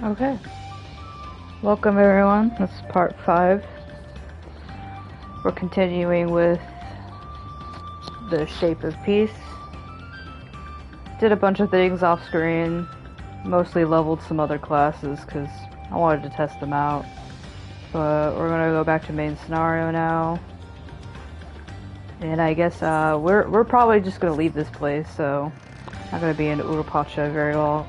Okay. Welcome everyone. This is part 5. We're continuing with the Shape of Peace. Did a bunch of things off screen. Mostly leveled some other classes because I wanted to test them out. But we're gonna go back to main scenario now. And I guess we're probably just gonna leave this place, so I'm not gonna be in Urupacha very well.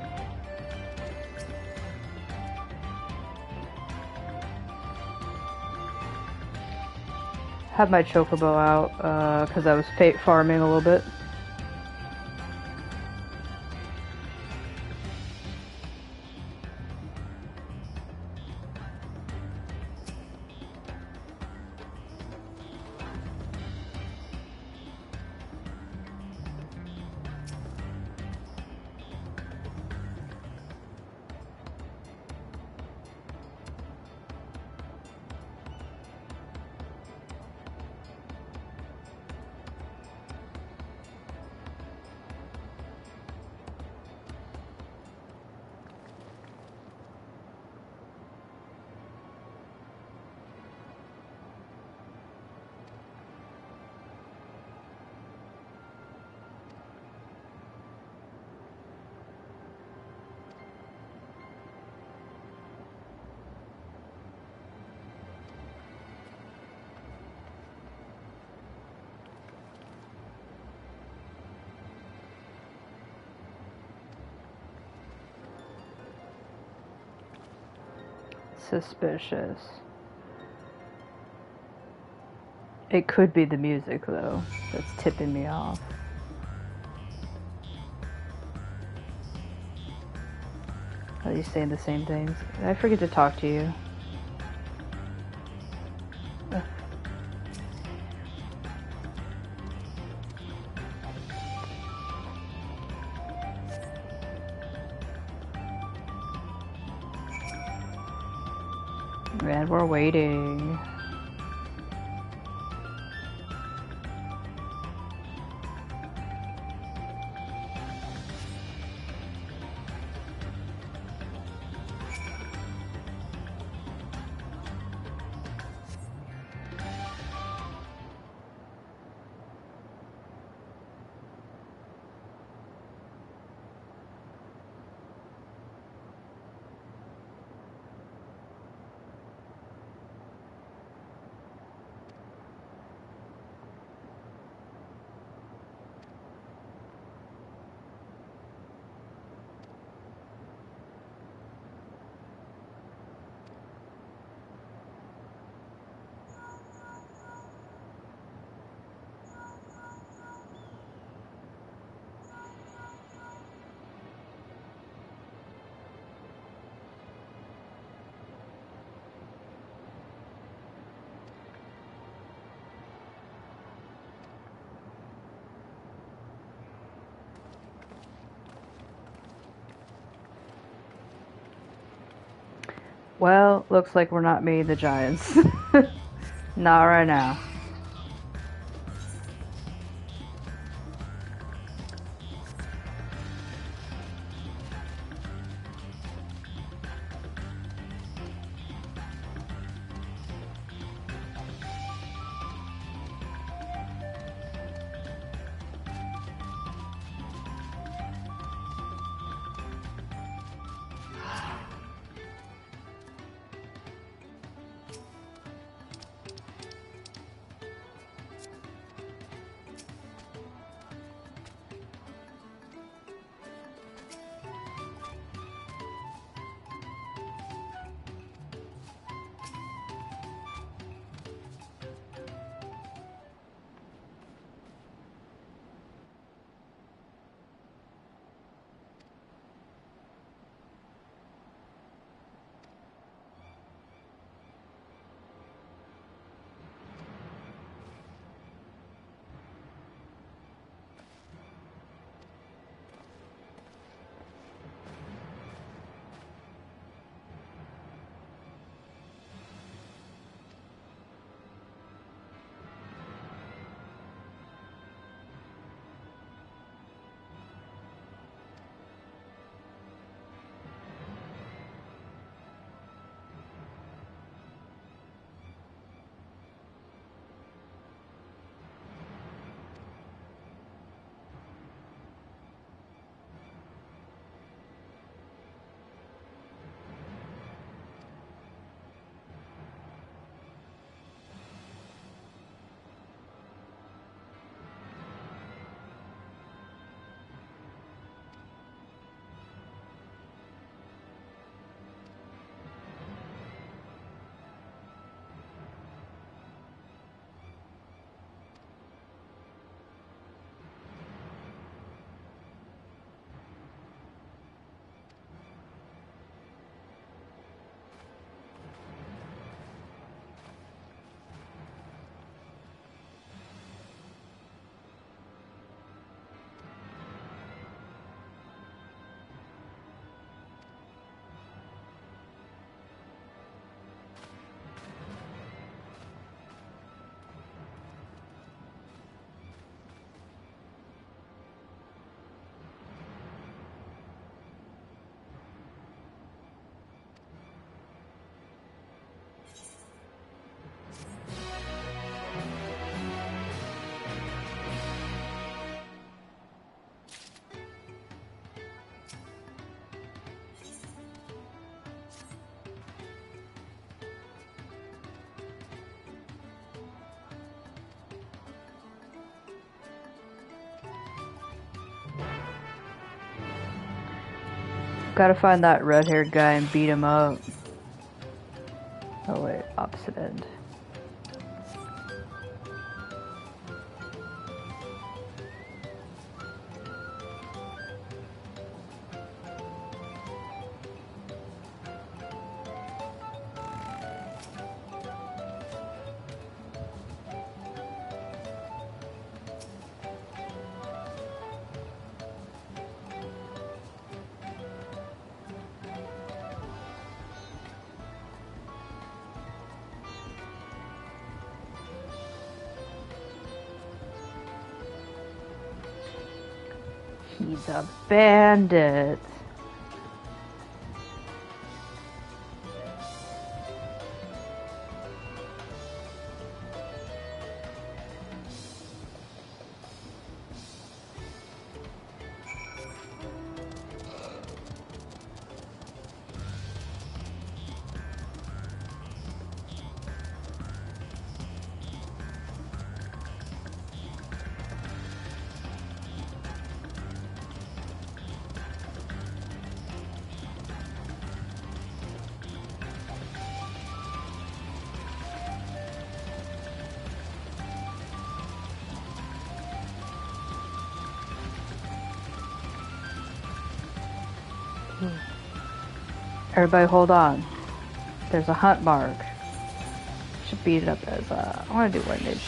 Have my chocobo out because I was farming a little bit. Suspicious. It could be the music though that's tipping me off. Are you saying the same things? Did I forget to talk to you? And we're waiting. Well, looks like we're not meeting the giants. Not right now. Gotta find that red-haired guy and beat him up. Oh wait, opposite end. He's a bandit. Everybody hold on. There's a hunt mark. Should beat it up as I want to do windage.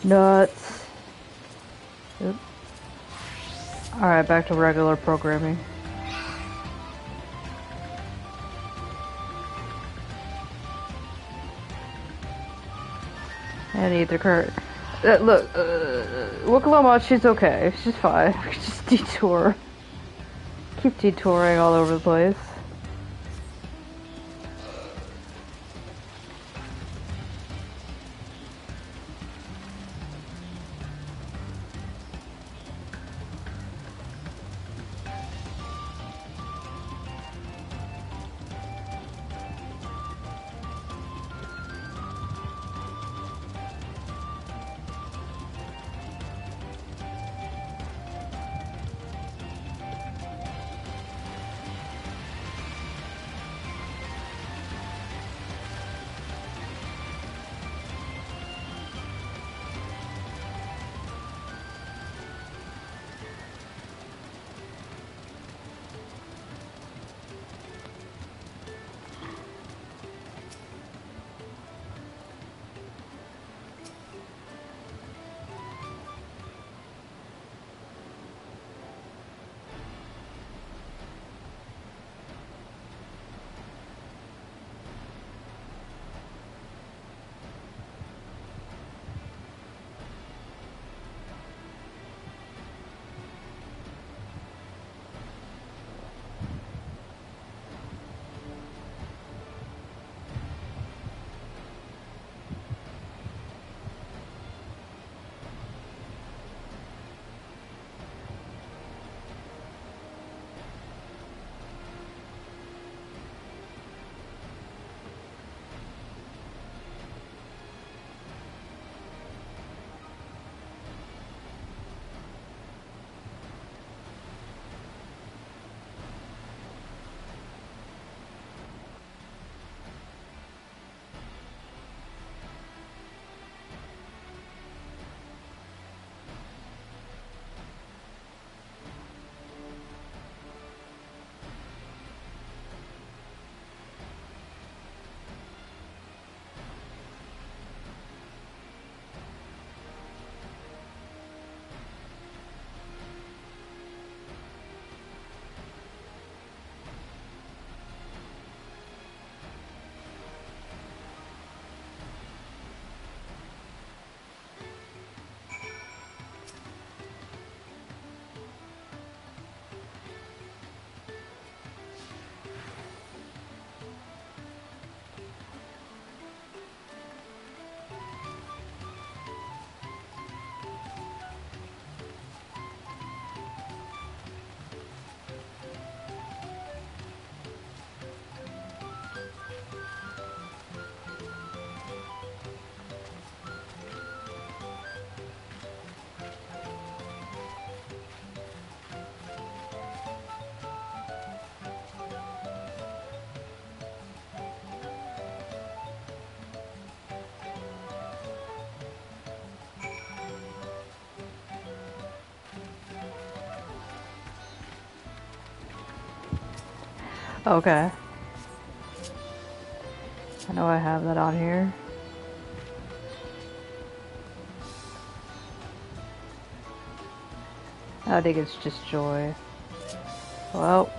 Nuts. Oop. Alright, back to regular programming. And either Kurt. Look, Wikalama, she's okay. She's fine. We can just detour. Keep detouring all over the place. Okay. I know I have that on here. I think it's just joy. Well.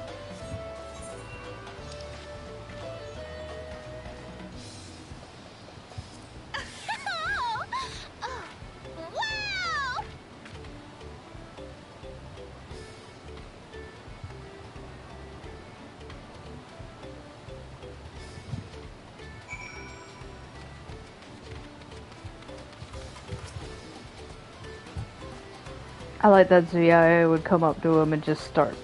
I like that Zuyaya would come up to him and just start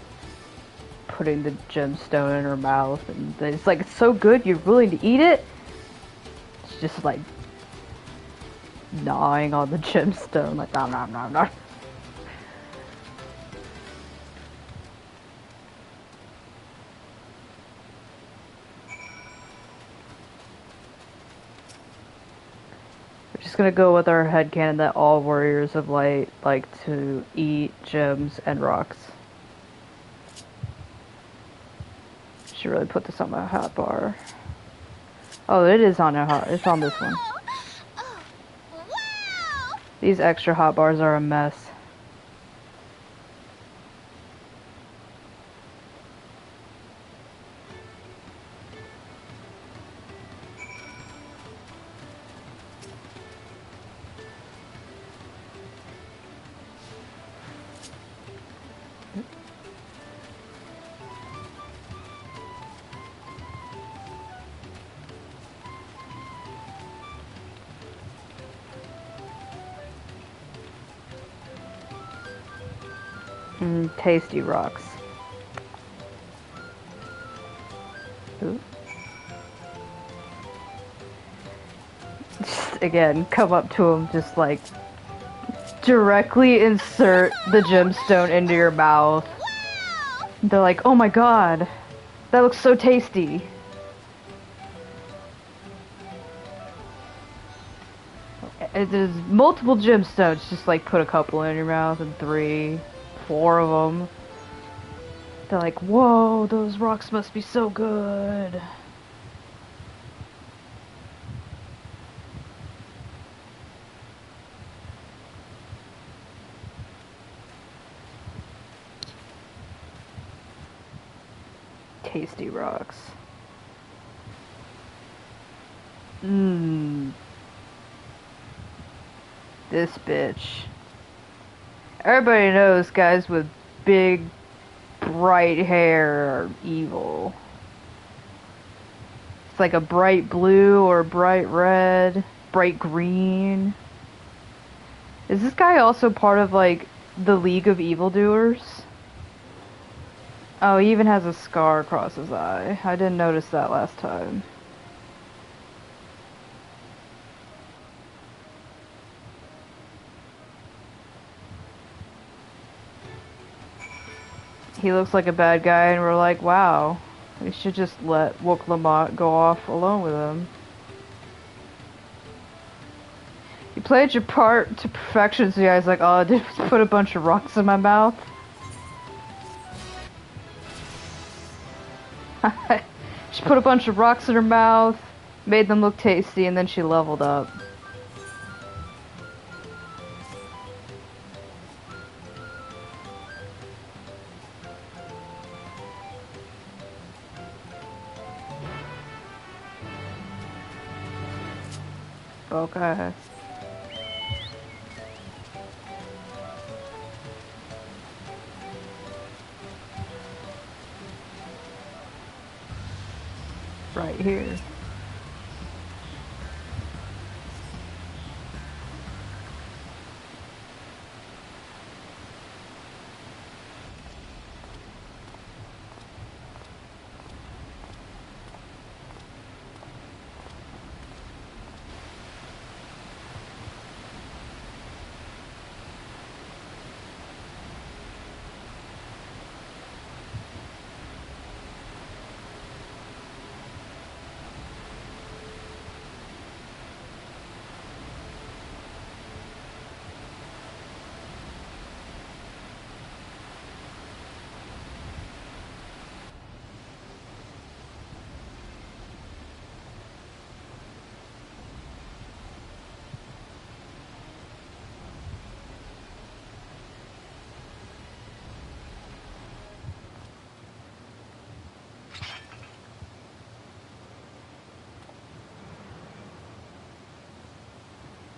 putting the gemstone in her mouth, and it's like, it's so good, you're willing to eat it? It's just like gnawing on the gemstone, like nom nom nom nom. We're just gonna go with our headcanon that all warriors of light like to eat gems and rocks. Should really put this on my hotbar. Oh, it is on it's on this one. These extra hotbars are a mess. Tasty rocks. Ooh. Just, again, come up to him, just like directly insert the gemstone into your mouth. They're like, oh my god, that looks so tasty. There's multiple gemstones, just like put a couple in your mouth, and 3, 4 of them. They're like, whoa, those rocks must be so good. Tasty rocks. This bitch. Everybody knows guys with big, bright hair are evil. It's like a bright blue or bright red, bright green. Is this guy also part of, like, the League of Evildoers? Oh, he even has a scar across his eye. I didn't notice that last time. He looks like a bad guy, and we're like, wow, we should just let Wook Lamont go off alone with him. You played your part to perfection, so the guy's like, oh, I did put a bunch of rocks in my mouth. She put a bunch of rocks in her mouth, made them look tasty, and then she leveled up. Okay. Right here.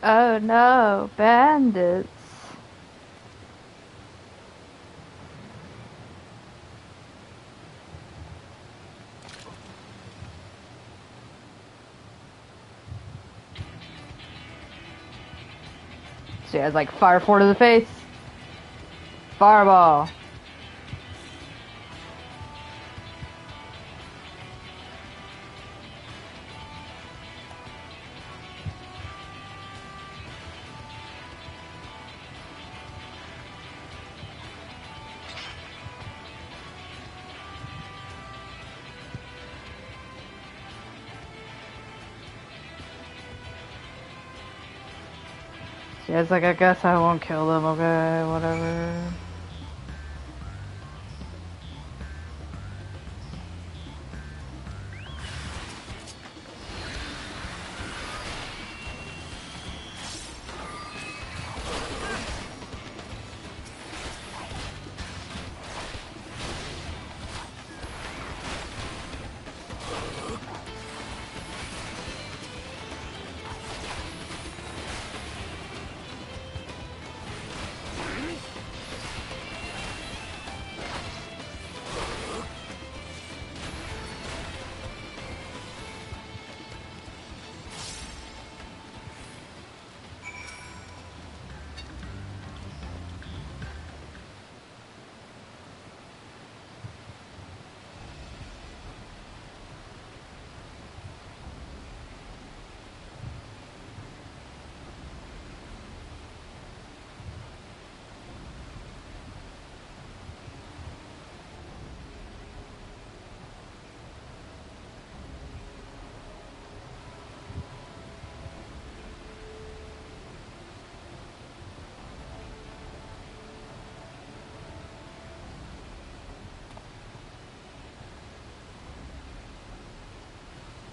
Oh no, bandits. So yeah, it's like fire four to the face. Fireball. So yeah, it's like, I guess I won't kill them, okay, whatever.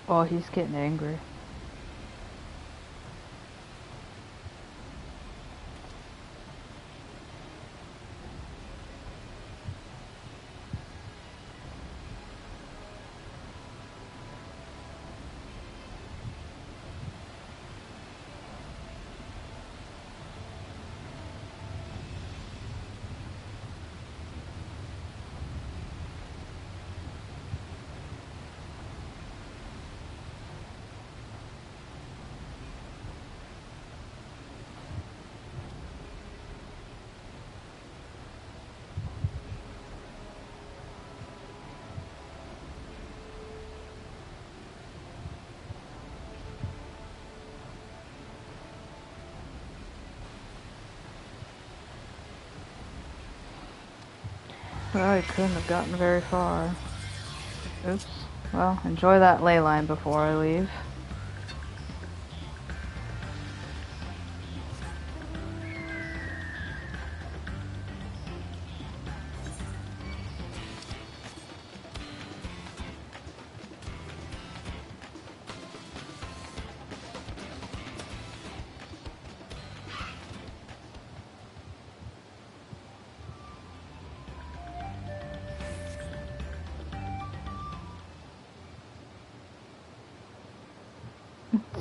Oh, he's getting angry. Well, I couldn't have gotten very far. Oops. Well, enjoy that ley line before I leave.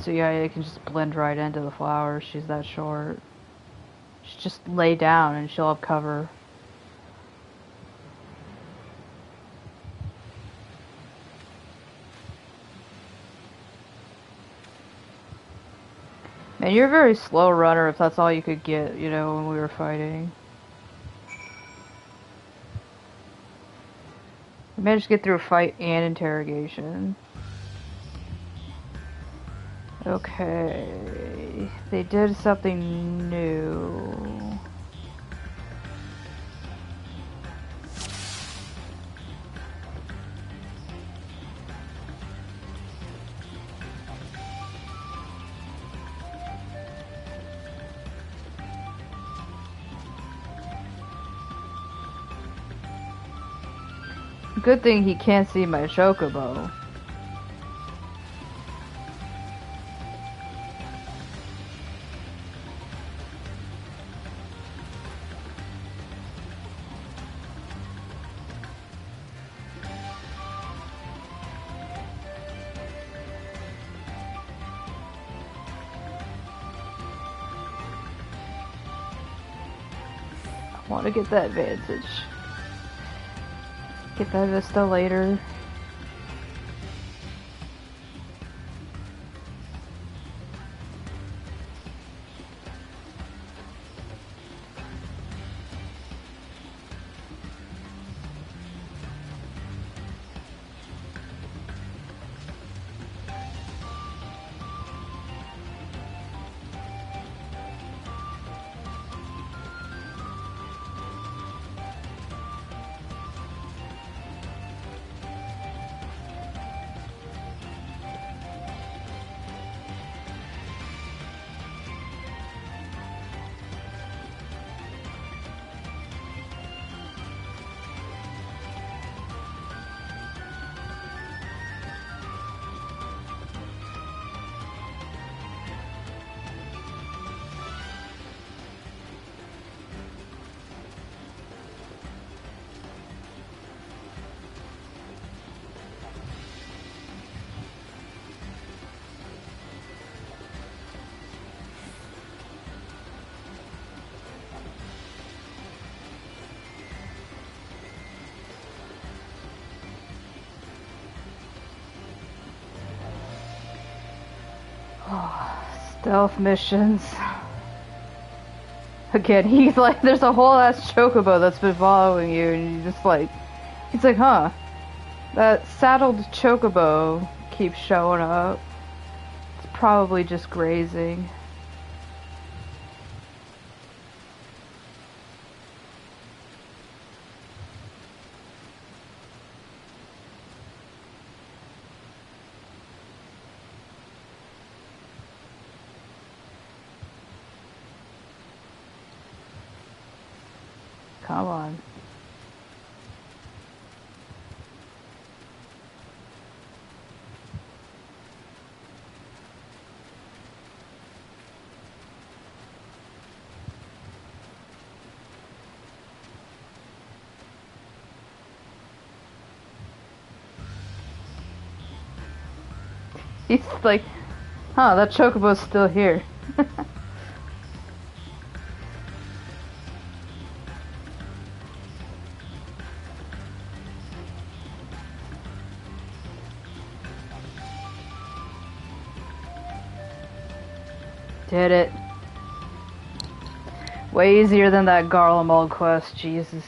Zuyaya can just blend right into the flowers. She's that short. She just lay down and she'll have cover. Man, you're a very slow runner if that's all you could get, you know, when we were fighting. I managed to get through a fight and interrogation. Okay. They did something new. Good thing he can't see my chocobo. Want to get that advantage. Get that vista later. Stealth missions. Again, he's like, there's a whole ass chocobo that's been following you, and you just like, he's like, huh, that saddled chocobo keeps showing up. It's probably just grazing. Come on. He's like, huh, that chocobo's still here. Did it. Way easier than that Garlemald quest, Jesus.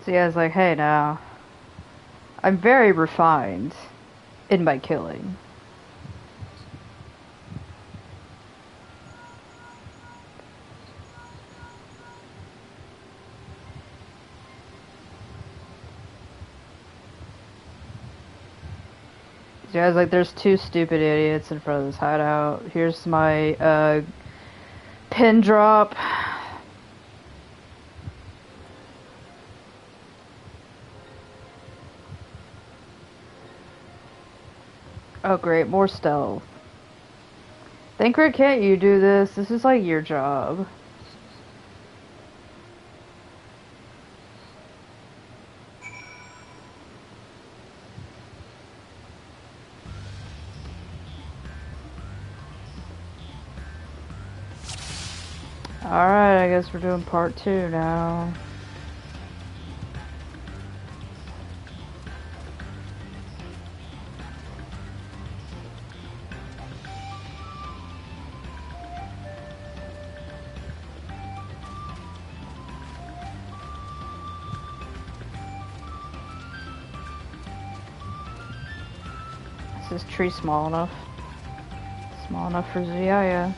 So yeah, I was like, hey now, I'm very refined in my killing. So yeah, I was like, there's two stupid idiots in front of this hideout. Here's my pin drop. Oh great, more stealth. Thankfully, can't you do this? This is like your job. Alright, I guess we're doing part 2 now. Is this tree small enough? Small enough for Zuyaya.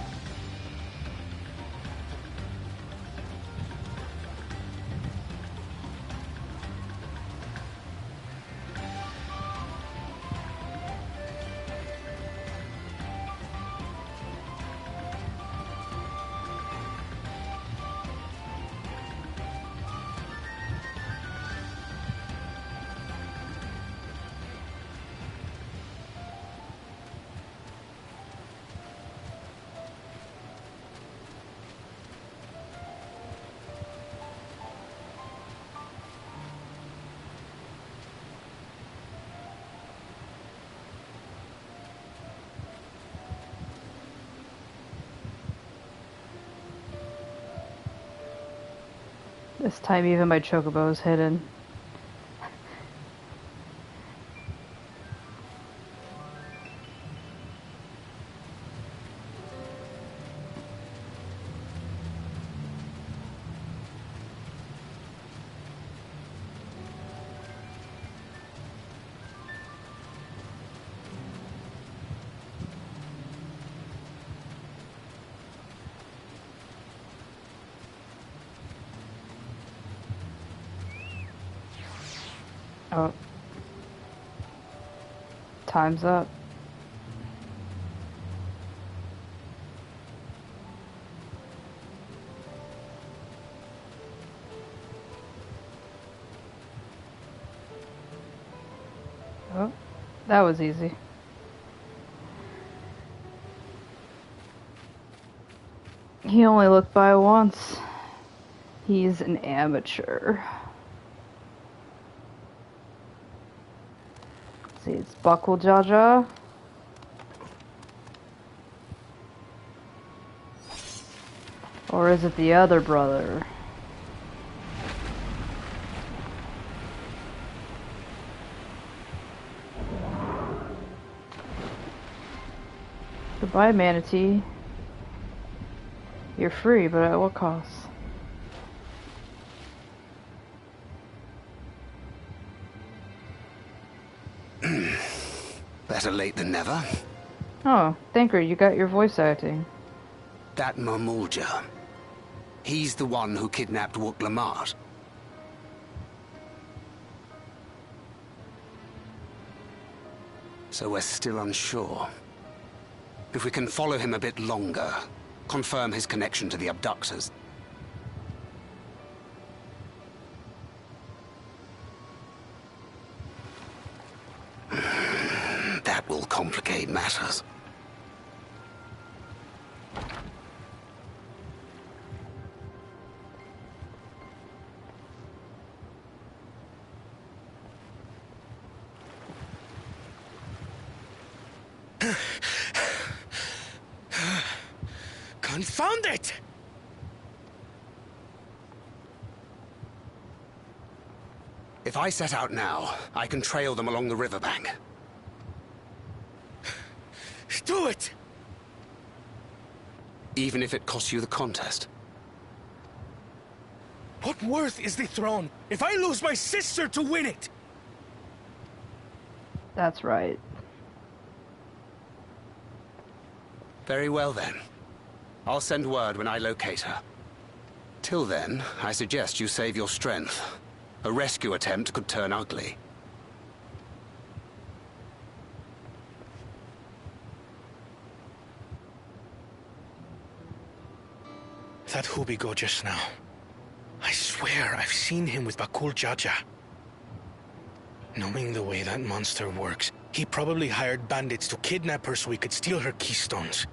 This time even my chocobo is hidden. Oh. Time's up. Oh, that was easy. He only looked by once. He's an amateur. See, it's Buckle Jaja. Or is it the other brother? Goodbye, manatee. You're free, but at what cost? Better late than never. Oh, Thinker, you got your voice acting. That Mamulja. He's the one who kidnapped Wook Lamart. So we're still unsure. If we can follow him a bit longer, confirm his connection to the abductors. That will complicate matters. Confound it! If I set out now, I can trail them along the riverbank. Do it! Even if it costs you the contest. What worth is the throne if I lose my sister to win it? That's right. Very well then. I'll send word when I locate her. Till then, I suggest you save your strength. A rescue attempt could turn ugly. That Hubigo just now. I swear I've seen him with Bakul Jaja. Knowing the way that monster works, he probably hired bandits to kidnap her so he could steal her keystones.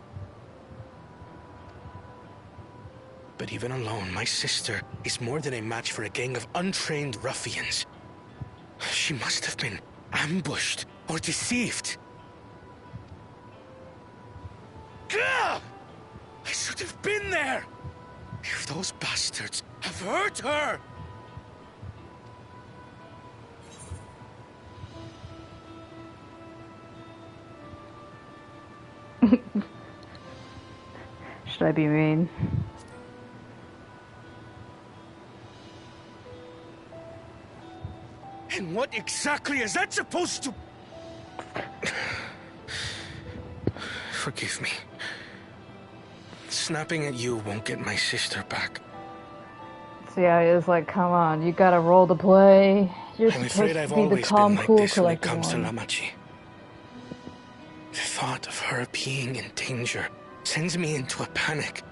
But even alone, my sister is more than a match for a gang of untrained ruffians. She must have been ambushed or deceived. Gah! I should have been there! If those bastards have hurt her! Should I be mean? And what exactly is that supposed to... Forgive me. Snapping at you won't get my sister back. Zuyaya is like, come on, you gotta roll the play. You're I'm supposed afraid to I've be the always calm, been like cool, this when it collected comes to one. Lamachi. The thought of her being in danger sends me into a panic.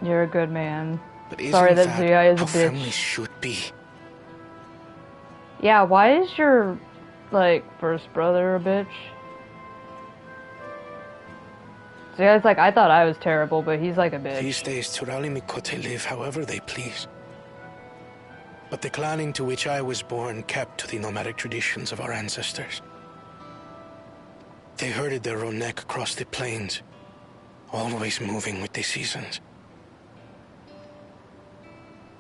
You're a good man. But isn't Sorry that Zuyaya is a how families bitch. should be? Yeah, why is your, like, first brother a bitch? Zuyaya's like, I thought I was terrible, but he's like a bitch. These days, Turali Mikote live however they please. But the clan into which I was born kept to the nomadic traditions of our ancestors. They herded their own neck across the plains, always moving with the seasons.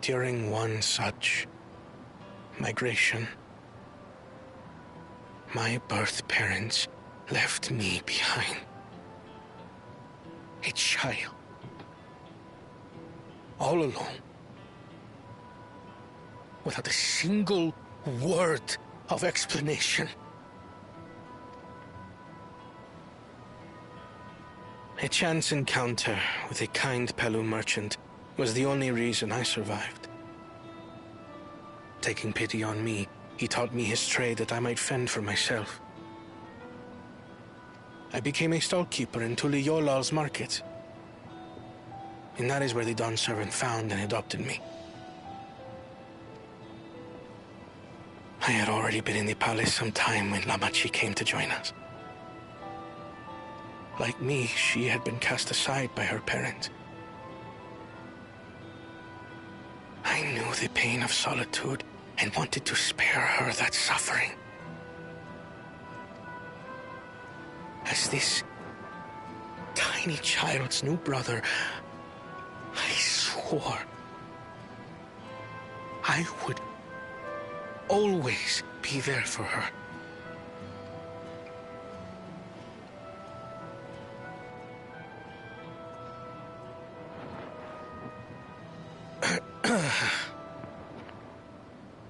during one such migration, my birth parents left me behind. A child. All alone. Without a single word of explanation. A chance encounter with a kind Pelu merchant was the only reason I survived. Taking pity on me, he taught me his trade that I might fend for myself. I became a stallkeeper in Tuliyolal's market. And that is where the Dawn servant found and adopted me. I had already been in the palace some time when Lamachi came to join us. Like me, she had been cast aside by her parents. I knew the pain of solitude and wanted to spare her that suffering. As this tiny child's new brother, I swore I would always be there for her.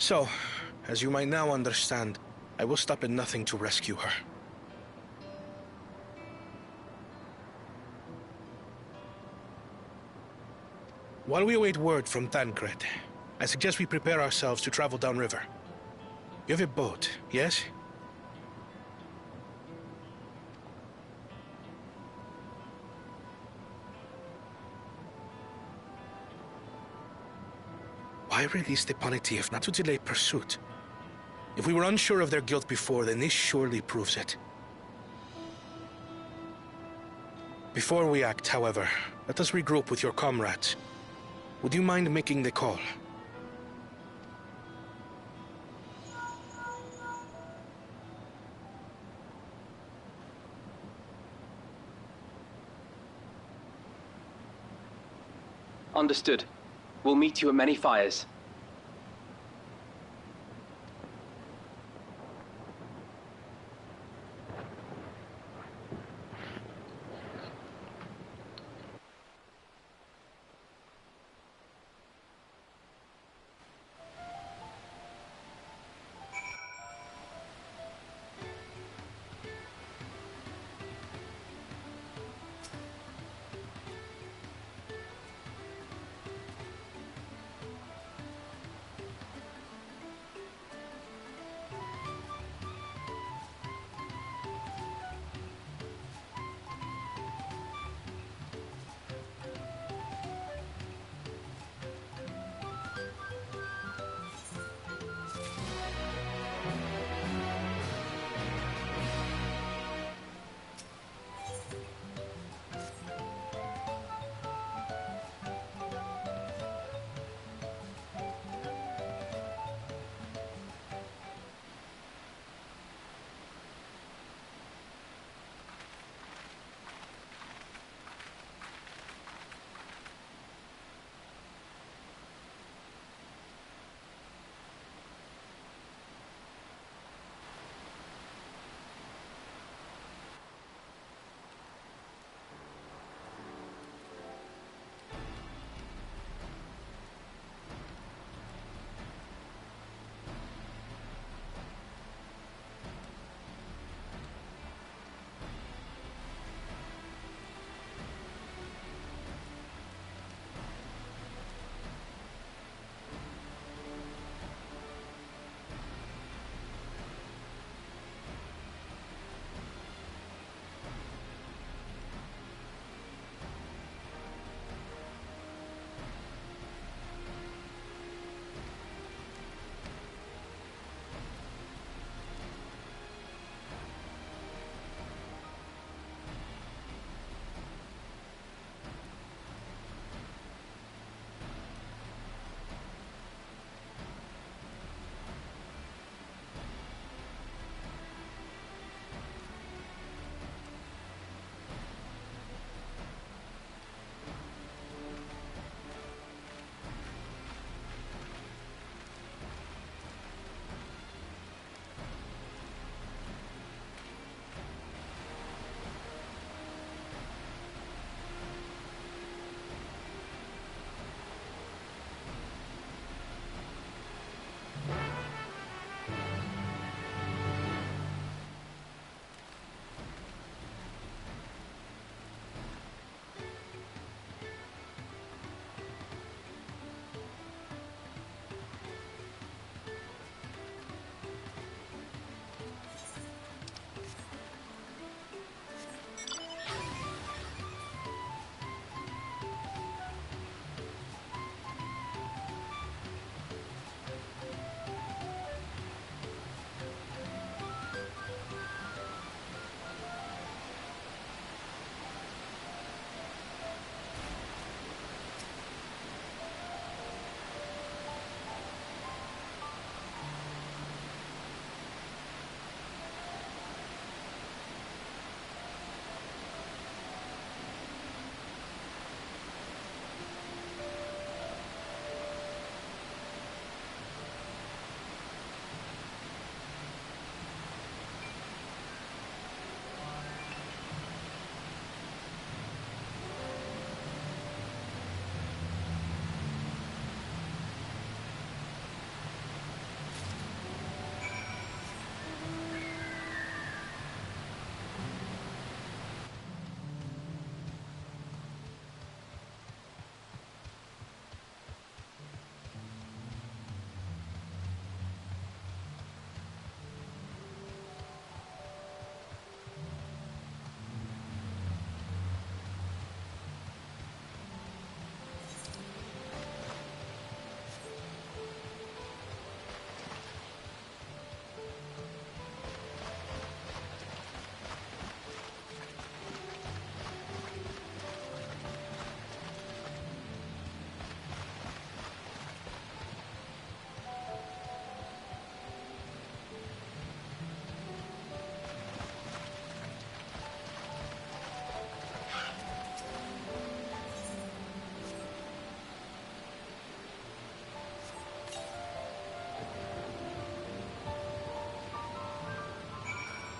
So, as you might now understand, I will stop at nothing to rescue her. While we await word from Tancred, I suggest we prepare ourselves to travel downriver. You have a boat, yes? Why release the Ponity if not to delay pursuit? If we were unsure of their guilt before, then this surely proves it. Before we act, however, let us regroup with your comrades. Would you mind making the call? Understood. We'll meet you at many fires.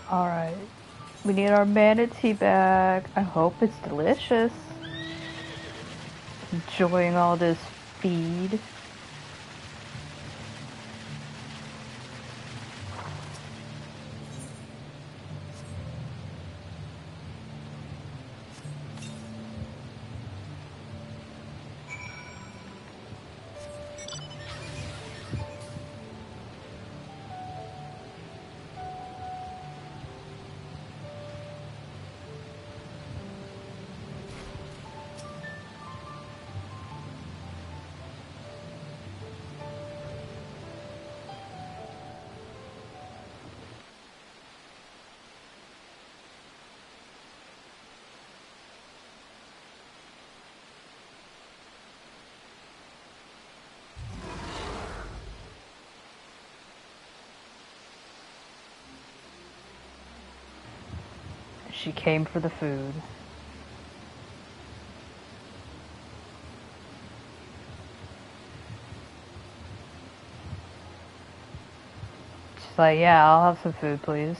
Alright. We need our manatee back. I hope it's delicious. Enjoying all this feed. She came for the food. She's like, yeah, I'll have some food, please.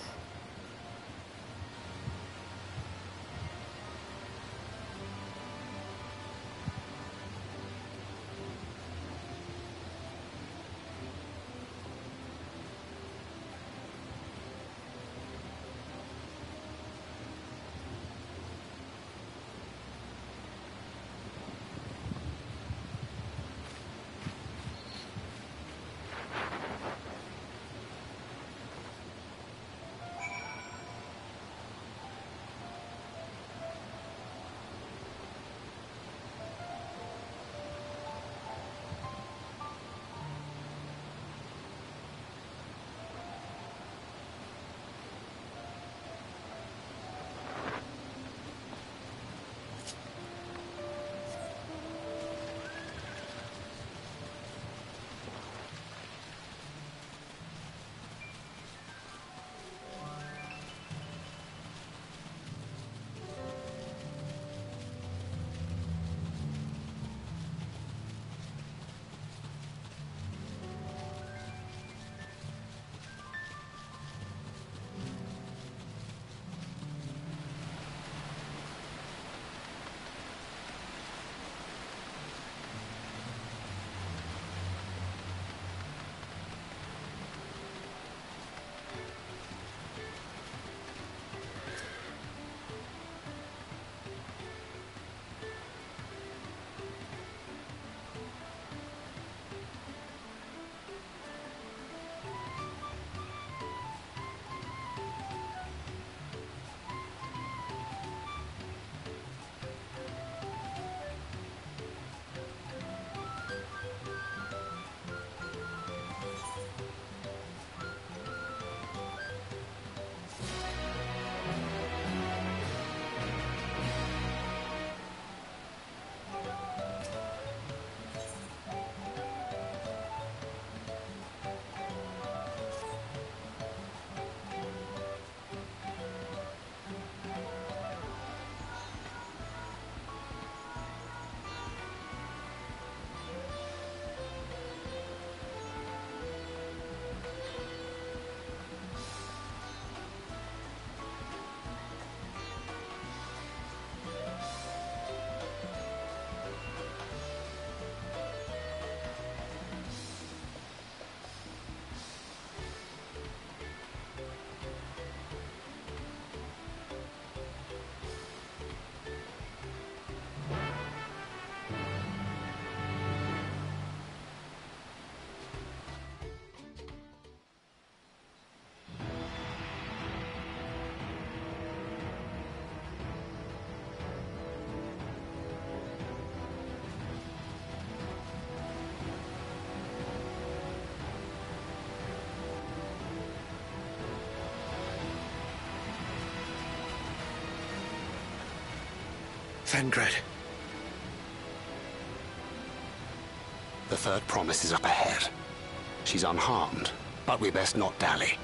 Thangred. The third promise is up ahead. She's unharmed, but we best not dally.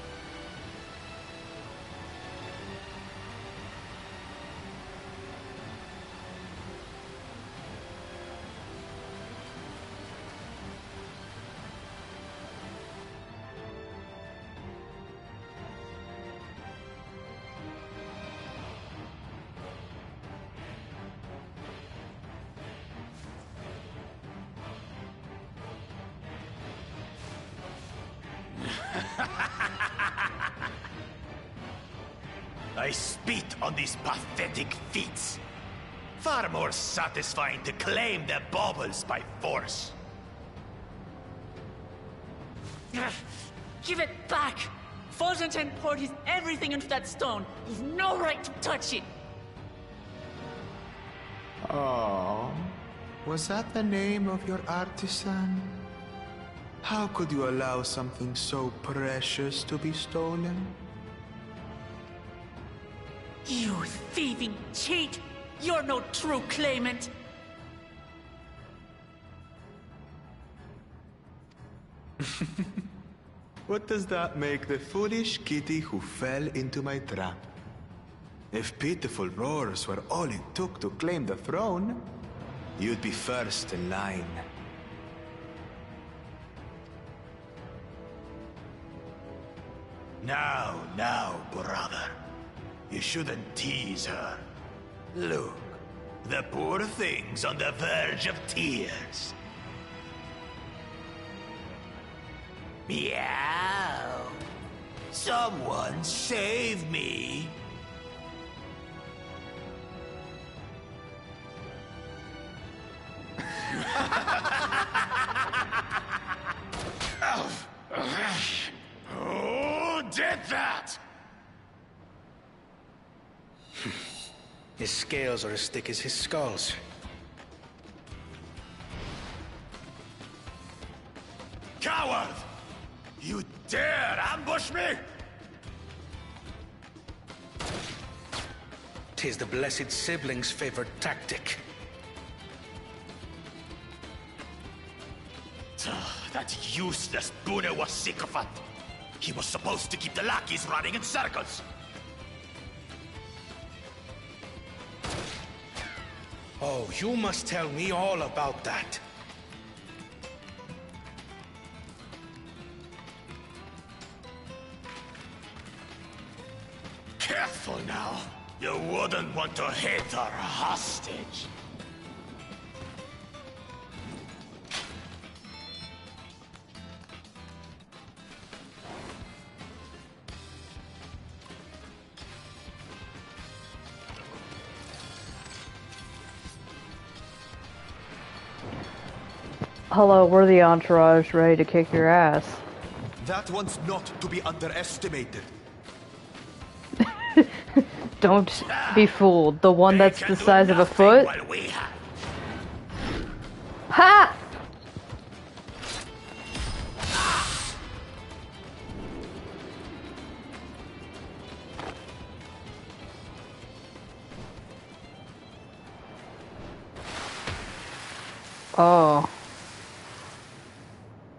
I spit on these pathetic feats. Far more satisfying to claim the baubles by force. Give it back! Fosuntan poured his everything into that stone. You've no right to touch it! Oh, was that the name of your artisan? How could you allow something so precious to be stolen? You thieving cheat! You're no true claimant! What does that make the foolish kitty who fell into my trap? If pitiful roars were all it took to claim the throne, you'd be first in line. Now, brother. You shouldn't tease her. Look, the poor thing's on the verge of tears. Meow. Someone save me. Who did that? His scales are as thick as his skulls. Coward! You dare ambush me? 'Tis the blessed sibling's favorite tactic. That useless Bune was sycophant. He was supposed to keep the lackeys running in circles. Oh, you must tell me all about that. Careful now. You wouldn't want to hit her hostage. Hello, we're the entourage, ready to kick your ass. That one's not to be underestimated. Don't be fooled. The one that's the size of a foot? Ha! Oh.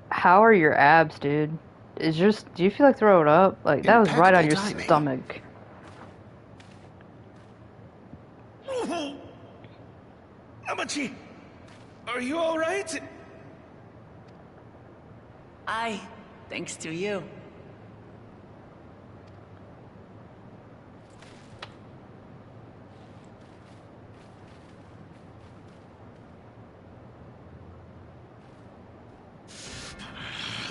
How are your abs, dude? Do you feel like throwing up? Like, that was right on your stomach. Amachi, are you all right? Aye, thanks to you.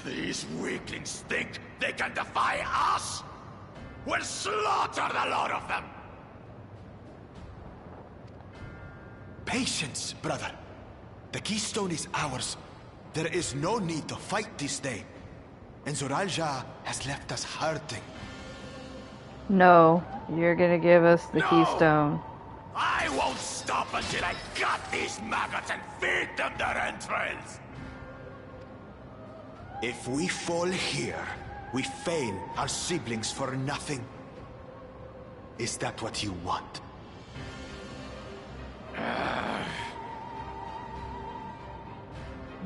These weaklings think they can defy us? We'll slaughter the lot of them! Patience, brother. The keystone is ours. There is no need to fight this day. And Zuyaya has left us hurting. No, you're gonna give us the No! keystone. I won't stop until I gut these maggots and feed them their entrails! If we fall here, we fail our siblings for nothing. Is that what you want?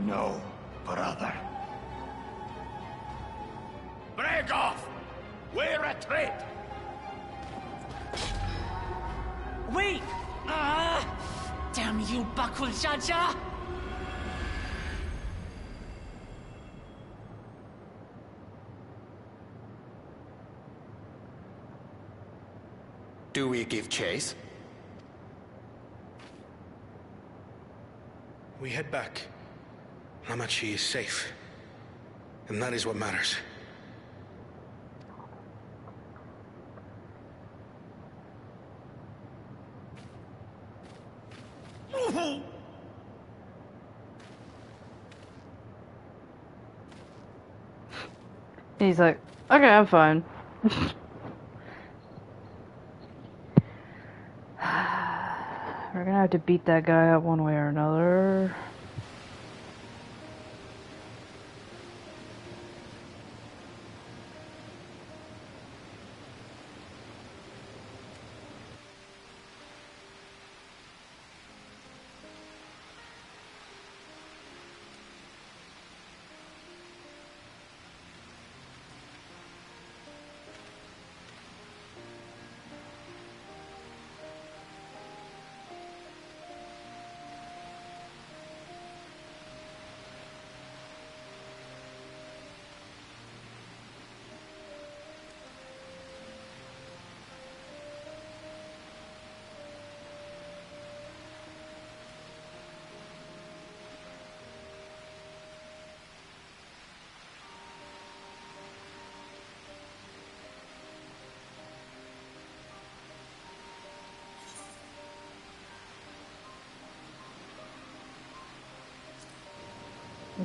No, brother. Break off! We retreat! Wait! Damn you, Bakul Jaja! Do we give chase? We head back. Amachi is safe. And that is what matters. He's like, okay, I'm fine. We're gonna have to beat that guy up one way or another.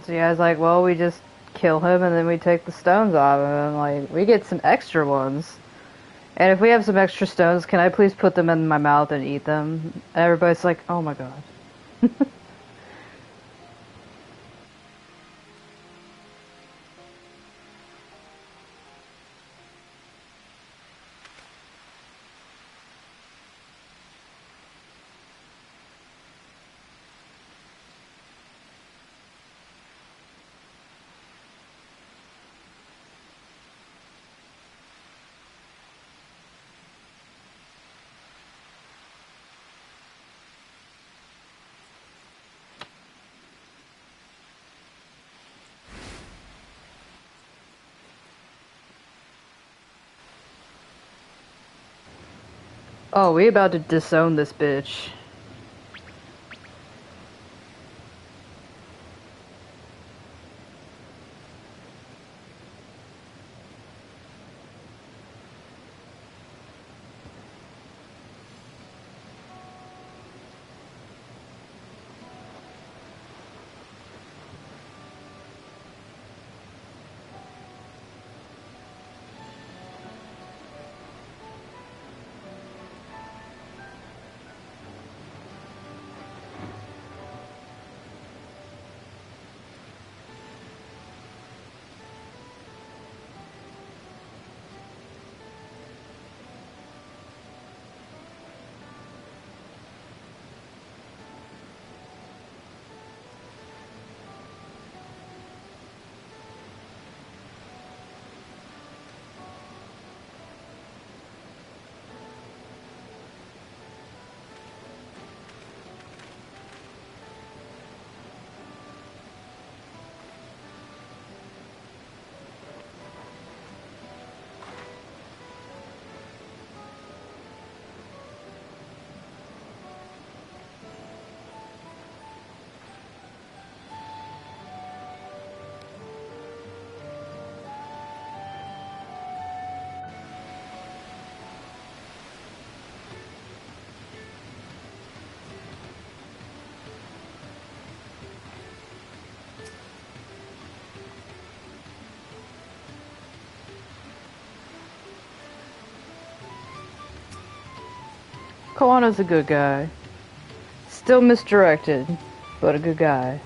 So yeah, I was like, well, we just kill him and then we take the stones off of him. Like, we get some extra ones. And if we have some extra stones, can I please put them in my mouth and eat them? And everybody's like, oh my god. Oh, we about to disown this bitch. Kawano's a good guy. Still misdirected, but a good guy.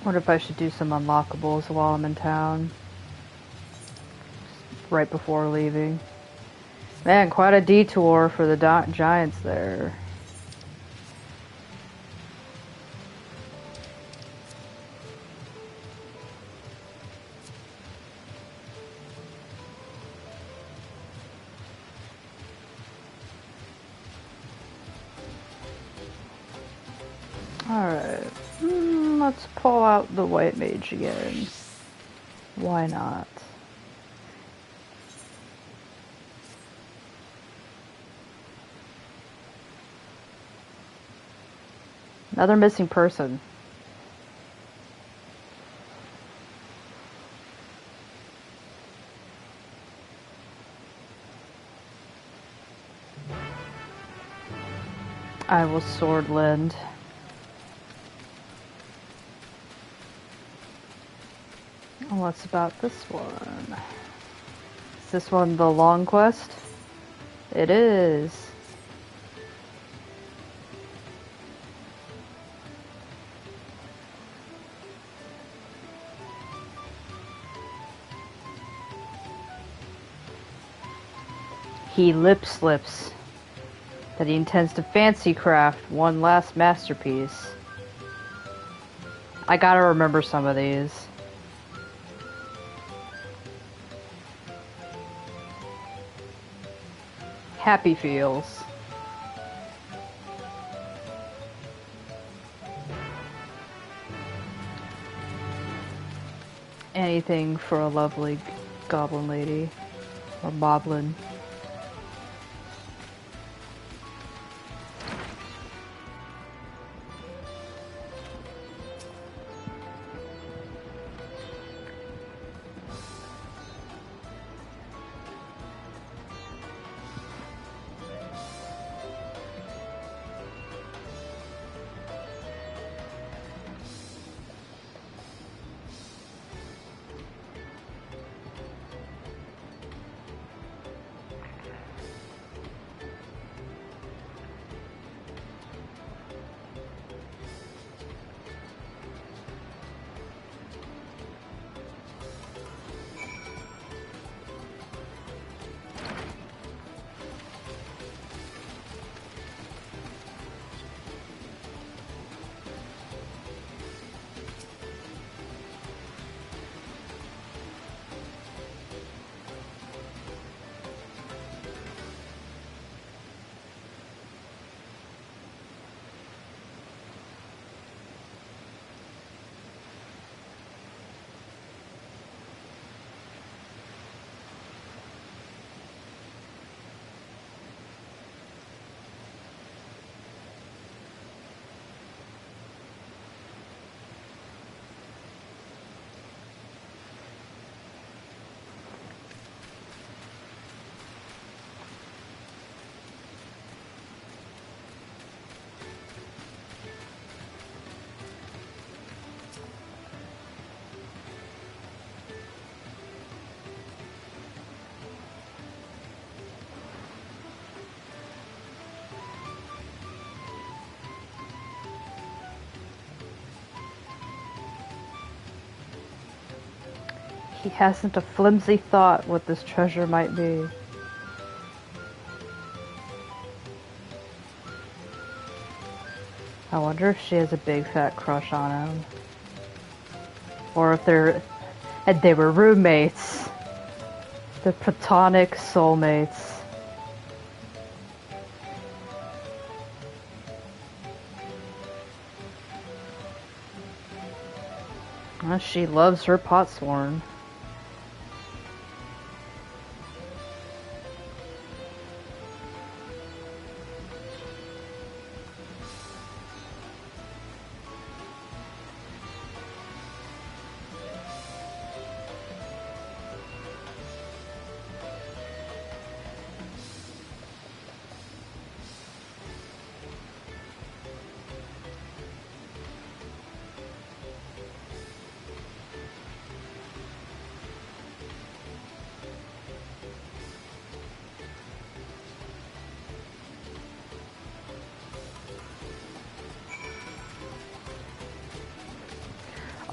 Wonder if I should do some unlockables while I'm in town. Right before leaving. Man, quite a detour for the giants there. Alright, let's pull out the white mage again. Why not? Another missing person. I will sword lend. What's about this one? Is this one the long quest? It is. He lip slips that he intends to fancy craft one last masterpiece. I gotta remember some of these. Happy feels. Anything for a lovely goblin lady. Or moblin. He hasn't a flimsy thought what this treasure might be. I wonder if she has a big fat crush on him. Or if they were roommates. They're platonic soulmates. Well, she loves her potsworn.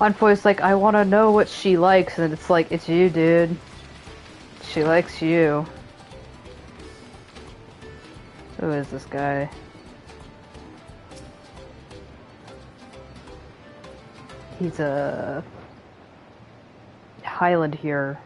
Envoy's like, I want to know what she likes, and it's like, it's you, dude. She likes you. Who is this guy? He's a Highland here.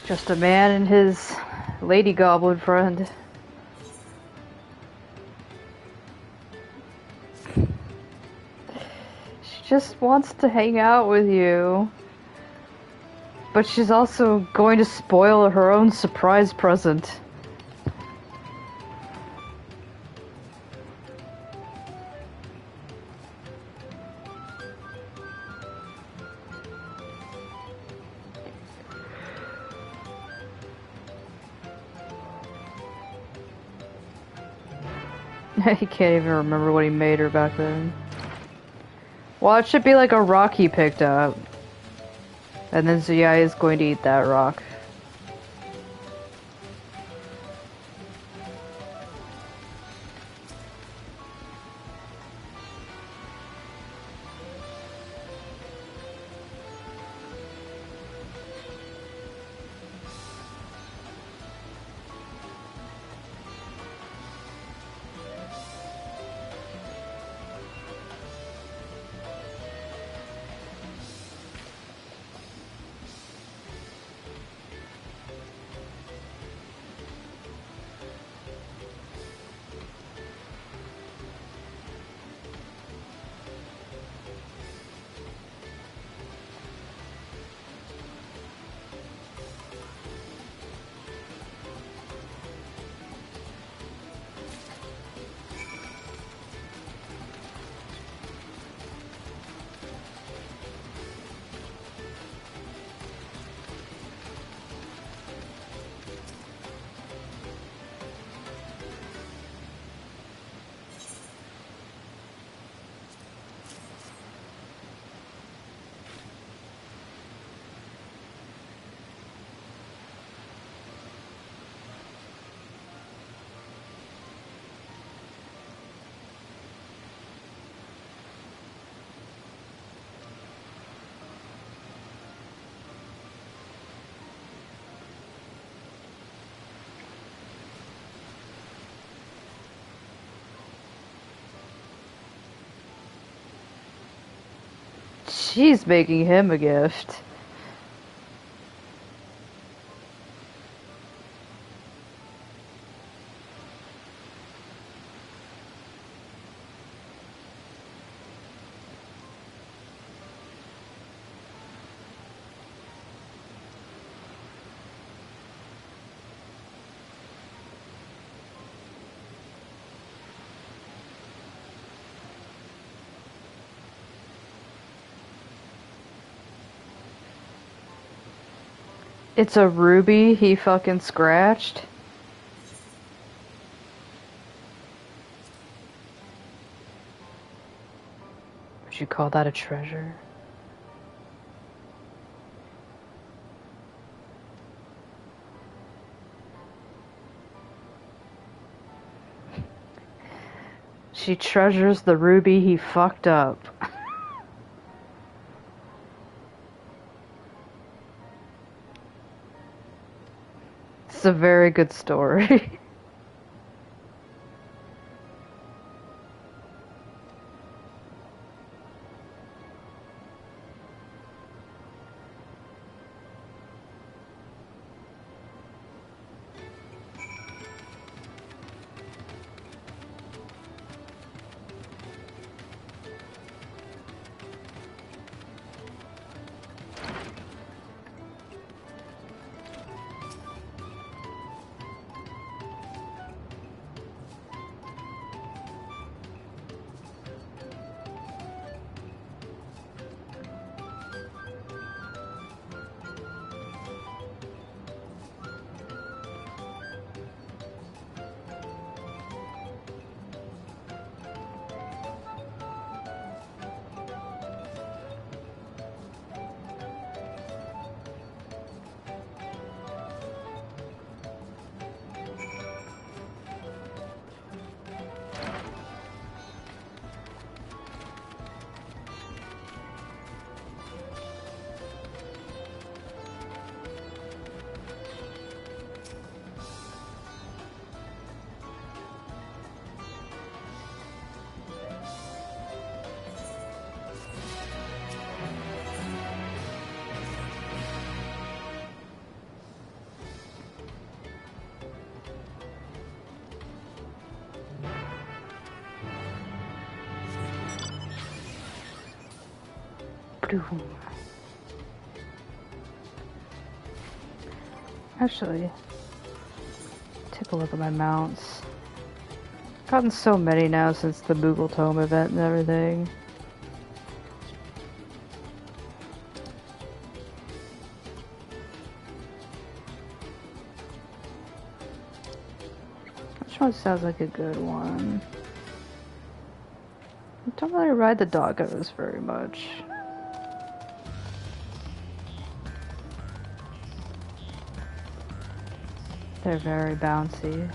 Just a man and his lady goblin friend. She just wants to hang out with you. But she's also going to spoil her own surprise present. He can't even remember what he made her back then. Well, it should be like a rock he picked up. And then Zuyaya is going to eat that rock. She's making him a gift. It's a ruby he fucking scratched. Would you call that a treasure? She treasures the ruby he fucked up. It's a very good story. Actually, take a look at my mounts. Gotten so many now since the Moogle Tome event and everything. Which one sounds like a good one? I don't really ride the doggos very much. They're very bouncy.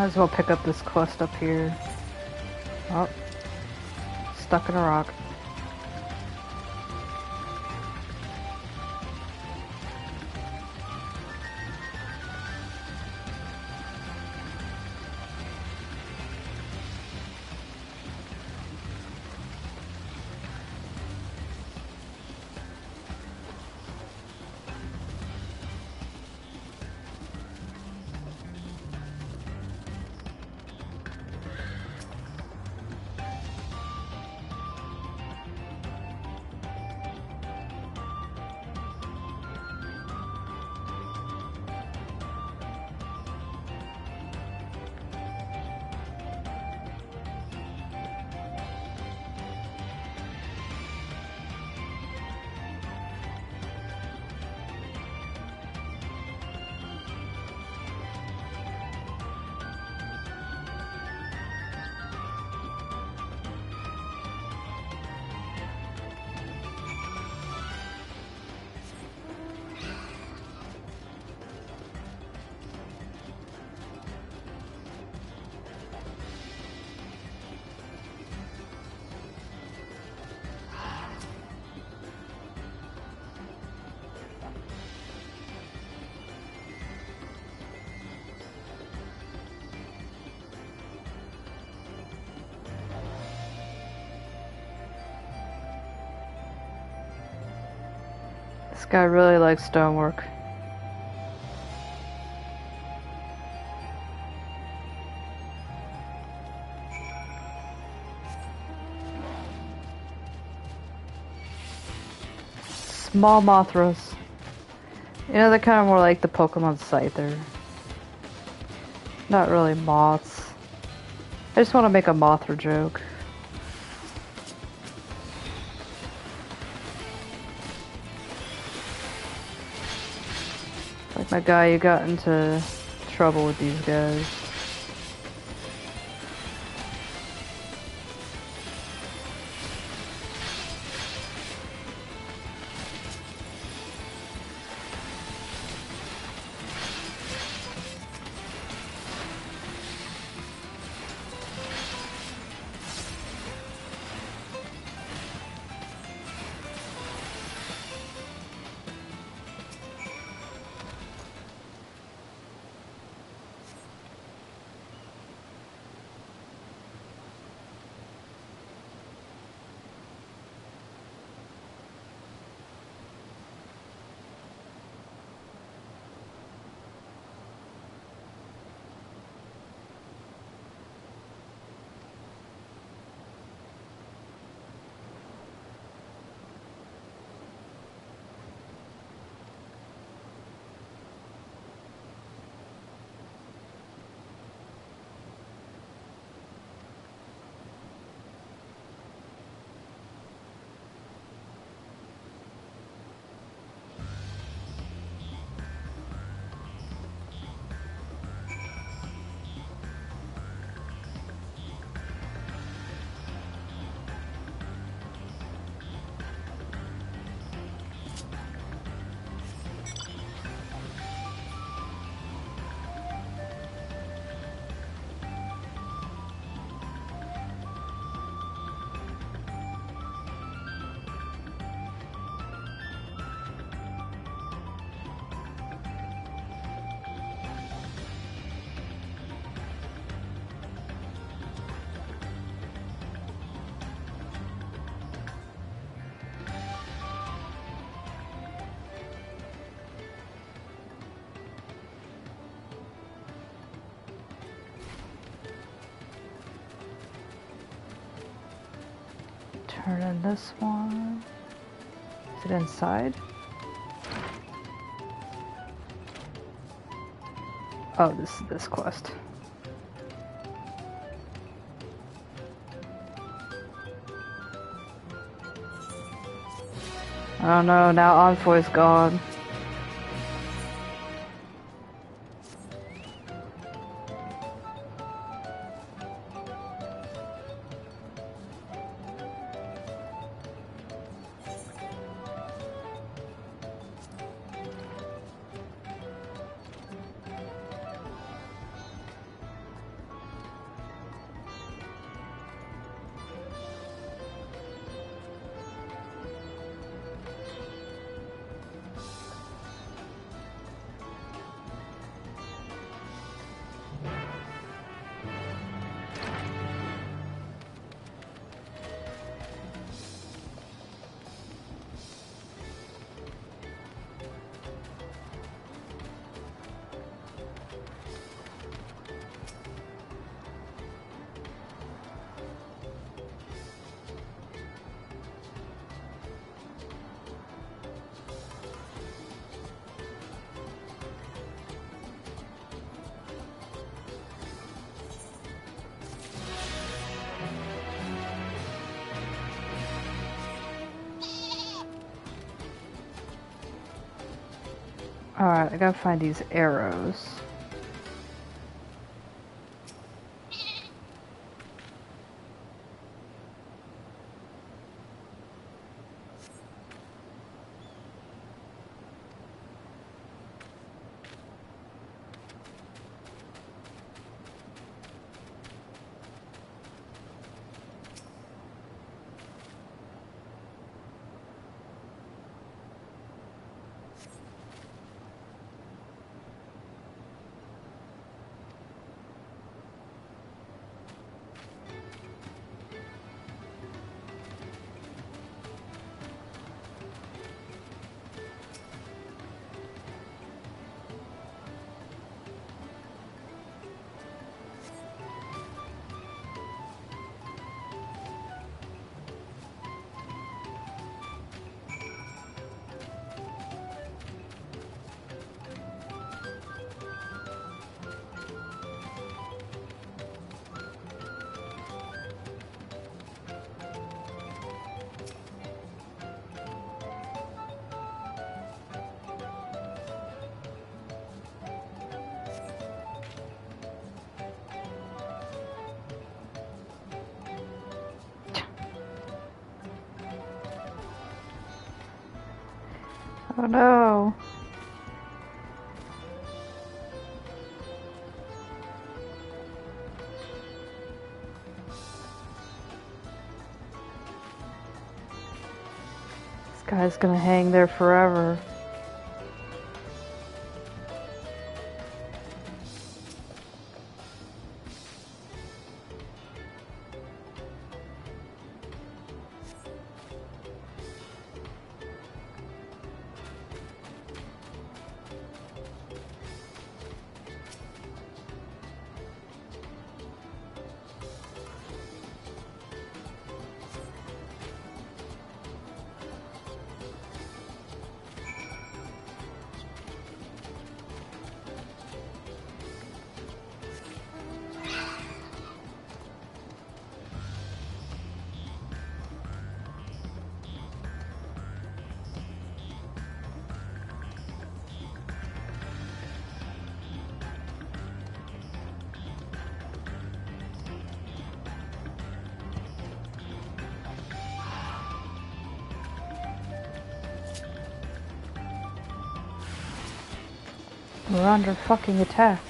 Might as well pick up this quest up here. Oh. Stuck in a rock. This guy really likes stonework. Small Mothras. You know, they're kind of more like the Pokemon Scyther. Not really moths. I just want to make a Mothra joke. Like my guy, you got into trouble with these guys. Turn in this one. Is it inside? Oh, this is this quest. Oh no, now Envoy's gone. Alright, I gotta find these arrows. Oh no. This guy's gonna hang there forever. We're under fucking attack.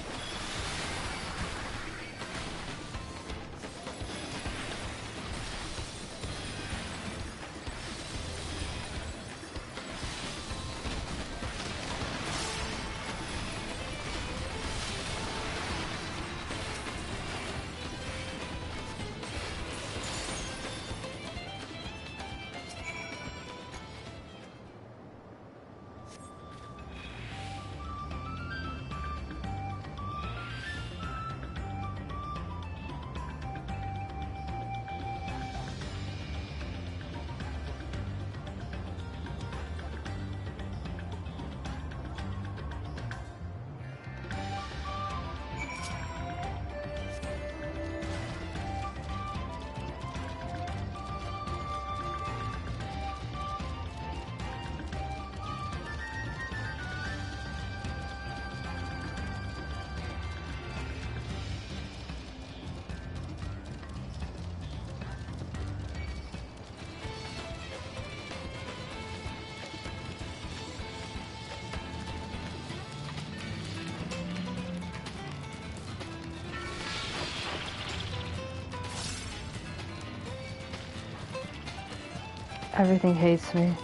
Everything hates me.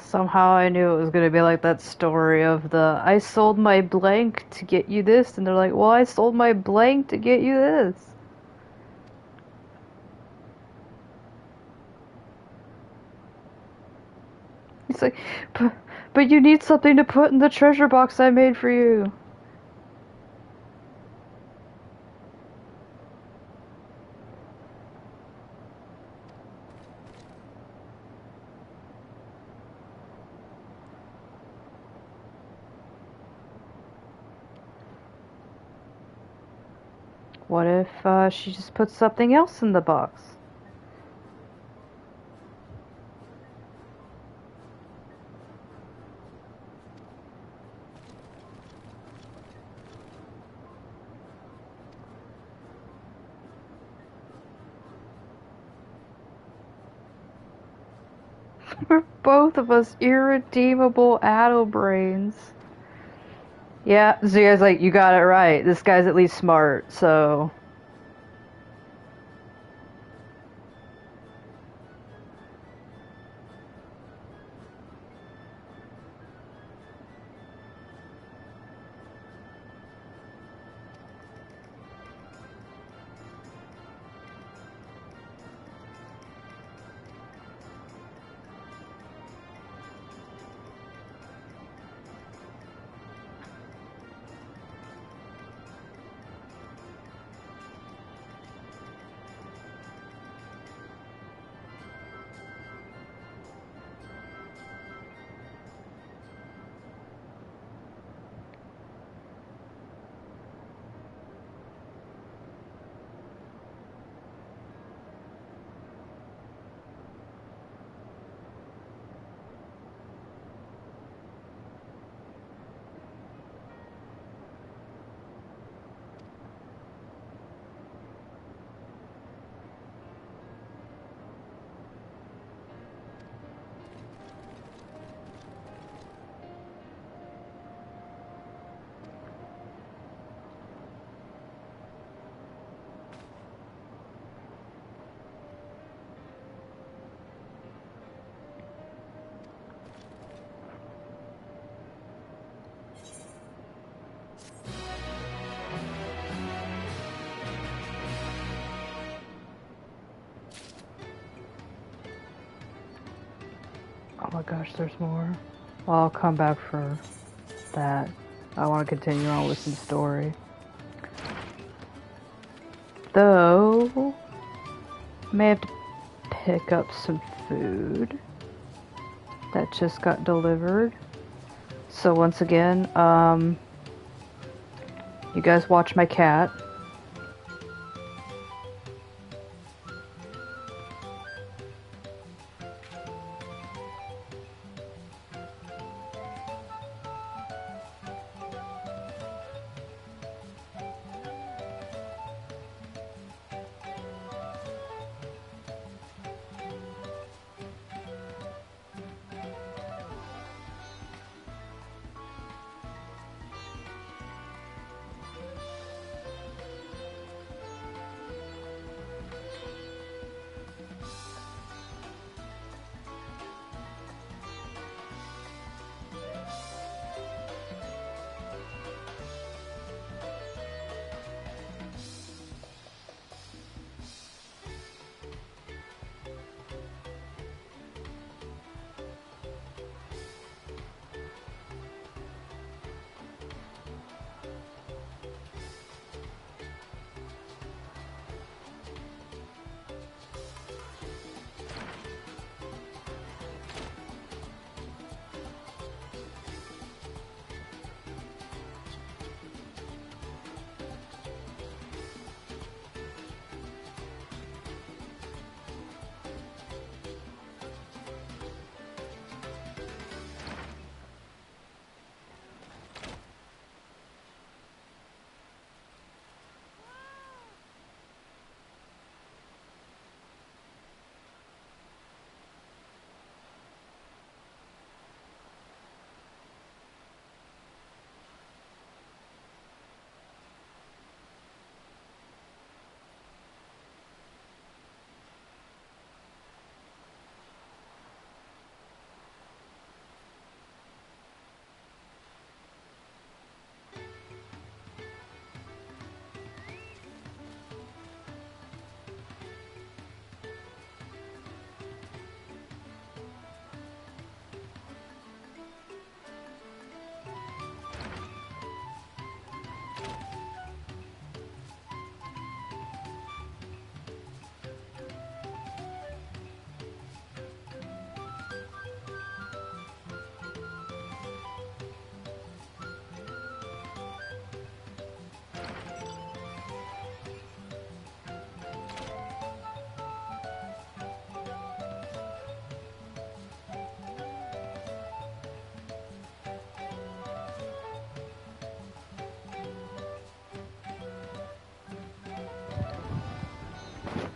Somehow I knew it was gonna be like that story of the I sold my blank to get you this, and they're like, well, I sold my blank to get you this. He's like, but you need something to put in the treasure box I made for you. What if she just puts something else in the box? We're both of us irredeemable addle brains. Yeah, Zuya's like, you got it right. This guy's at least smart, so... Oh my gosh, there's more. Well, I'll come back for that. I want to continue on with some story. Though, may have to pick up some food that just got delivered. So once again, you guys watch my cat.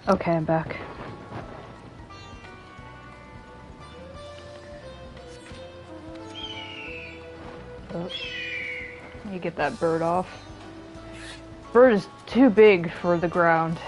Okay, I'm back. Oh. You get that bird off. Bird is too big for the ground.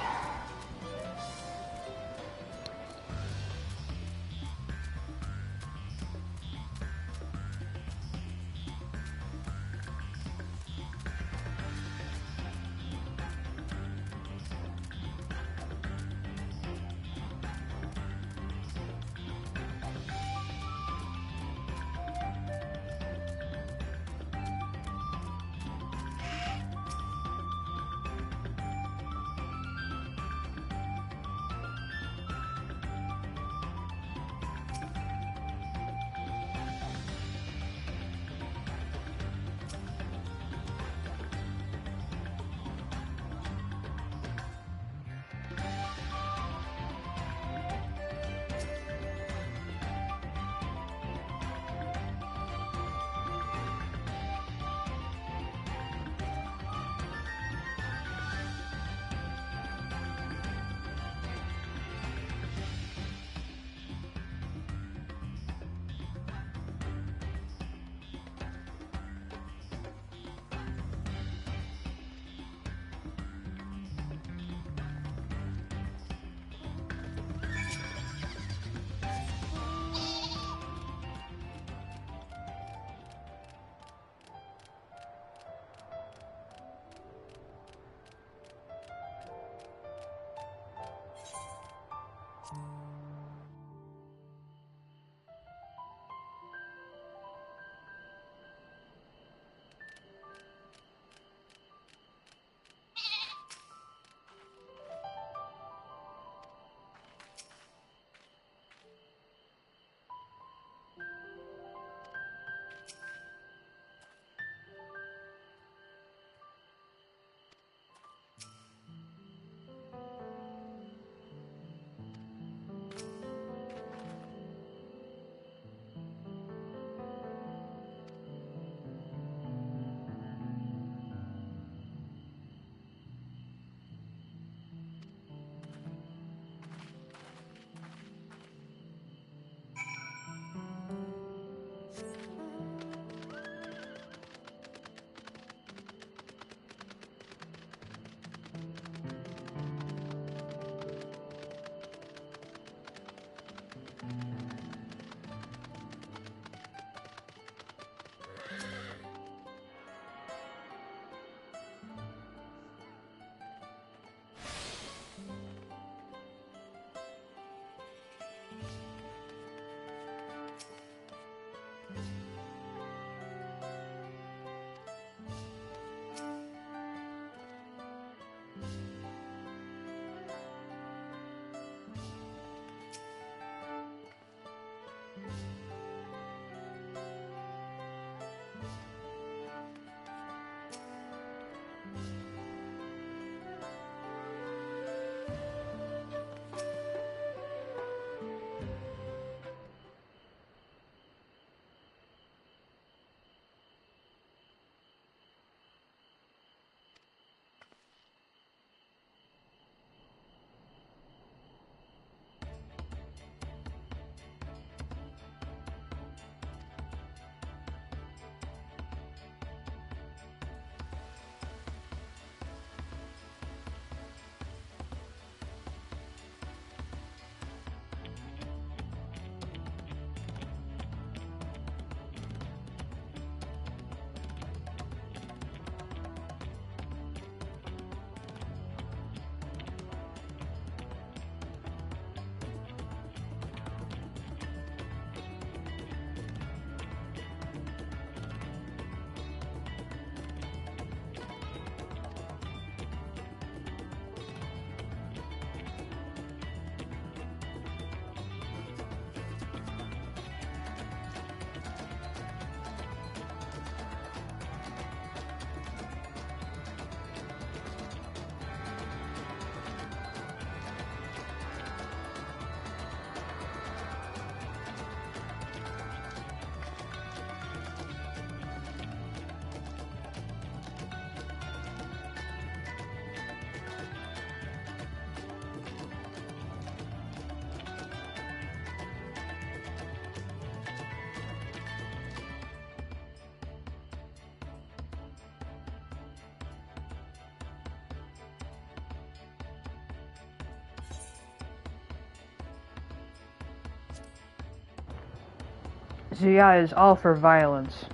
Zuyaya is all for violence.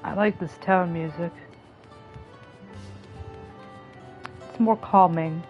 I like this town music. It's more calming.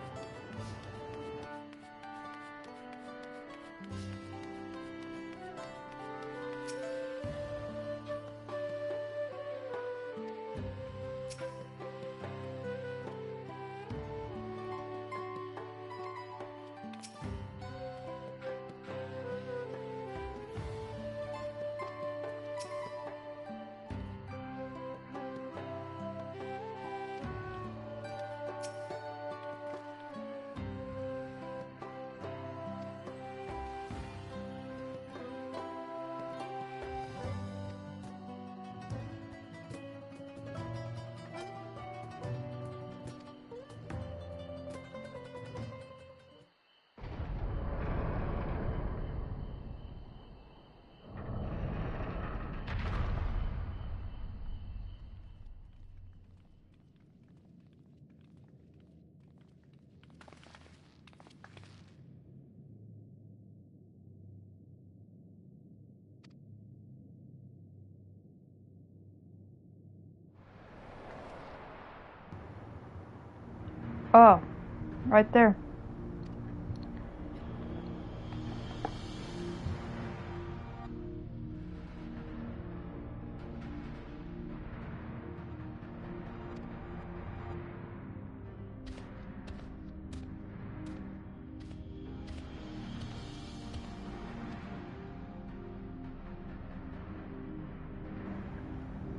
Oh, right there.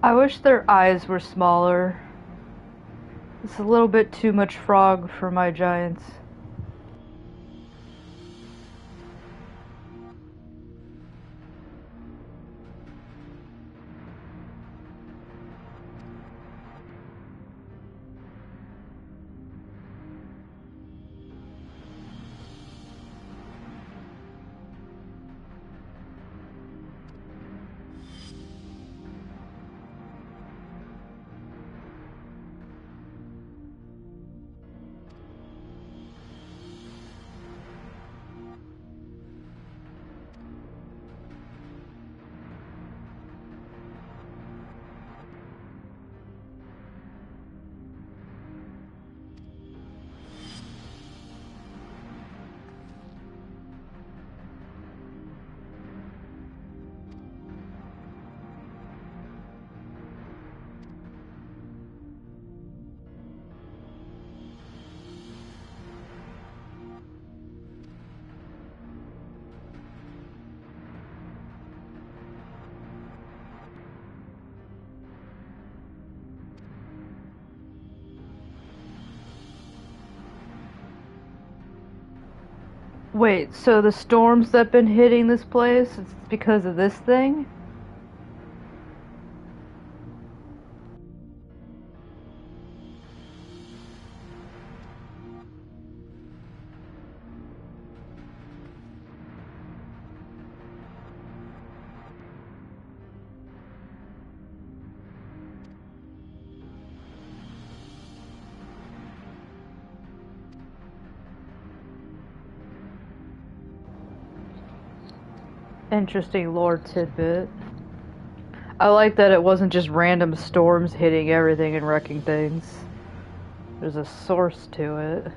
I wish their eyes were smaller. It's a little bit too much frog for my giants. Wait, so the storms that been hitting this place, it's because of this thing? Interesting lore tidbit. I like that it wasn't just random storms hitting everything and wrecking things. There's a source to it.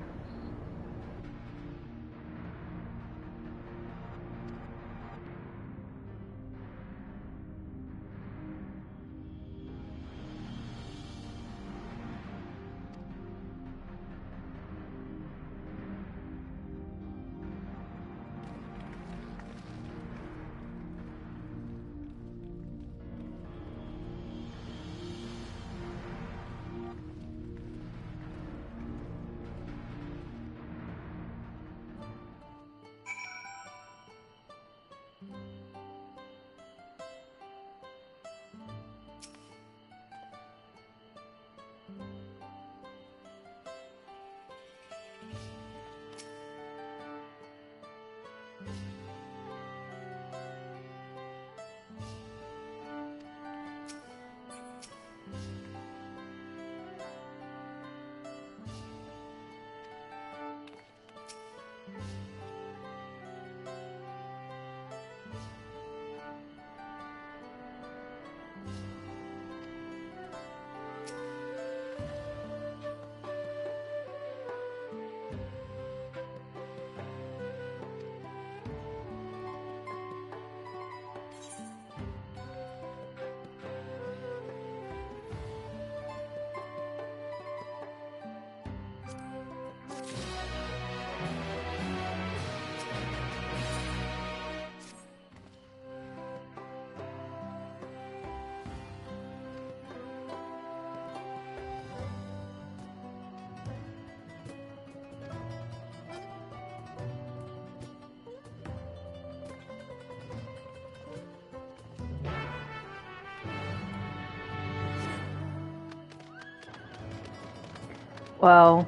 Well,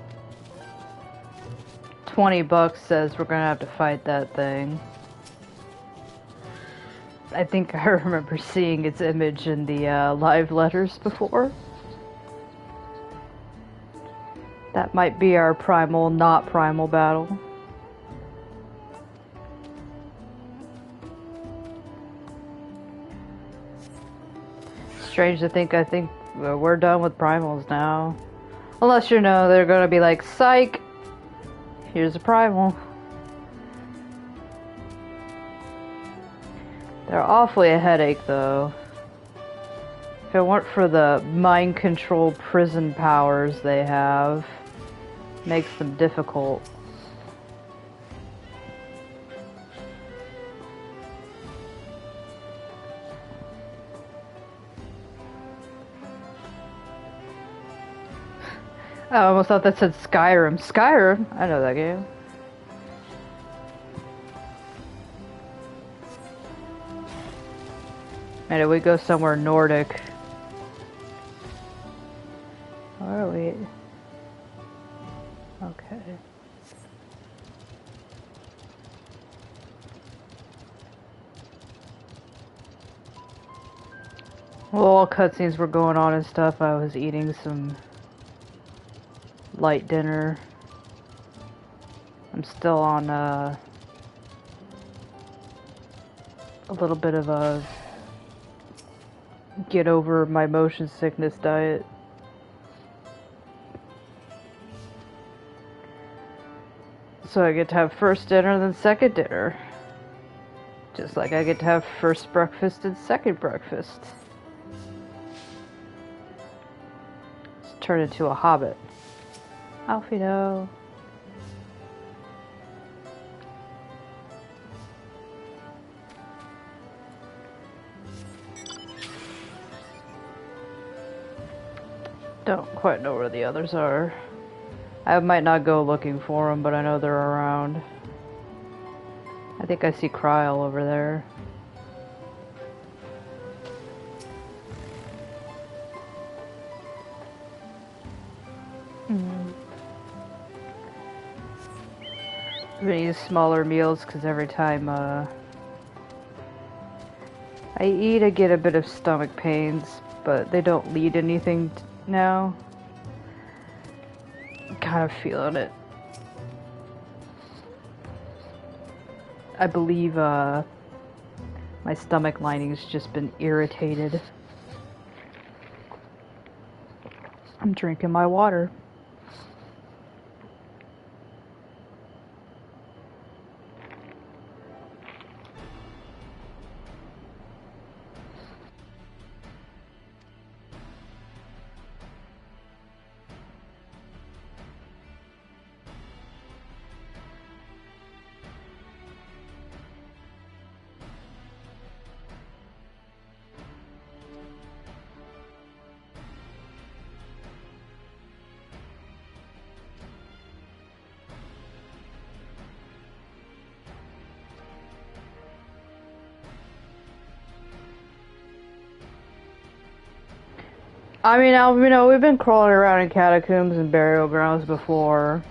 $20 says we're gonna have to fight that thing. I think I remember seeing its image in the live letters before. That might be our primal, not primal battle. Strange to think, I think we're done with primals now. Unless you know they're gonna be like, psych! Here's a primal. They're awfully a headache though. If it weren't for the mind control prison powers they have, makes them difficult. I almost thought that said Skyrim. Skyrim? I know that game. Man, did we go somewhere Nordic? Where are we? Okay. Well, all cutscenes were going on and stuff. I was eating some light dinner. I'm still on a little bit of a get over my motion sickness diet. So I get to have first dinner, then second dinner. Just like I get to have first breakfast and second breakfast. Let's turn into a hobbit. Alfredo. Don't quite know where the others are. I might not go looking for them, but I know they're around. I think I see Kryl over there. I'm gonna use smaller meals because every time I eat, I get a bit of stomach pains, but they don't lead to anything now. I'm kind of feeling it. I believe My stomach lining's just been irritated. I'm drinking my water. I mean, we've been crawling around in catacombs and burial grounds before.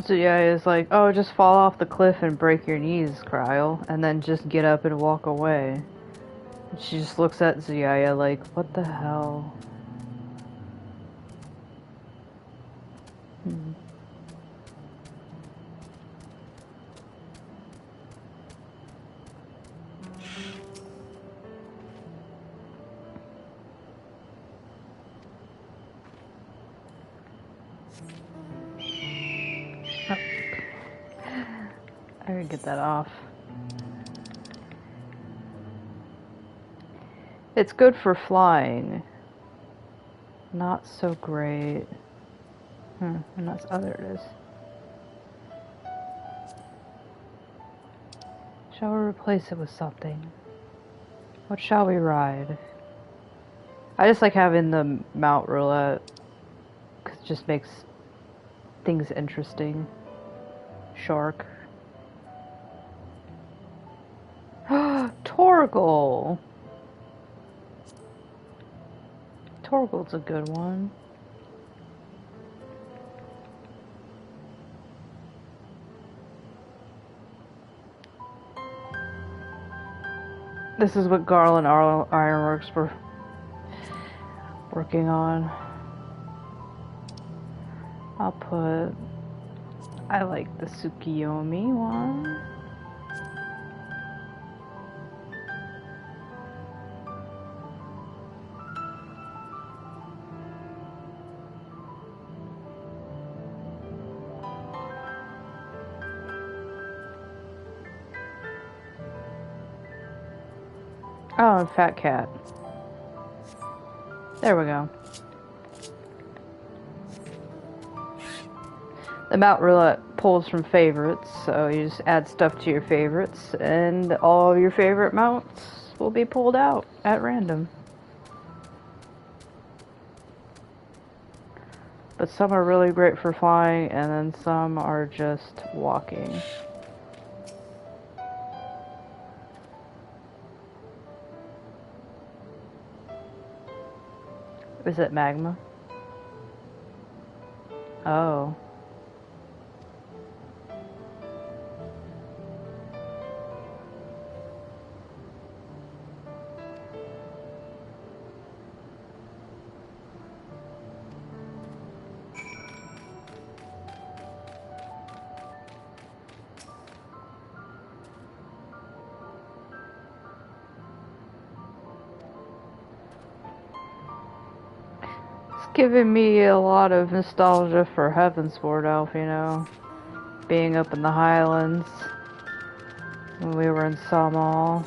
Zuyaya is like, oh, just fall off the cliff and break your knees, Cryle, and then just get up and walk away. And she just looks at Zuyaya like, what the hell? Hmm. I gotta get that off. It's good for flying. Not so great. And that's, oh, there it is. Shall we replace it with something? What shall we ride? I just like having the mount roulette, because it just makes things interesting. Shark. Torgal! Torgal's a good one. This is what Garland Ironworks were working on. I'll put... I like the Tsukiyomi one. Oh, and Fat Cat. There we go. The mount roulette pulls from favorites, so you just add stuff to your favorites, and all of your favorite mounts will be pulled out at random. But some are really great for flying, and then some are just walking. Is it magma? Oh. giving me a lot of nostalgia for Heavensward Elf, you know. Being up in the Highlands when we were in Samal.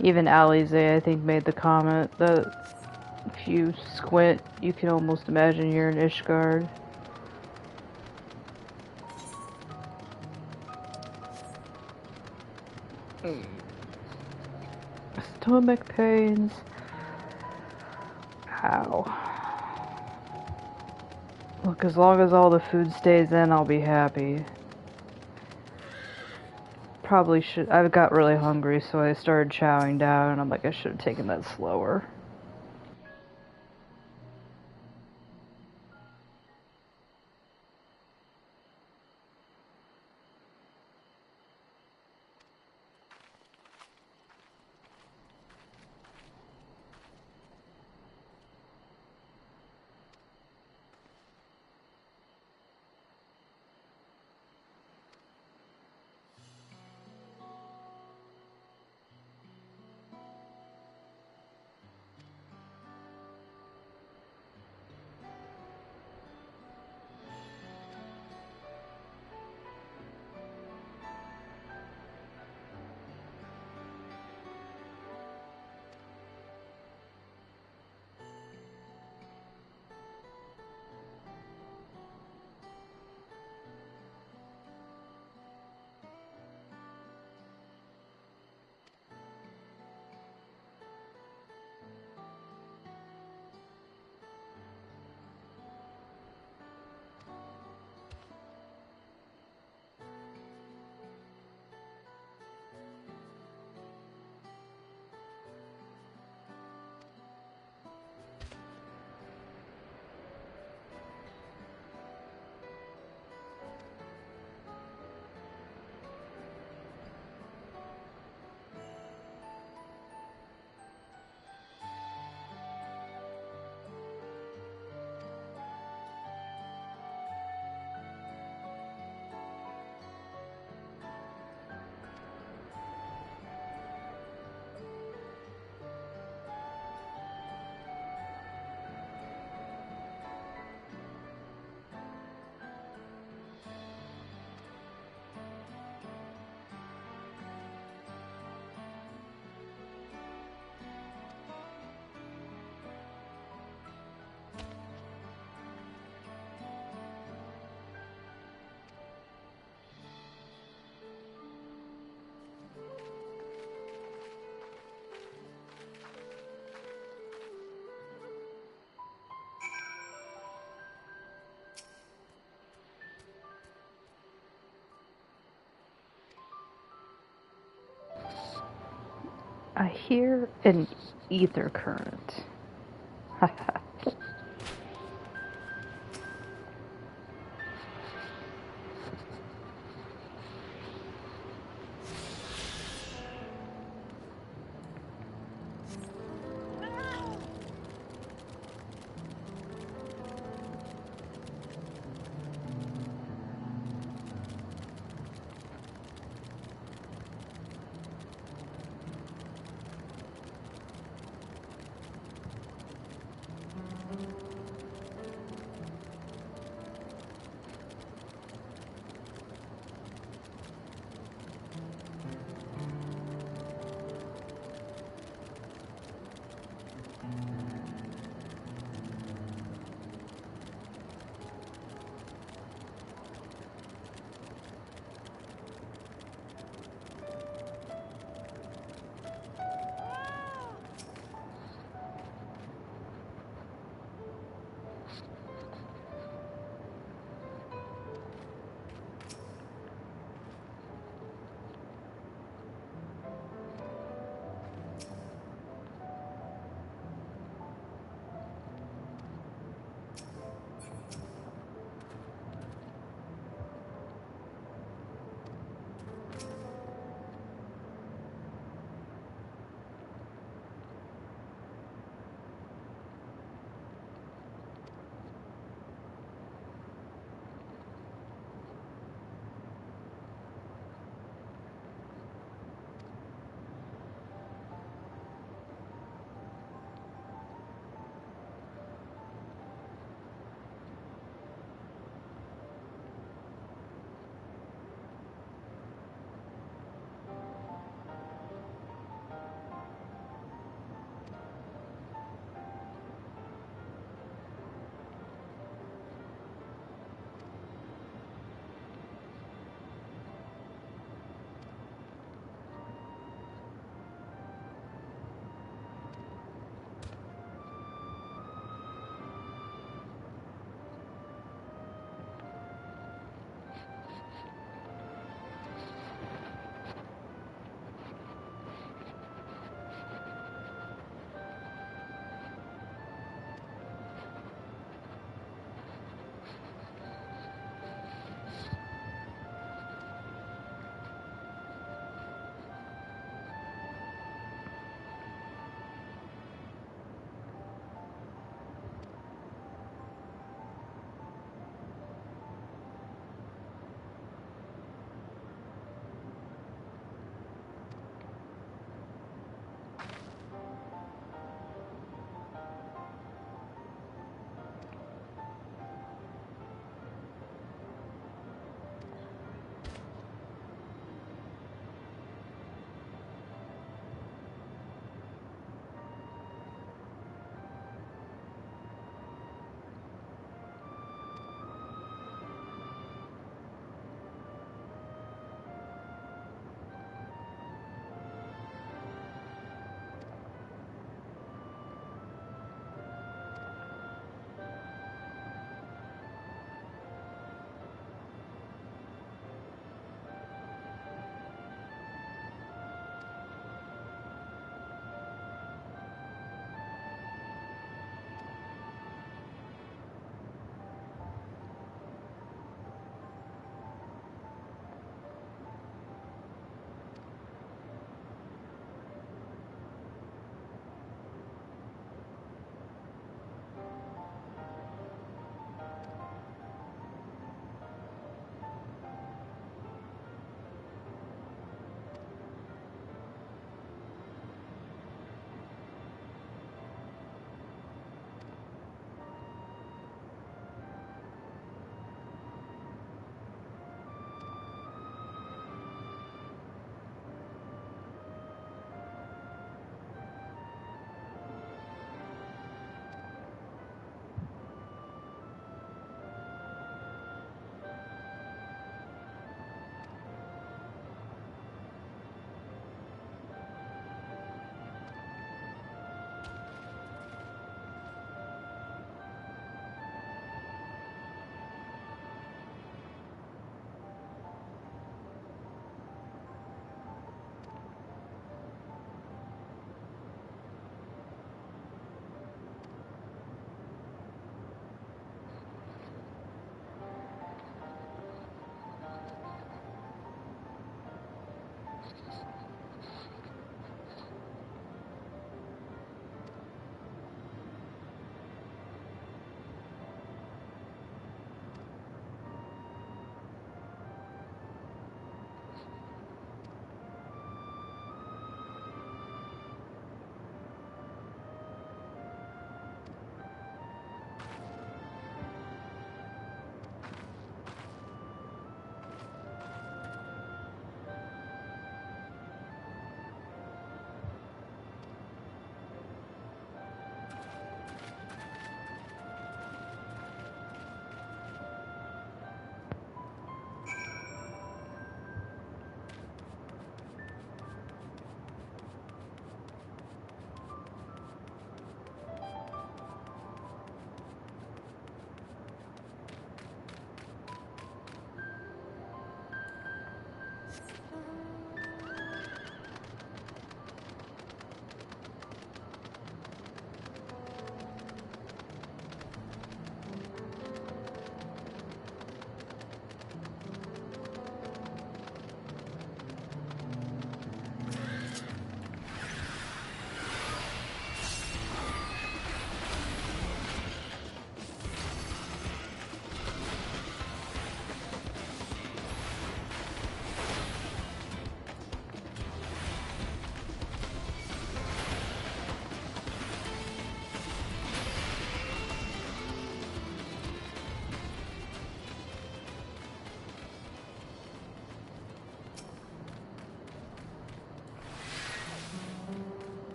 Even Alize, I think, made the comment that if you squint, you can almost imagine you're in Ishgard. Stomach pains. Ow. Look, as long as all the food stays in, I'll be happy. Probably should. I got really hungry, so I started chowing down, and I'm like, I should have taken that slower. I hear an ether current.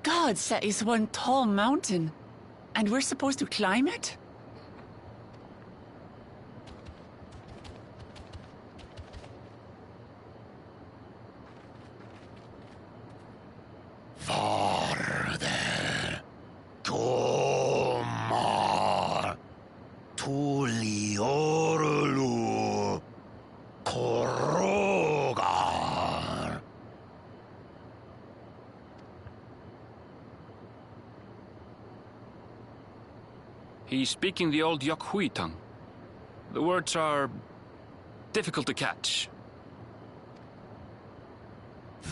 Gods, that is one tall mountain. And we're supposed to climb it? Farther. Tomar. Tuliorlu. Korogar. He's speaking the old Yokhui tongue. The words are difficult to catch.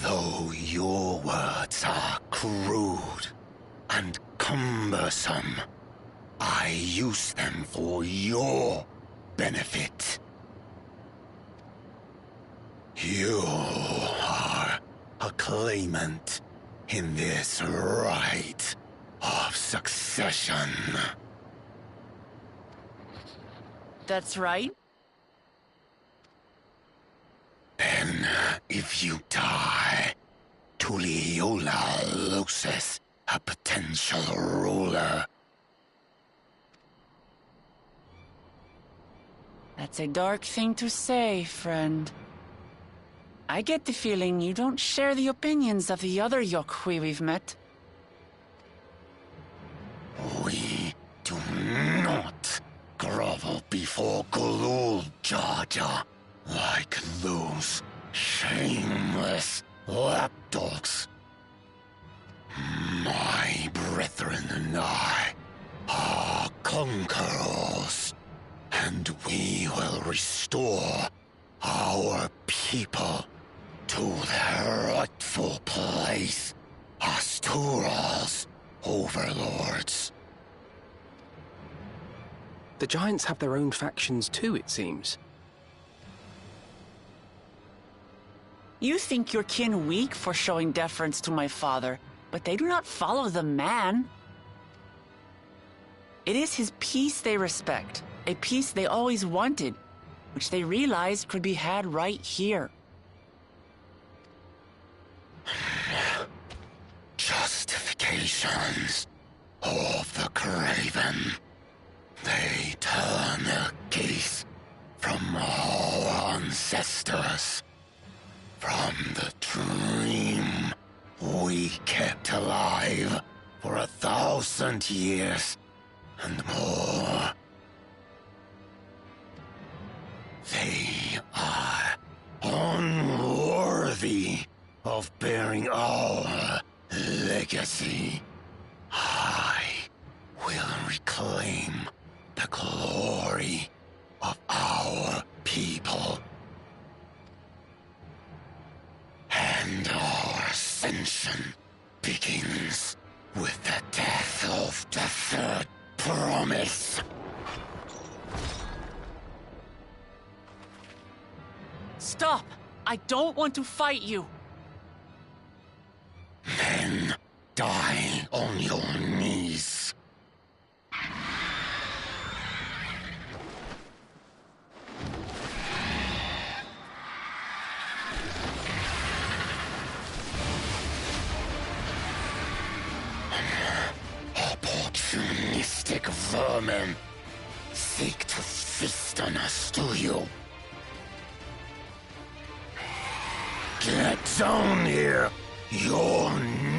Though your words are crude and cumbersome, I use them for your benefit. You are a claimant in this right of succession. That's right. Then, if you die, Tuliola loses a potential ruler. That's a dark thing to say, friend. I get the feeling you don't share the opinions of the other Yokhui we've met. We do not grovel before Gulul, Jar Jar, like those shameless lapdogs. My brethren and I are conquerors, and we will restore our people to their rightful place as Tural's overlords. The Giants have their own factions too, it seems. You think your kin weak for showing deference to my father, but they do not follow the man. It is his peace they respect, a peace they always wanted, which they realized could be had right here. Justifications of the craven. They turn their gaze from our ancestors, from the dream we kept alive for 1,000 years and more. They are unworthy of bearing our legacy. I will reclaim the glory of our people. And our ascension begins with the death of the third promise. Stop! I don't want to fight you! Then die on your knees. vermin. Seek to feast on us, do you? Get down here! Your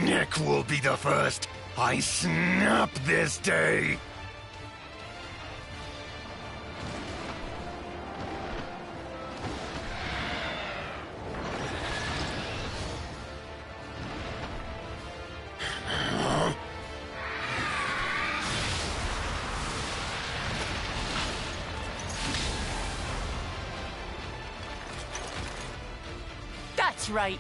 neck will be the first I snap this day! That's right.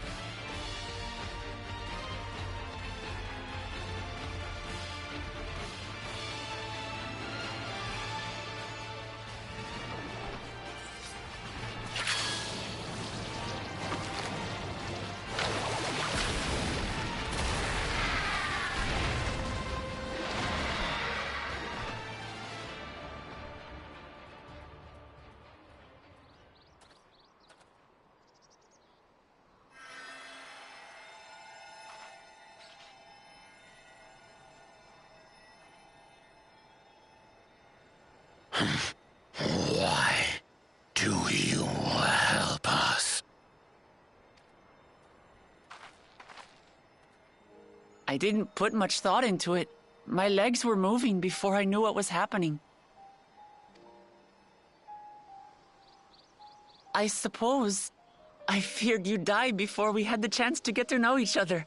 Why do you help us? I didn't put much thought into it. My legs were moving before I knew what was happening. I suppose I feared you'd die before we had the chance to get to know each other.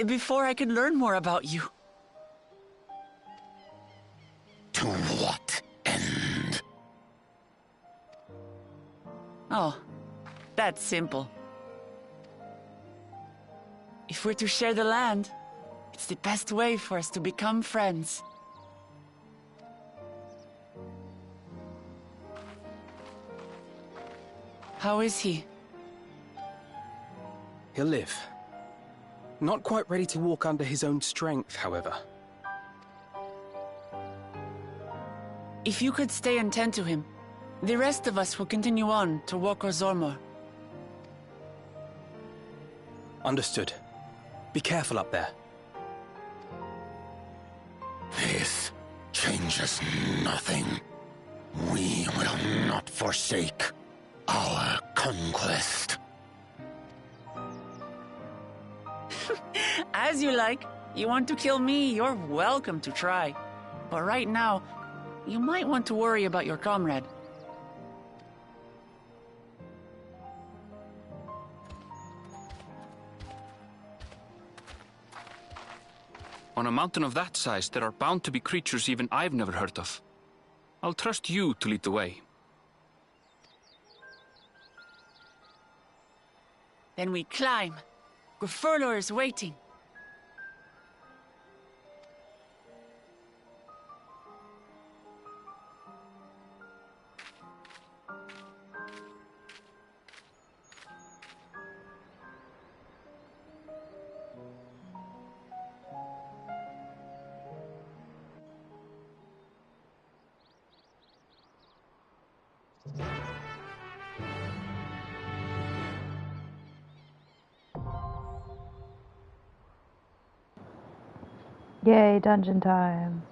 Before I could learn more about you. To what end? Oh, that's simple. If we're to share the land, it's the best way for us to become friends. How is he? He'll live. Not quite ready to walk under his own strength, however. If you could stay and tend to him, the rest of us will continue on to Zormor. Understood. Be careful up there. This changes nothing. We will not forsake our conquest. As you like. You want to kill me, you're welcome to try. But right now, you might want to worry about your comrade. On a mountain of that size, there are bound to be creatures even I've never heard of. I'll trust you to lead the way. Then we climb. Gefurlor is waiting. Yay, dungeon time.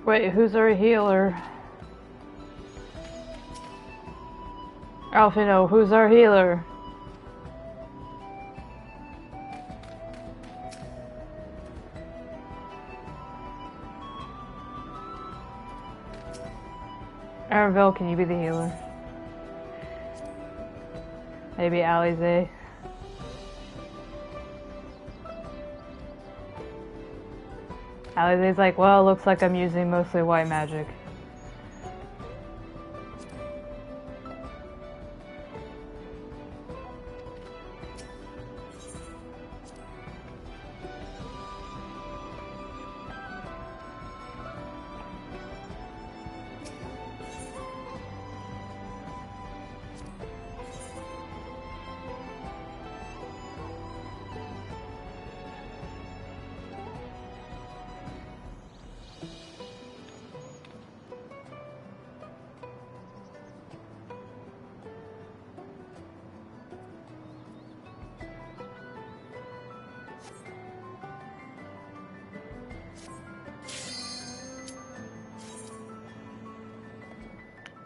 Wait, who's our healer? Alfino, who's our healer? Araville, can you be the healer? Maybe Alize. Alize's like, well, looks like I'm using mostly white magic.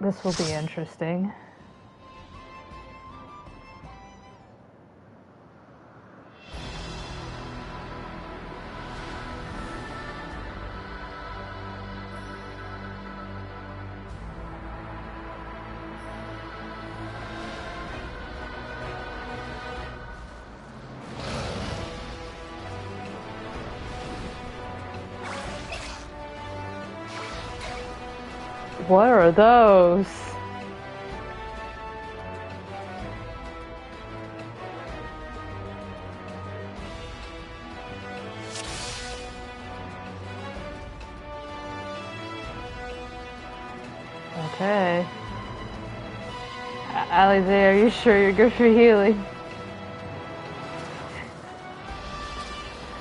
This will be interesting. What are those? Okay. Alize, are you sure you're good for healing?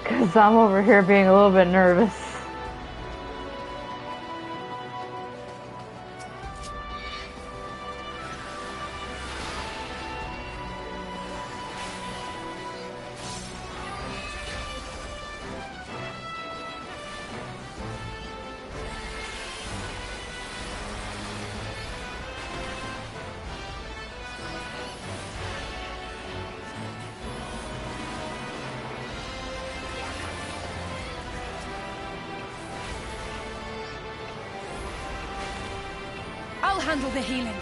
Because I'm over here being a little bit nervous. I'll handle the healing.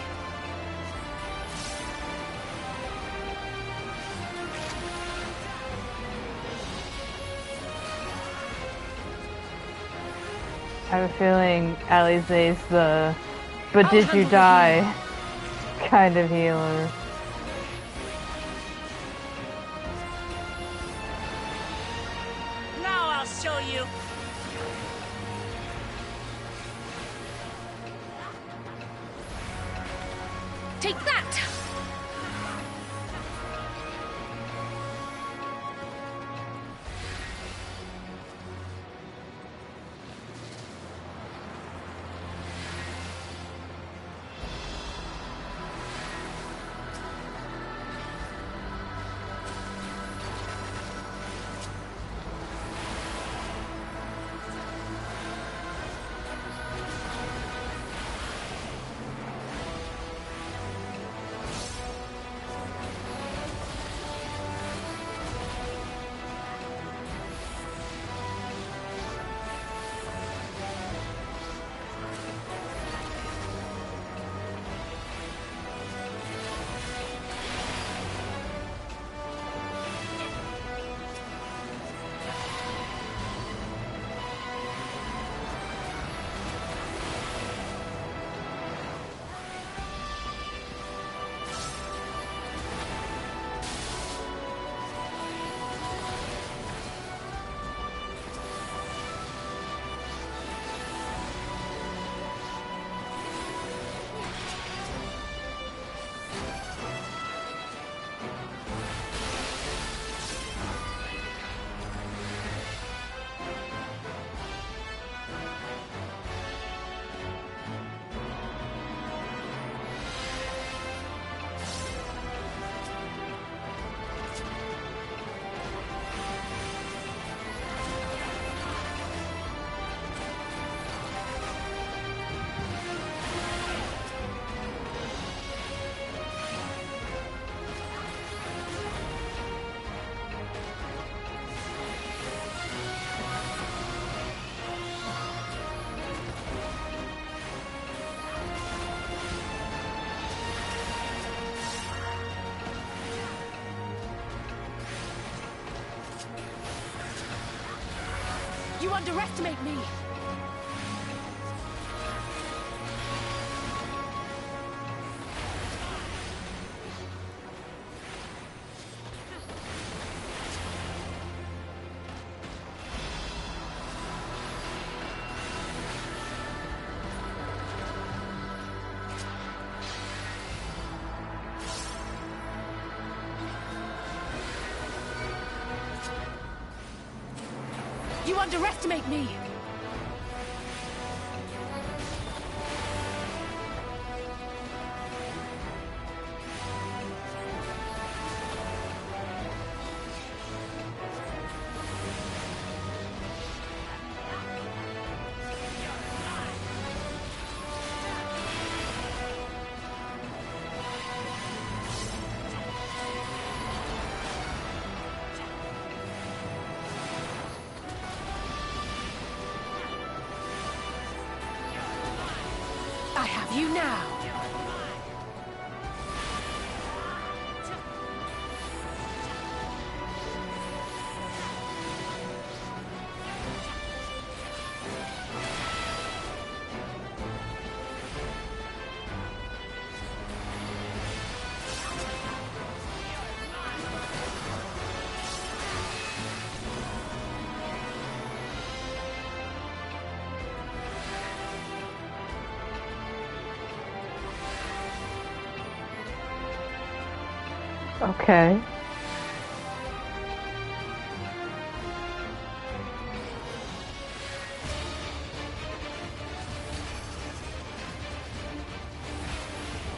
I have a feeling Alize's the "but did you die" kind of healer. Now I'll show you. Take that! You underestimate me! You underestimate me! I have you now. Okay.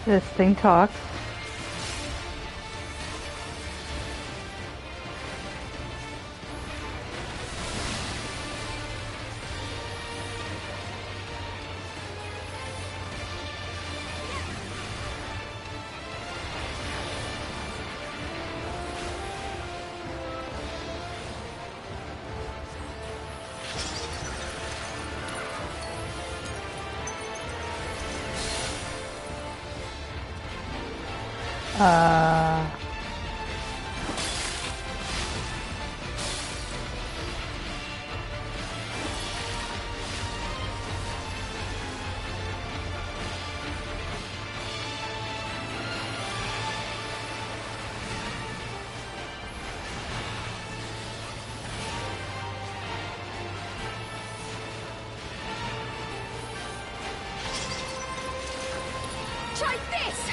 This thing talks. Try this!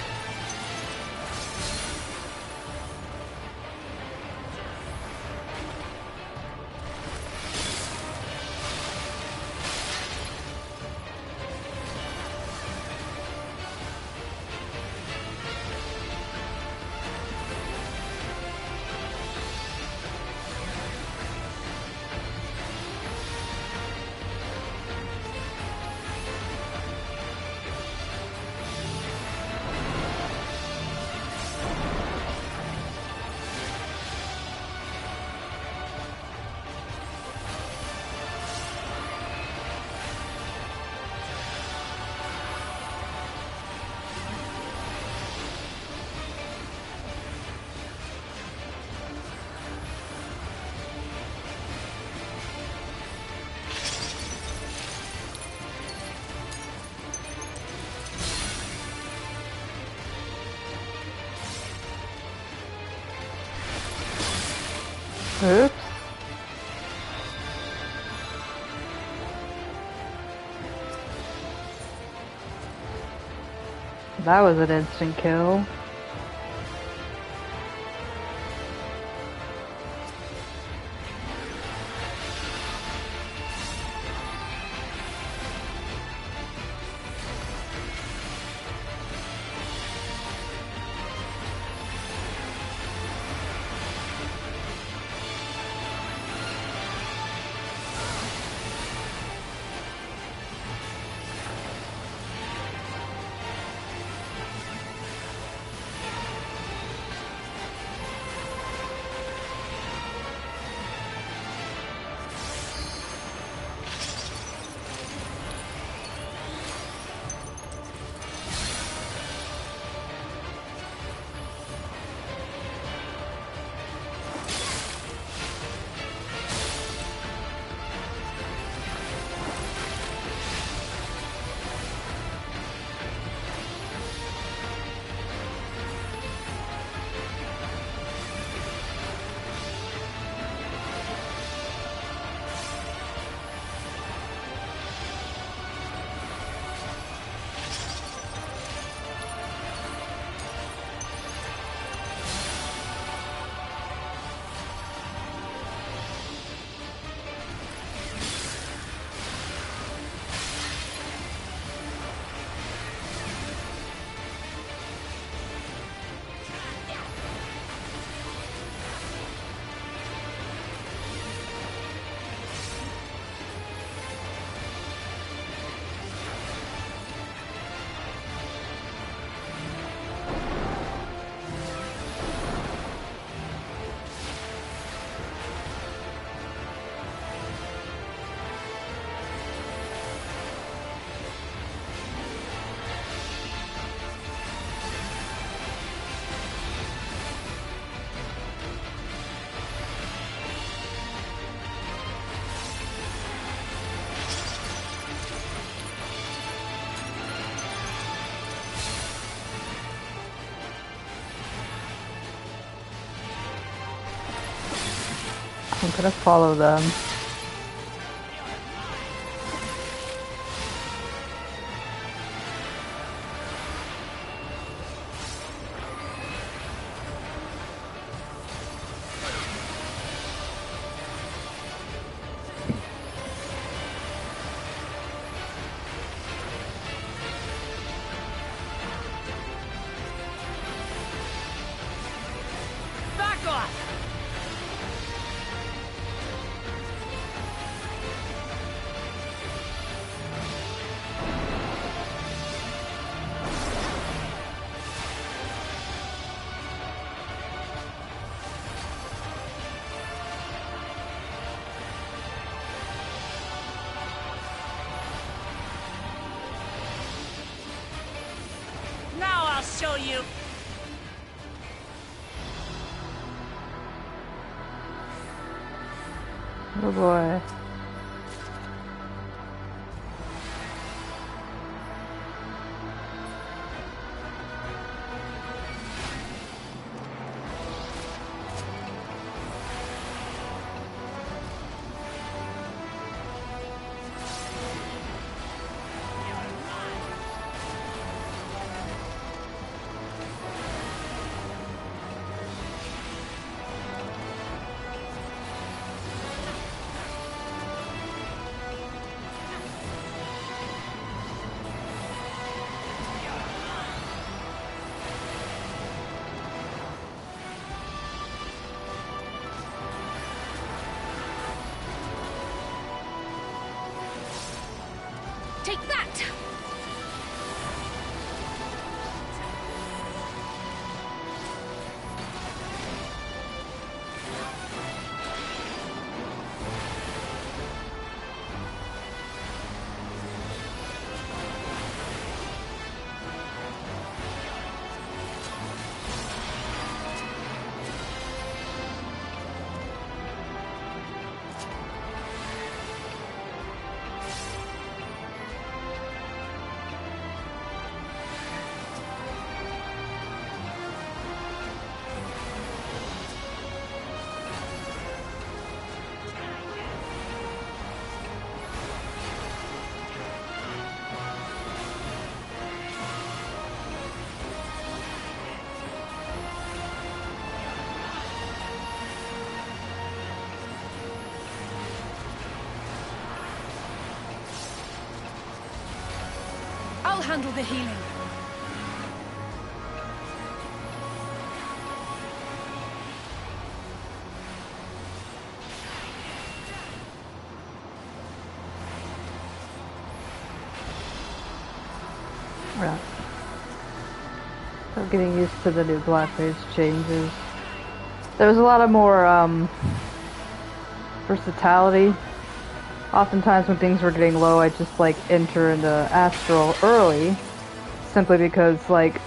Oops. That was an instant kill. I'm gonna follow them. I'll show you. Oh boy. Take that! I'll handle the healing. Right. So getting used to the new blackface changes. There was a lot of more versatility. Oftentimes when things were getting low, I just like enter into Astral early, simply because like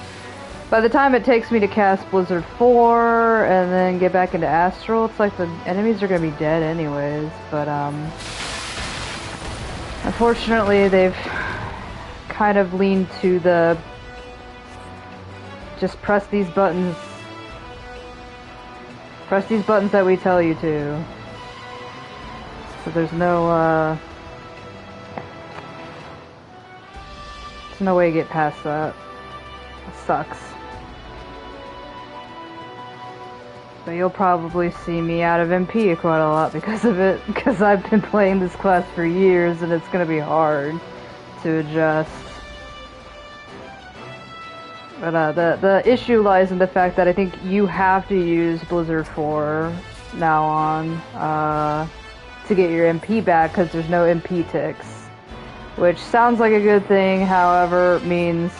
by the time it takes me to cast Blizzard 4 and then get back into Astral, it's like the enemies are gonna be dead anyways. But unfortunately they've kind of leaned to the just press these buttons that we tell you to. So there's no way to get past that. It sucks. But you'll probably see me out of MP quite a lot because of it, because I've been playing this class for years and it's gonna be hard to adjust. But the issue lies in the fact that I think you have to use Blizzard 4 now on to get your MP back because there's no MP ticks, which sounds like a good thing, however means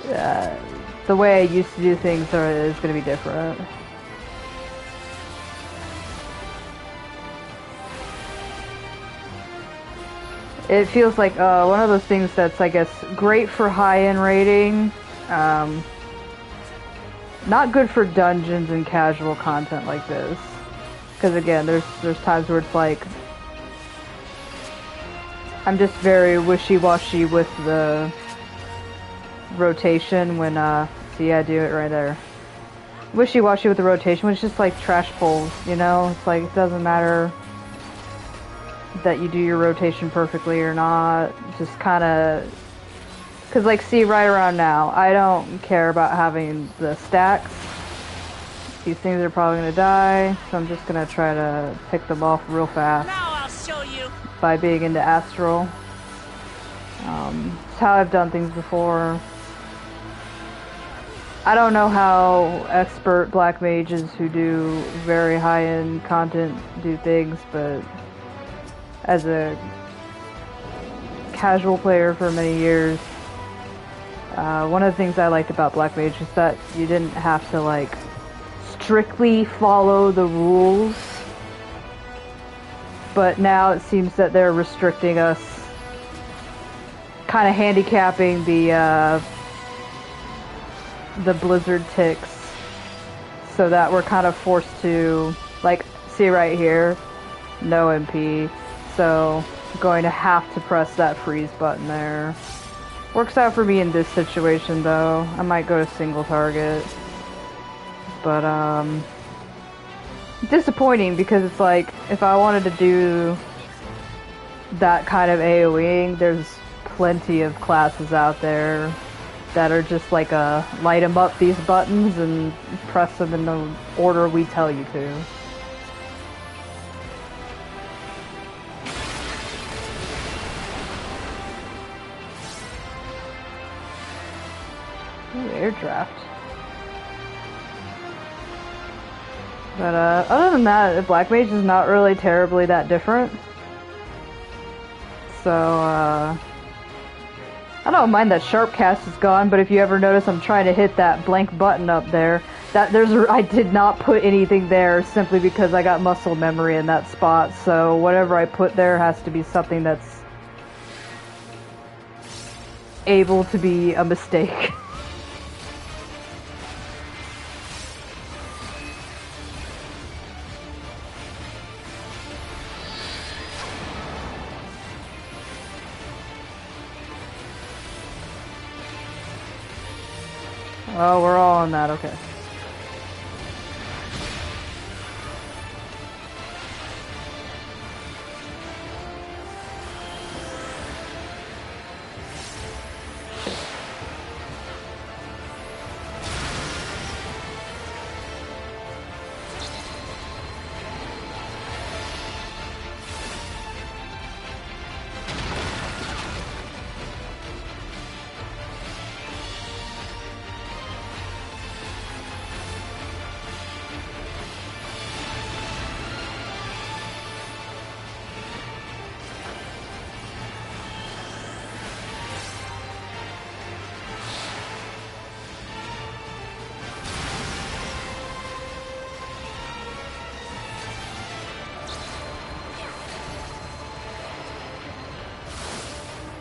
the way I used to do things is going to be different. It feels like one of those things that's, I guess, great for high-end raiding, not good for dungeons and casual content like this. Because again, there's times where it's like I'm just very wishy-washy with the rotation when see, I do it right there. wishy-washy with the rotation, which is just like trash pulls, you know? It's like, it doesn't matter that you do your rotation perfectly or not. Just kind of... Because, like, see, right around now, I don't care about having the stacks. These things are probably going to die, so I'm just going to try to pick them off real fast. Now I'll show you. By being into Astral. It's how I've done things before. I don't know how expert black mages who do very high-end content do things, but as a casual player for many years, one of the things I liked about black mage is that you didn't have to like strictly follow the rules, but now it seems that they're restricting us, kind of handicapping the blizzard ticks, so that we're kind of forced to, like, see right here, no MP, so I'm going to have to press that freeze button there. Works out for me in this situation though. I might go to single target, but disappointing, because it's like, if I wanted to do that kind of AoEing, there's plenty of classes out there that are just like light them up these buttons and press them in the order we tell you to. Ooh, air draft. But other than that, Black Mage is not really terribly that different. So I don't mind that sharp cast is gone, but if you ever notice, I'm trying to hit that blank button up there. I did not put anything there simply because I got muscle memory in that spot. So whatever I put there has to be something that's able to be a mistake. Oh, we're all on that, okay.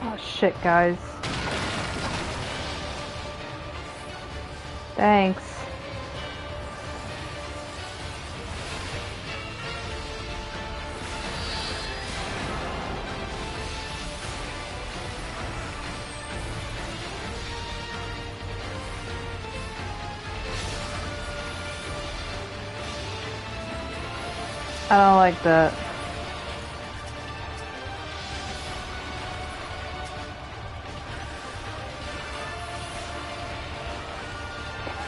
Oh shit, guys. Thanks. I don't like that.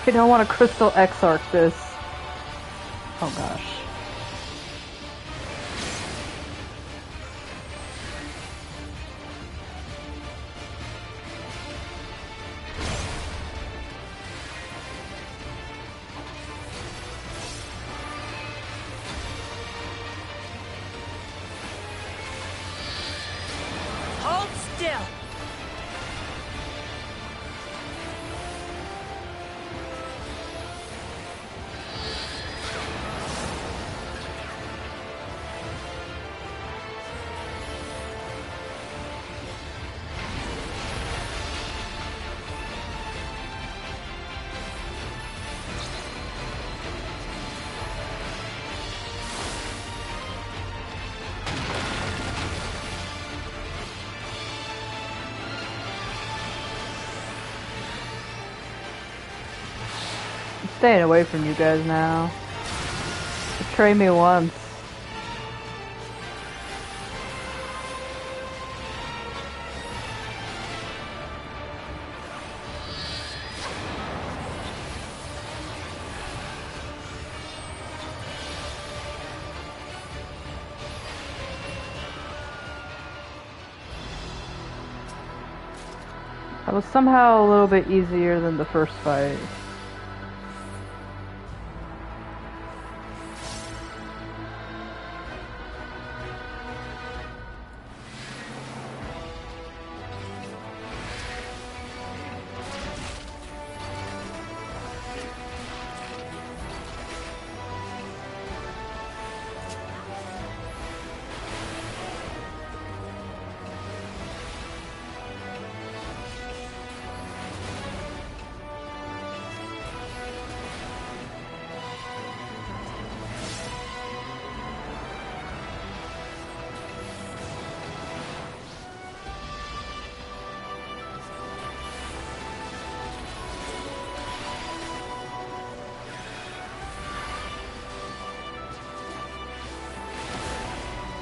I don't want to crystal X-arc this. Oh gosh. Hold still. staying away from you guys now. Betray me once. That was somehow a little bit easier than the first fight.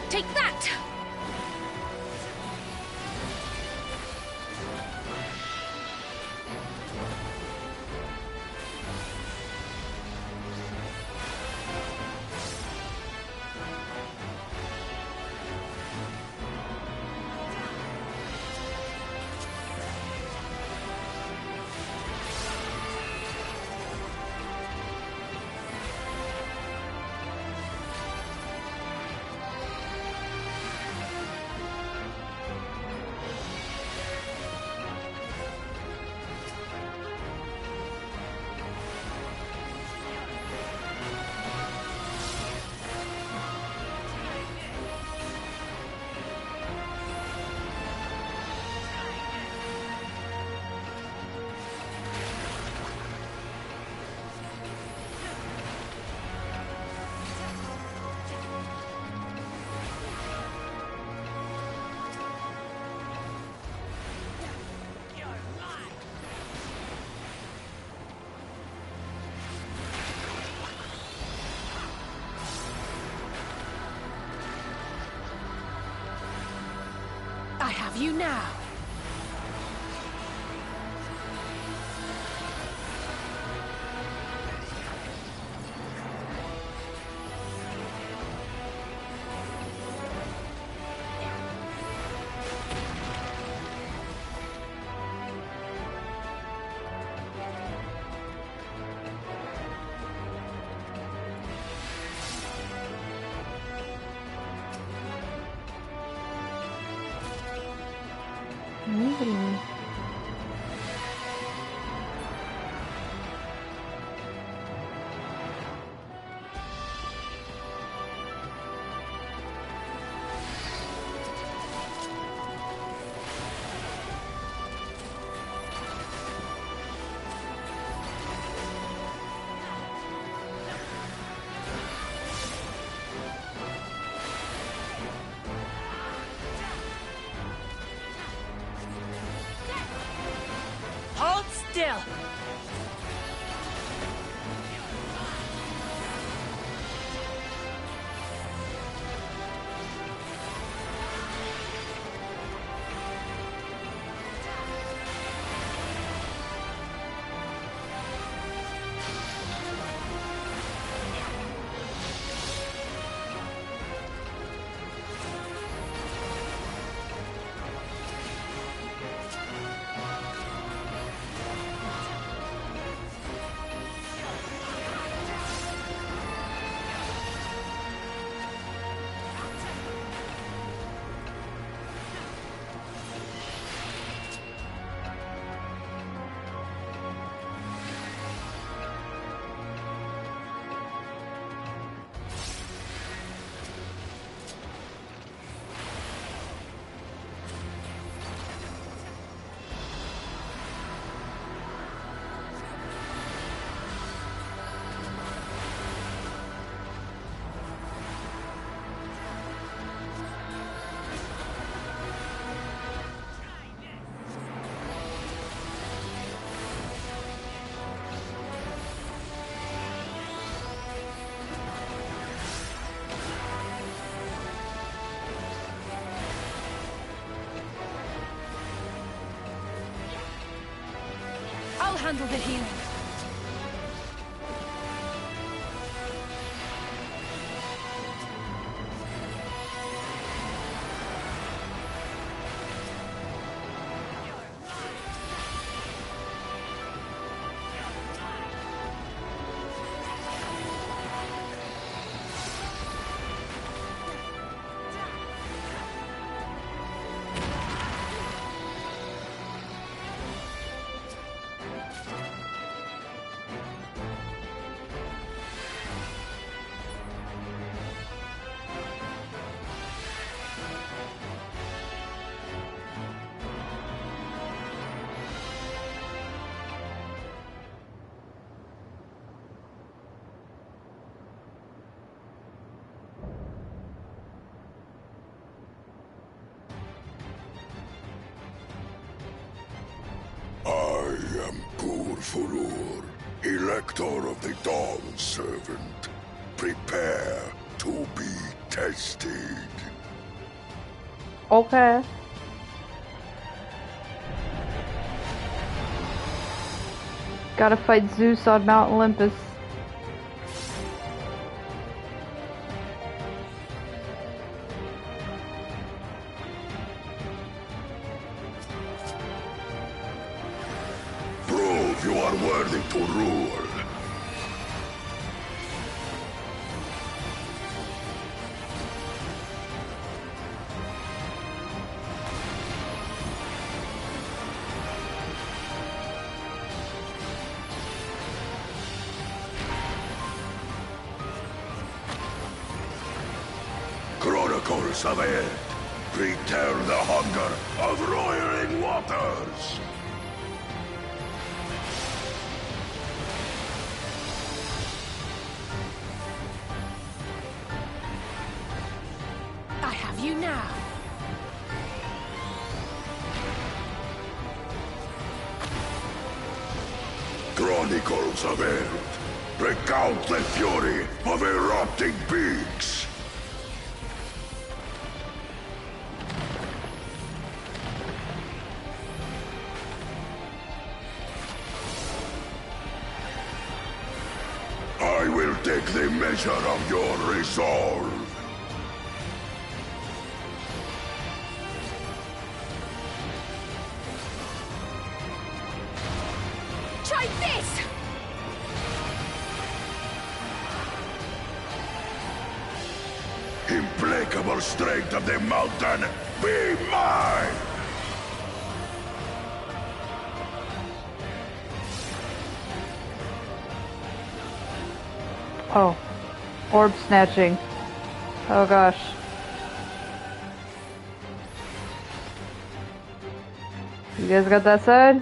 Take that! I have you now. Hold still. I'll handle the healing. I am Pur Furur, Elector of the Dawn Servant. Prepare to be tested. Okay. Gotta fight Zeus on Mount Olympus. Prove you are worthy to rule. Chronicles of Eld, return the hunger of roiling waters. I have you now. Chronicles of Eld, recount the fury of erupting beaks. I will take the measure of your resolve. Try this! Implacable strength of the mountain, be mine! Oh. Orb snatching. Oh gosh. You guys got that side?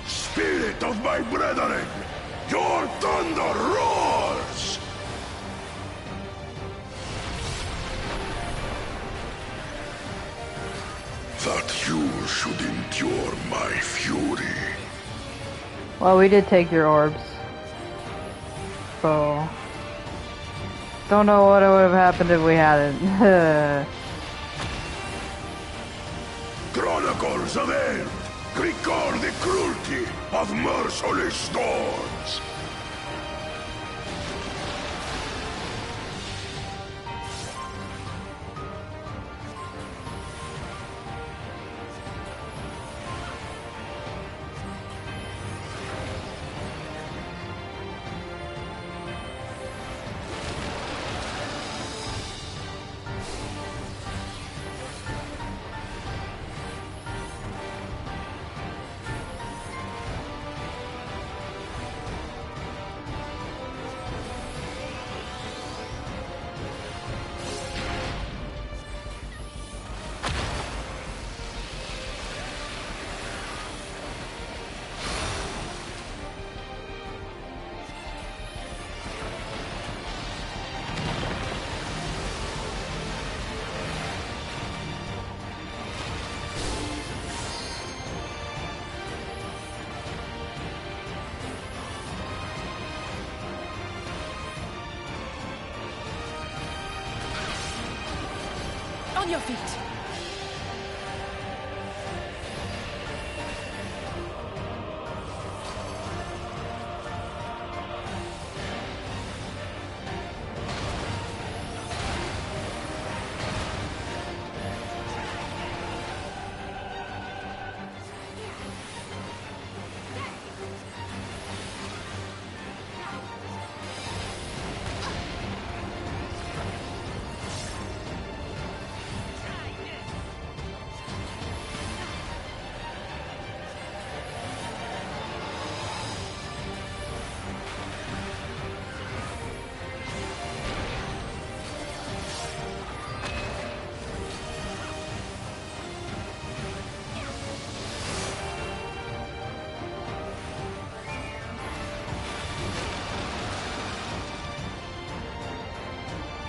Spirit of my brethren, your thunder roars! That you should endure my fury. Well, we did take your orbs. So... don't know what would have happened if we hadn't. Chronicles of Eld, record the cruelty of merciless storms. On your feet.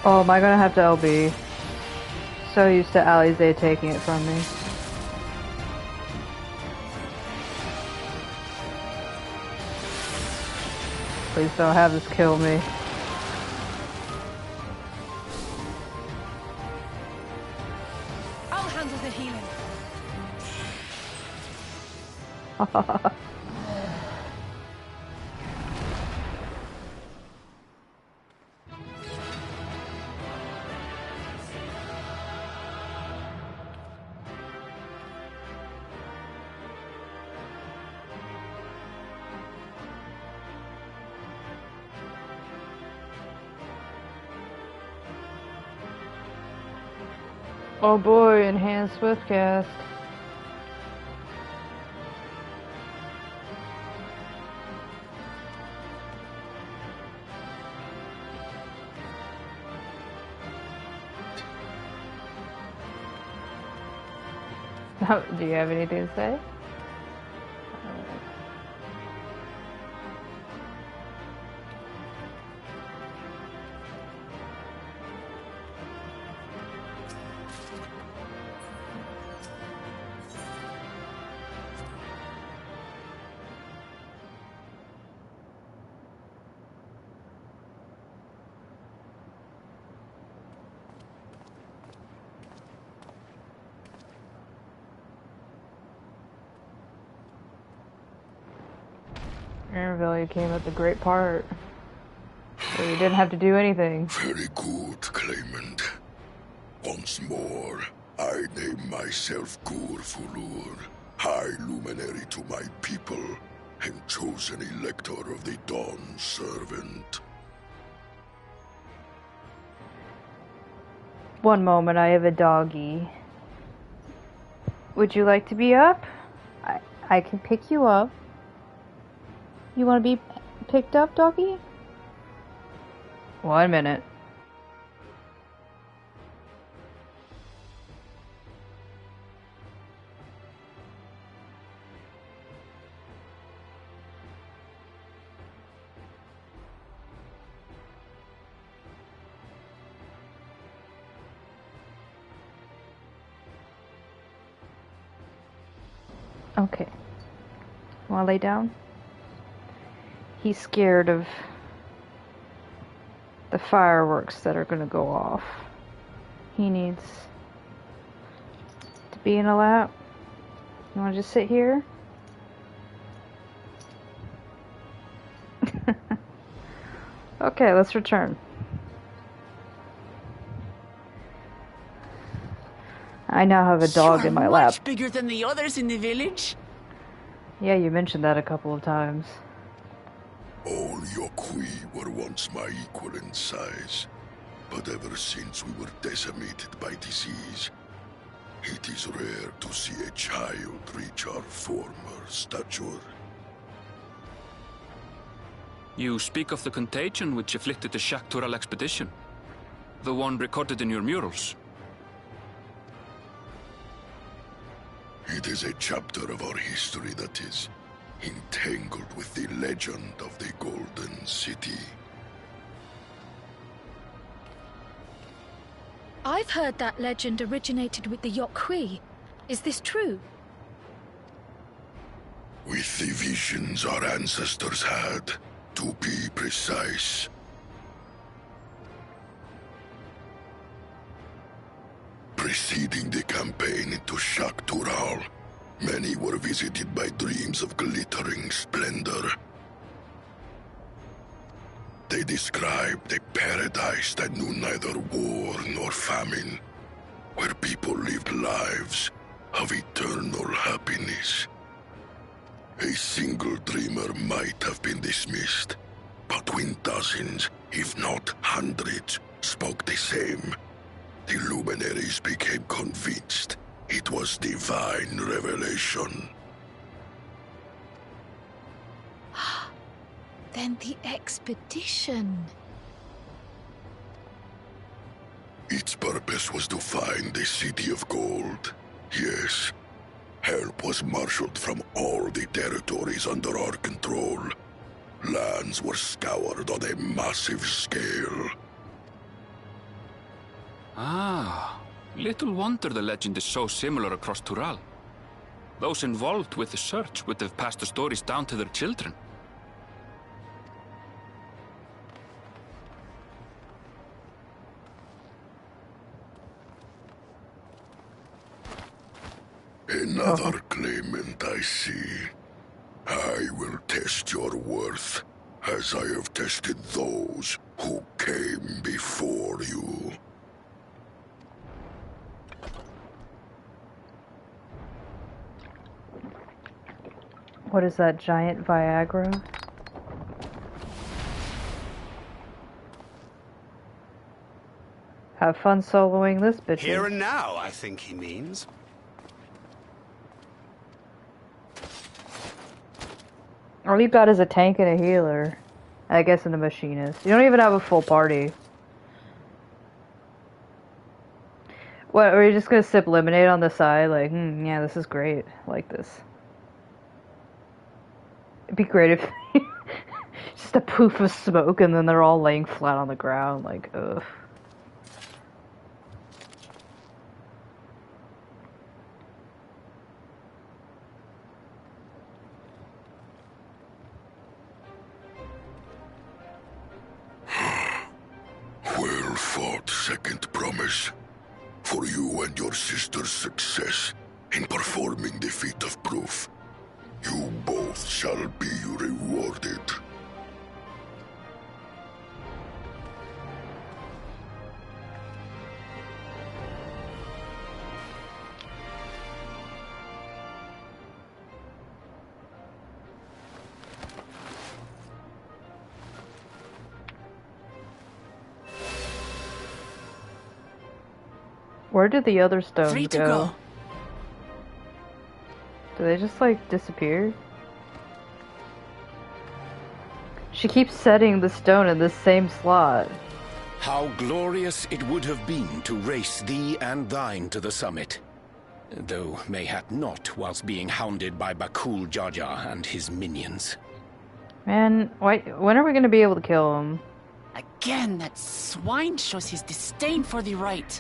Oh, am I gonna have to LB? So used to Alize taking it from me. Please don't have this kill me. I'll handle the healing. Oh boy, enhanced swiftcast. Do you have anything to say? Interville came at the great part. So you didn't have to do anything. Very good, claimant. Once more, I name myself Gur Fulur, High Luminary to my people, and chosen Elector of the Dawn Servant. One moment, I have a doggy. Would you like to be up? I can pick you up. You want to be picked up, doggy? 1 minute. Okay. Want to lay down? He's scared of the fireworks that are going to go off. He needs to be in a lap. You want to just sit here? Okay, let's return. I now have a dog in my lap. Much bigger than the others in the village. Yeah, you mentioned that a couple of times. All Yokui were once my equal in size, but ever since we were decimated by disease, it is rare to see a child reach our former stature. You speak of the contagion which afflicted the Shaktural expedition. The one recorded in your murals. It is a chapter of our history that is entangled with the legend of the Golden City. I've heard that legend originated with the Yokui. Is this true? With the visions our ancestors had, to be precise. Preceding the campaign into Shaktural, many were visited by dreams of glittering splendor. They described a paradise that knew neither war nor famine, where people lived lives of eternal happiness. A single dreamer might have been dismissed, but when dozens, if not hundreds, spoke the same, the luminaries became convinced it was divine revelation. Then the expedition. Its purpose was to find the City of Gold. Yes, help was marshaled from all the territories under our control. Lands were scoured on a massive scale. Ah, little wonder the legend is so similar across Tural. Those involved with the search would have passed the stories down to their children. Another claimant, I see. I will test your worth, as I have tested those who came before you. What is that, giant Viagra? Have fun soloing this bitch. Here and now, I think he means. All you got is a tank and a healer. I guess, and a machinist. You don't even have a full party. What, are you just gonna sip lemonade on the side? Like, yeah, this is great. I like this. It'd be great if just a poof of smoke and then they're all laying flat on the ground, like, ugh. Well fought, second promise. For you and your sister's success in performing the feat of proof. You both shall be rewarded. Where did the other stones Free to go. Do they just, like, disappear? She keeps setting the stone in this same slot. How glorious it would have been to race thee and thine to the summit. Though mayhap not whilst being hounded by Bakul Jaja and his minions. Man, when are we gonna be able to kill him? Again, that swine shows his disdain for the right.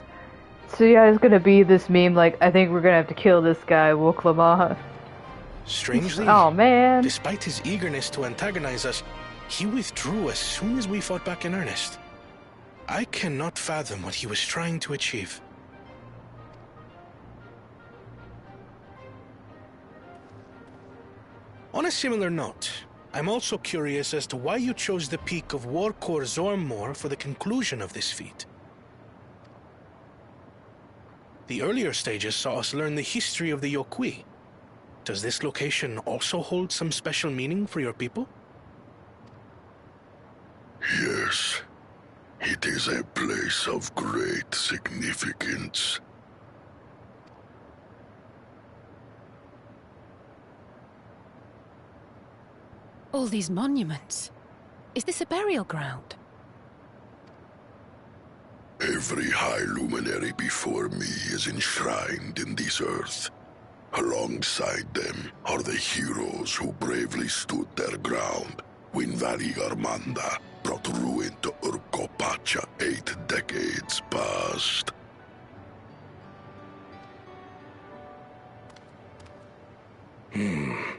So yeah, it's gonna be this meme like, I think we're gonna have to kill this guy, Woklama. Strangely, oh man, despite his eagerness to antagonize us, he withdrew as soon as we fought back in earnest. I cannot fathom what he was trying to achieve. On a similar note, I'm also curious as to why you chose the peak of Warkor Zormor for the conclusion of this feat. The earlier stages saw us learn the history of the Yokwi. Does this location also hold some special meaning for your people? Yes. It is a place of great significance. All these monuments. Is this a burial ground? Every high luminary before me is enshrined in this earth. Alongside them are the heroes who bravely stood their ground when Varigarmanda brought ruin to Urkopacha 8 decades past.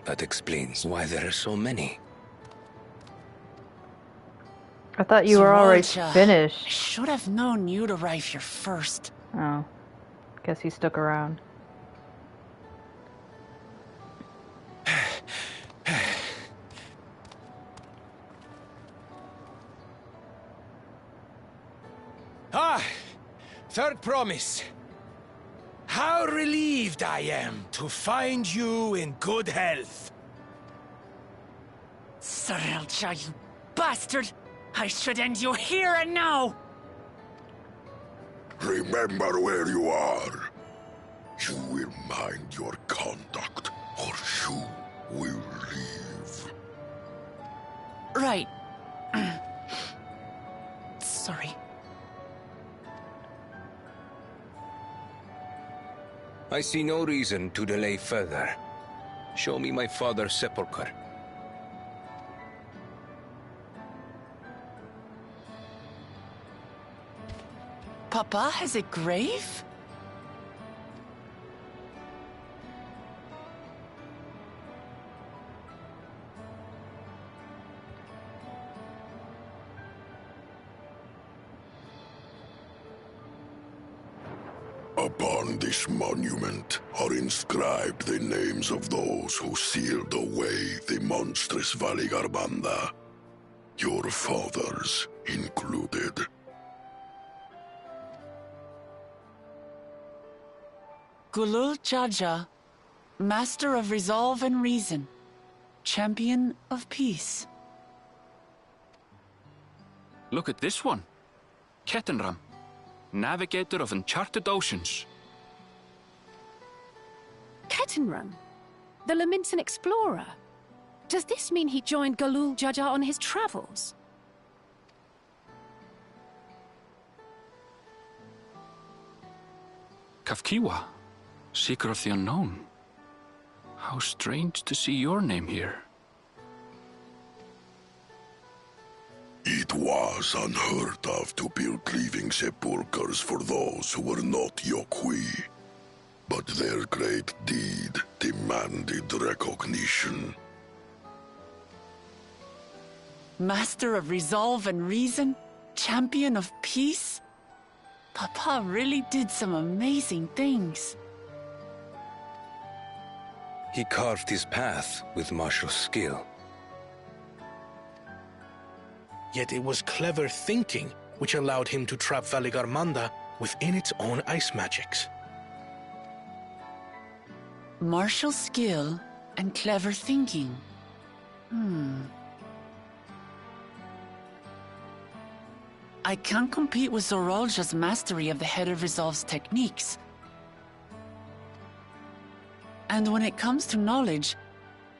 That explains why there are so many. I thought you were already Zuyaya. finished. I should have known you'd arrive here first. Oh. Guess he stuck around. Third promise. How relieved I am to find you in good health. Zuyaya, you bastard! I should end you here and now! Remember where you are. You will mind your conduct, or you will leave. Right. Sorry. I see no reason to delay further. Show me my father's sepulchre. Papa has a grave? Upon this monument are inscribed the names of those who sealed away the monstrous Valigarbanda. Your fathers included. Gulul Jaja, Master of Resolve and Reason, Champion of Peace. Look at this one. Kettenram, Navigator of Uncharted Oceans. Kettenram? The Laminsan explorer? Does this mean he joined Gulul Jaja on his travels? Kafkiwa, Seeker of the Unknown. How strange to see your name here. It was unheard of to build living sepulchres for those who were not Yokwi. But their great deed demanded recognition. Master of Resolve and Reason, Champion of Peace? Papa really did some amazing things. He carved his path with martial skill. Yet it was clever thinking which allowed him to trap Valigarmanda within its own ice magics. Martial skill and clever thinking. I can't compete with Zoralja's mastery of the Head of Resolve's techniques. And when it comes to knowledge,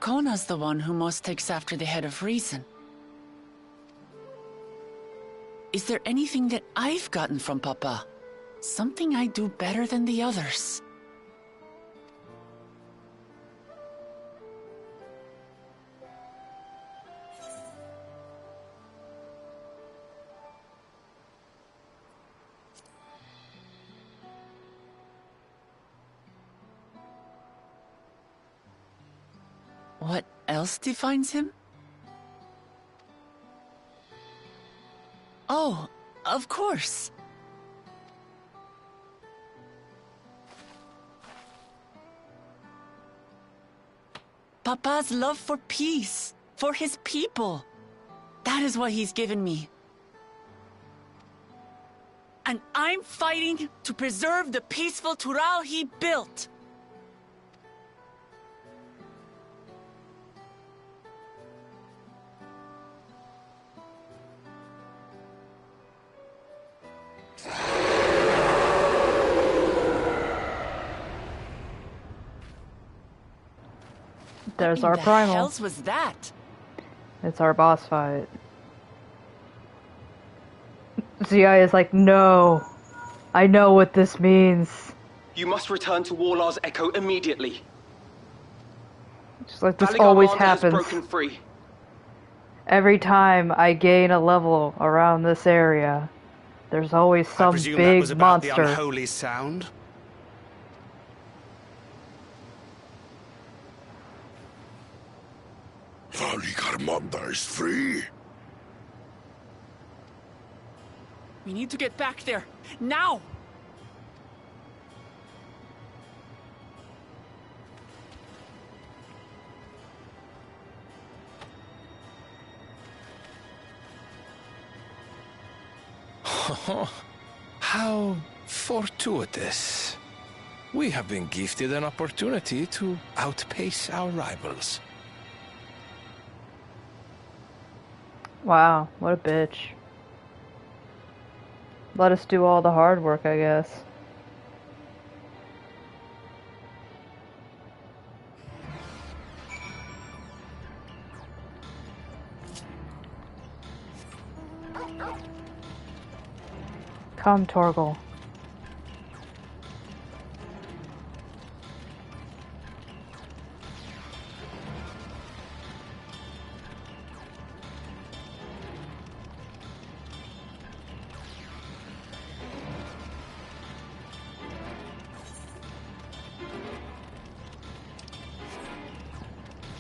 Kona's the one who most takes after the Head of Reason. Is there anything that I've gotten from Papa? Something I do better than the others? What else defines him? Oh, of course. Papa's love for peace, for his people. That is what he's given me. And I'm fighting to preserve the peaceful Tural he built. There's our primal. What else was that? It's our boss fight. Zuyaya is like, no. I know what this means. You must return to Warlar's Echo immediately. Just like this always Valigarmanda happens. has broken free. Every time I gain a level around this area, there's always I some presume that big was about the monster. unholy sound? Valigarmanda is free. We need to get back there, now! Oh, how fortuitous. We have been gifted an opportunity to outpace our rivals. Wow, what a bitch. Let us do all the hard work, I guess. Come, Torgal.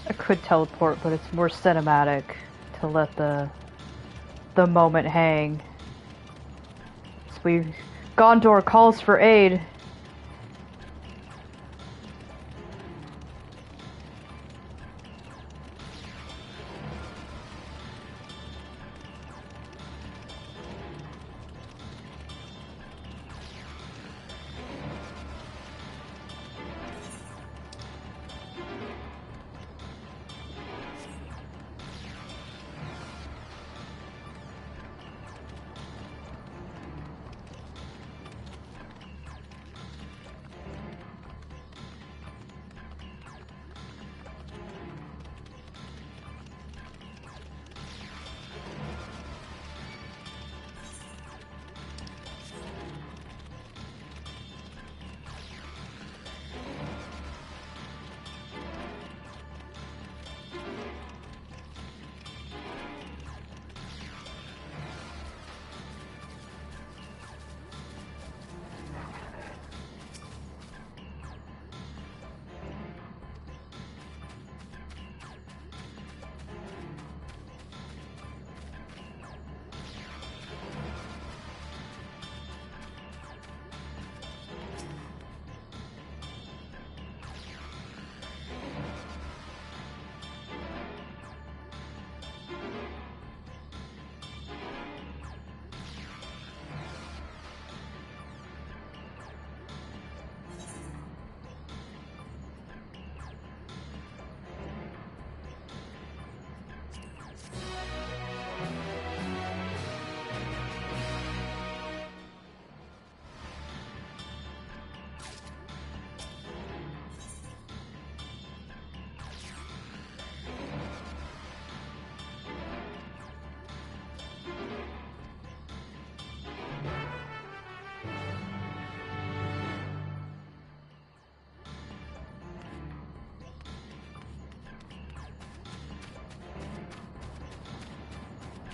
I could teleport, but it's more cinematic to let the moment hang. Gondor calls for aid.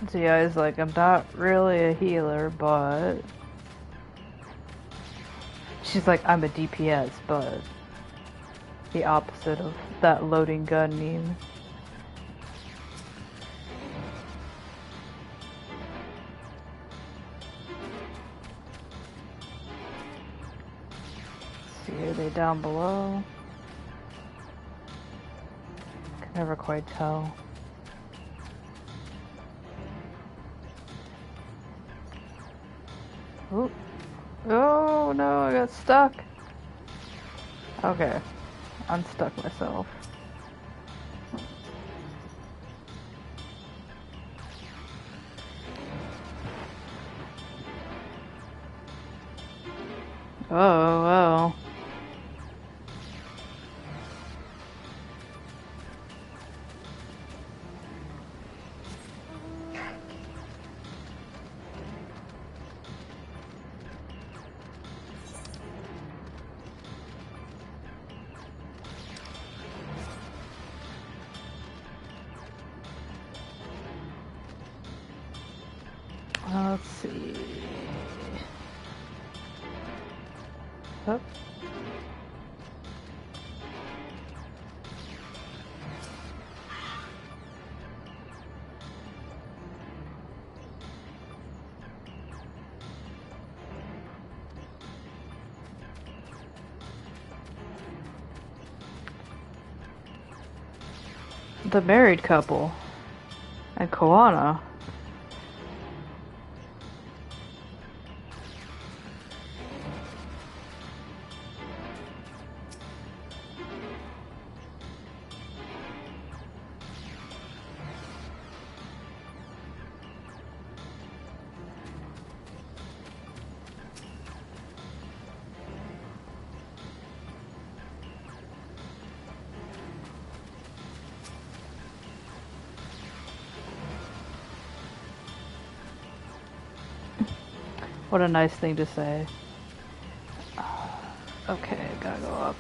Zuyaya's like, I'm not really a healer, but... She's like, I'm a DPS, but... The opposite of that loading gun meme. See, are they down below? Can never quite tell. Ooh. Oh no, I got stuck. Okay, unstuck myself. Oh, well. Let's see. Oh. The married couple and Koana. What a nice thing to say. Okay, gotta go up.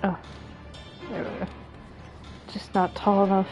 Oh, there we go. Just not tall enough.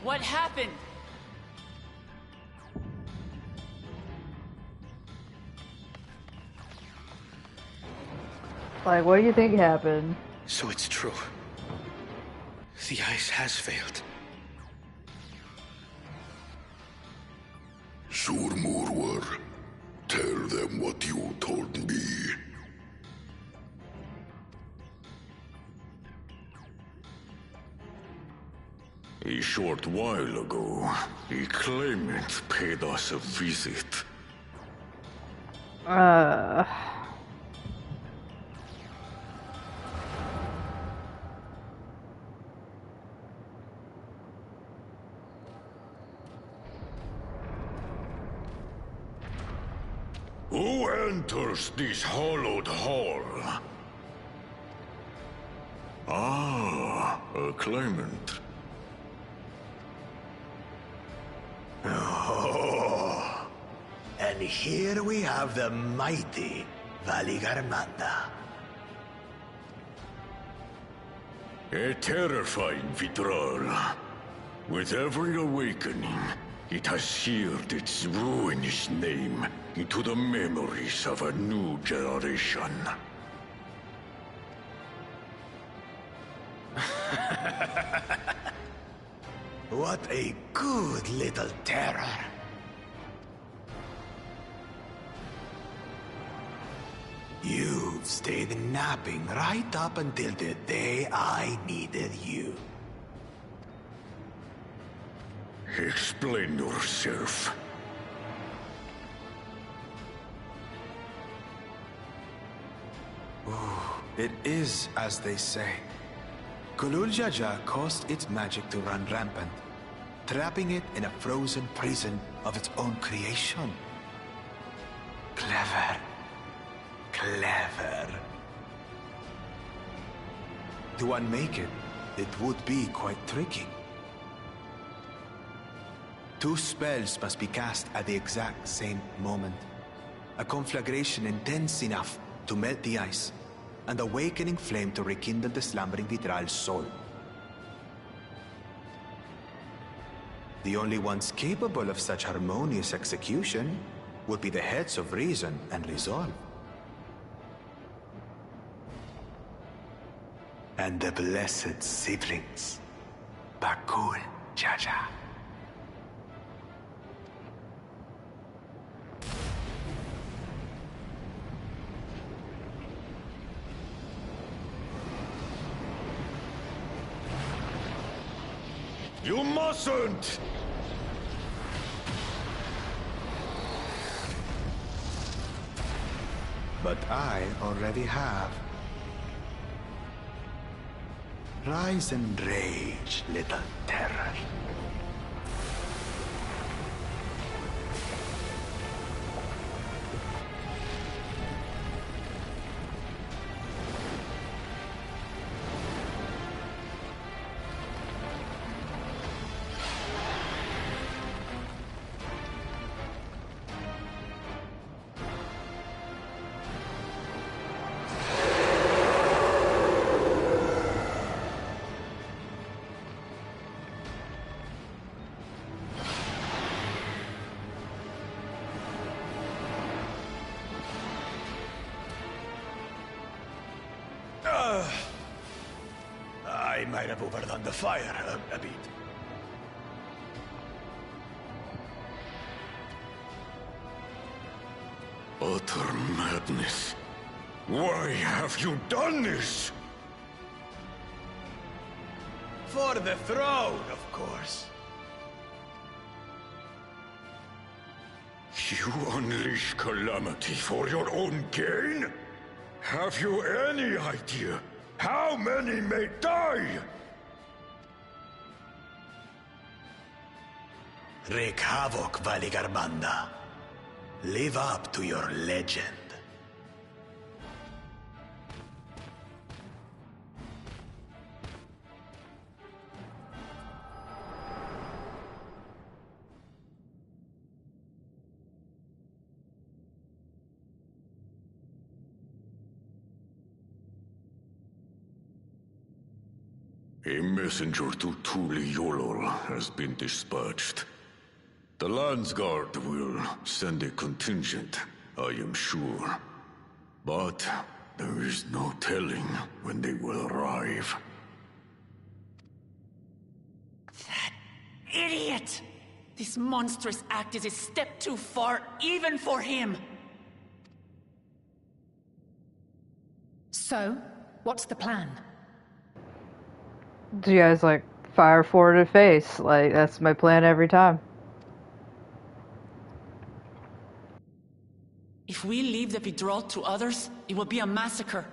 What happened? Like, what do you think happened? So it's true. The ice has failed. Surmurwar, tell them what you told me. A short while ago, a claimant paid us a visit. Who enters this hallowed hall? Ah, a claimant. Oh, and here we have the mighty Valigarmanda. A terrifying withdrawal. With every awakening, it has seared its ruinous name into the memories of a new generation. What a good little terror. You've stayed napping right up until the day I needed you. Explain yourself. Ooh, it is as they say. Kulul Jaja caused its magic to run rampant, trapping it in a frozen prison of its own creation. Clever. Clever. To unmake it, it would be quite tricky. 2 spells must be cast at the exact same moment. A conflagration intense enough to melt the ice, and awakening flame to rekindle the slumbering Vitral's soul. The only ones capable of such harmonious execution would be the heads of reason and resolve. And the blessed siblings, Bakul Jaja. You mustn't! But I already have. Rise and rage, little terror. I might have overdone the fire a bit. Utter madness. Why have you done this? For the throne, of course. You unleash calamity for your own gain? Have you any idea how many may die? Wreak havoc, Valigarbanda. Live up to your legend. A messenger to Tuli Yolol has been dispatched. The Landsguard will send a contingent, I am sure. But there is no telling when they will arrive. That idiot! This monstrous act is a step too far, even for him! So, what's the plan? You guys like fire forward to face. Like, that's my plan every time. If we leave the Vidral to others, it will be a massacre.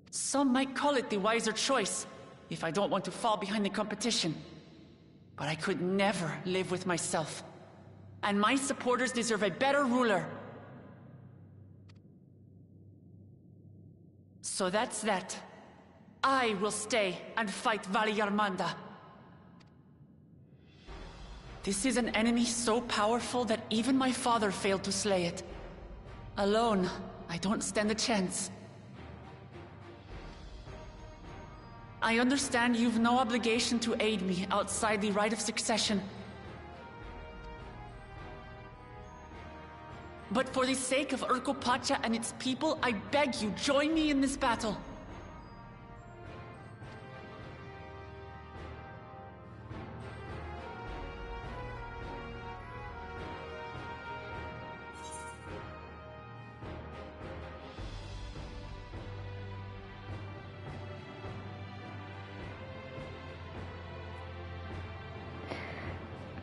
Some might call it the wiser choice, if I don't want to fall behind the competition. But I could never live with myself. And my supporters deserve a better ruler. So that's that. I will stay and fight Valyarmanda. This is an enemy so powerful that even my father failed to slay it. Alone, I don't stand a chance. I understand you've no obligation to aid me outside the right of succession. But for the sake of Urkopacha and its people, I beg you, join me in this battle.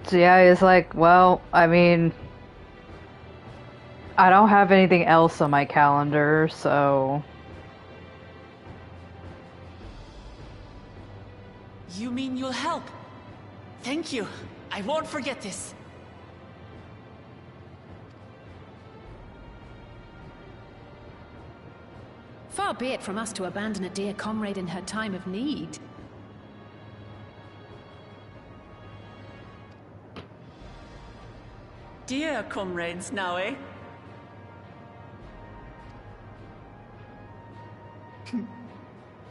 Zuyaya is like, well, I mean, I don't have anything else on my calendar, so... You mean you'll help? Thank you. I won't forget this. Far be it from us to abandon a dear comrade in her time of need. Dear comrades now, eh?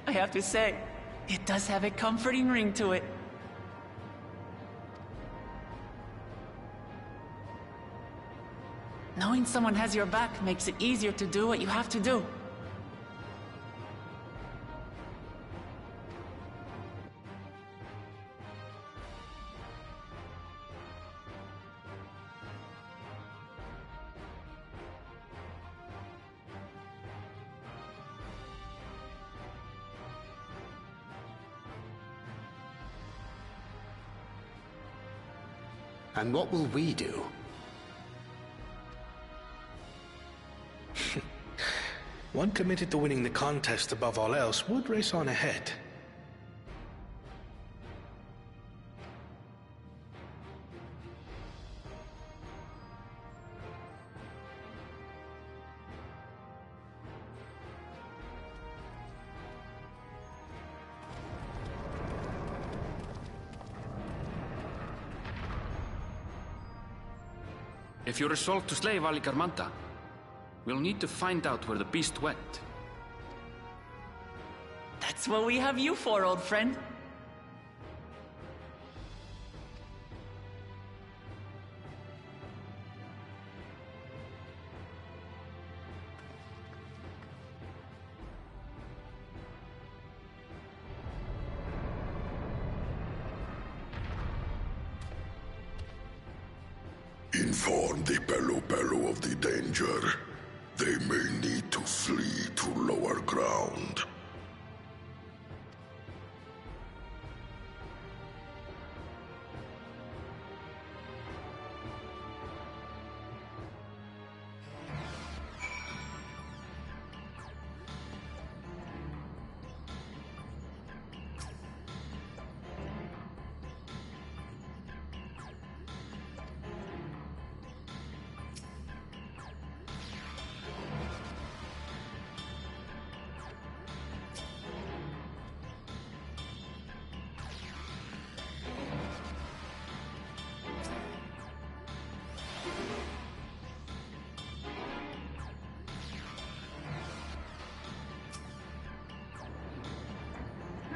I have to say, it does have a comforting ring to it. Knowing someone has your back makes it easier to do what you have to do. And what will we do? One committed to winning the contest above all else would race on ahead. If you're resolved to slay Valikarmanta, we'll need to find out where the beast went. That's what we have you for, old friend. Inform the Pelo of the danger. They may need to flee to lower ground.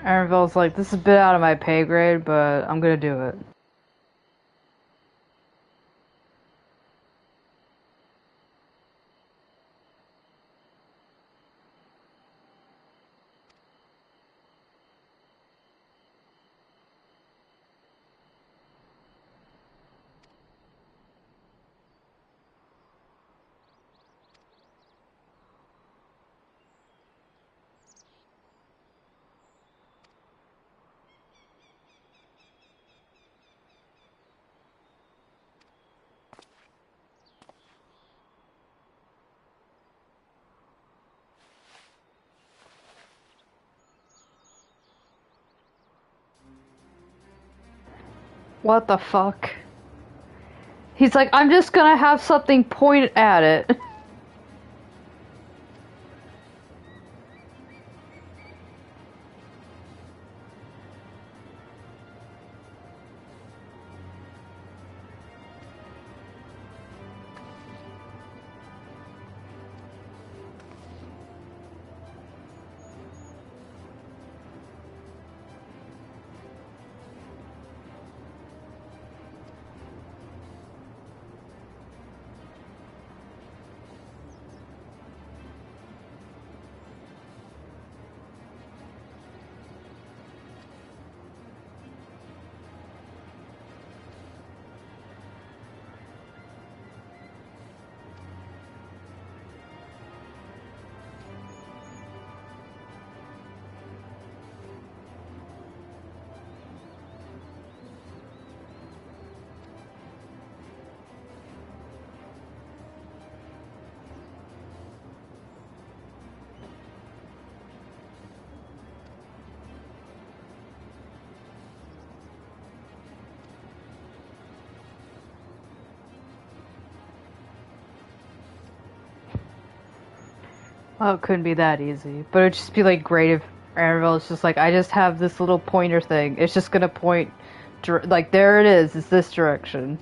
Arenville's like, this is a bit out of my pay grade, but I'm gonna do it. What the fuck? He's like, I'm just gonna have something point at it. Well, it couldn't be that easy, but it'd just be like great if Annabelle's just like, I just have this little pointer thing. It's just gonna point, like there it is. It's this direction.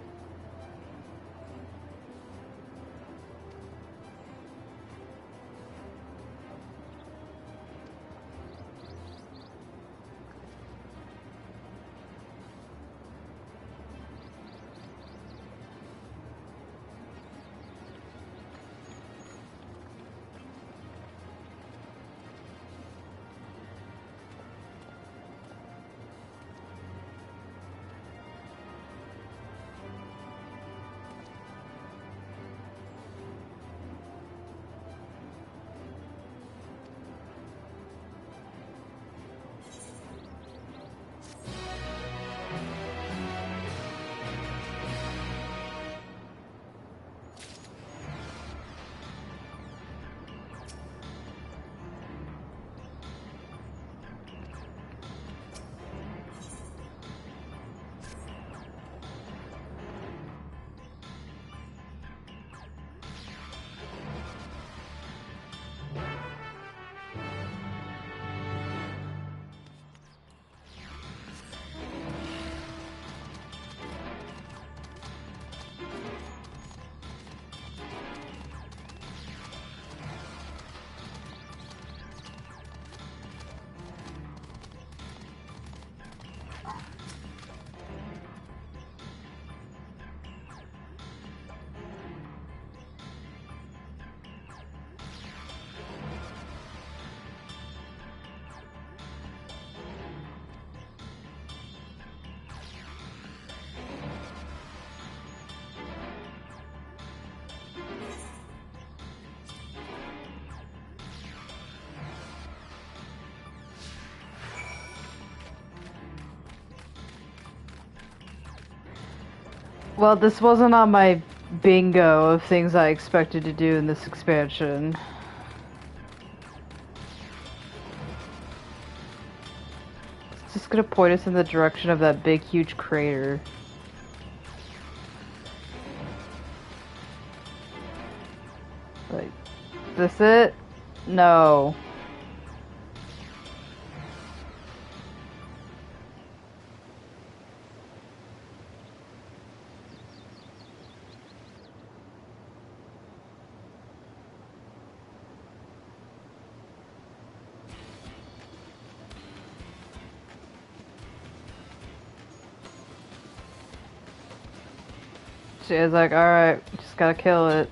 Well, this wasn't on my bingo of things I expected to do in this expansion. It's just gonna point us in the direction of that big, huge crater. Like, this it? No. She was like, alright, just gotta kill it.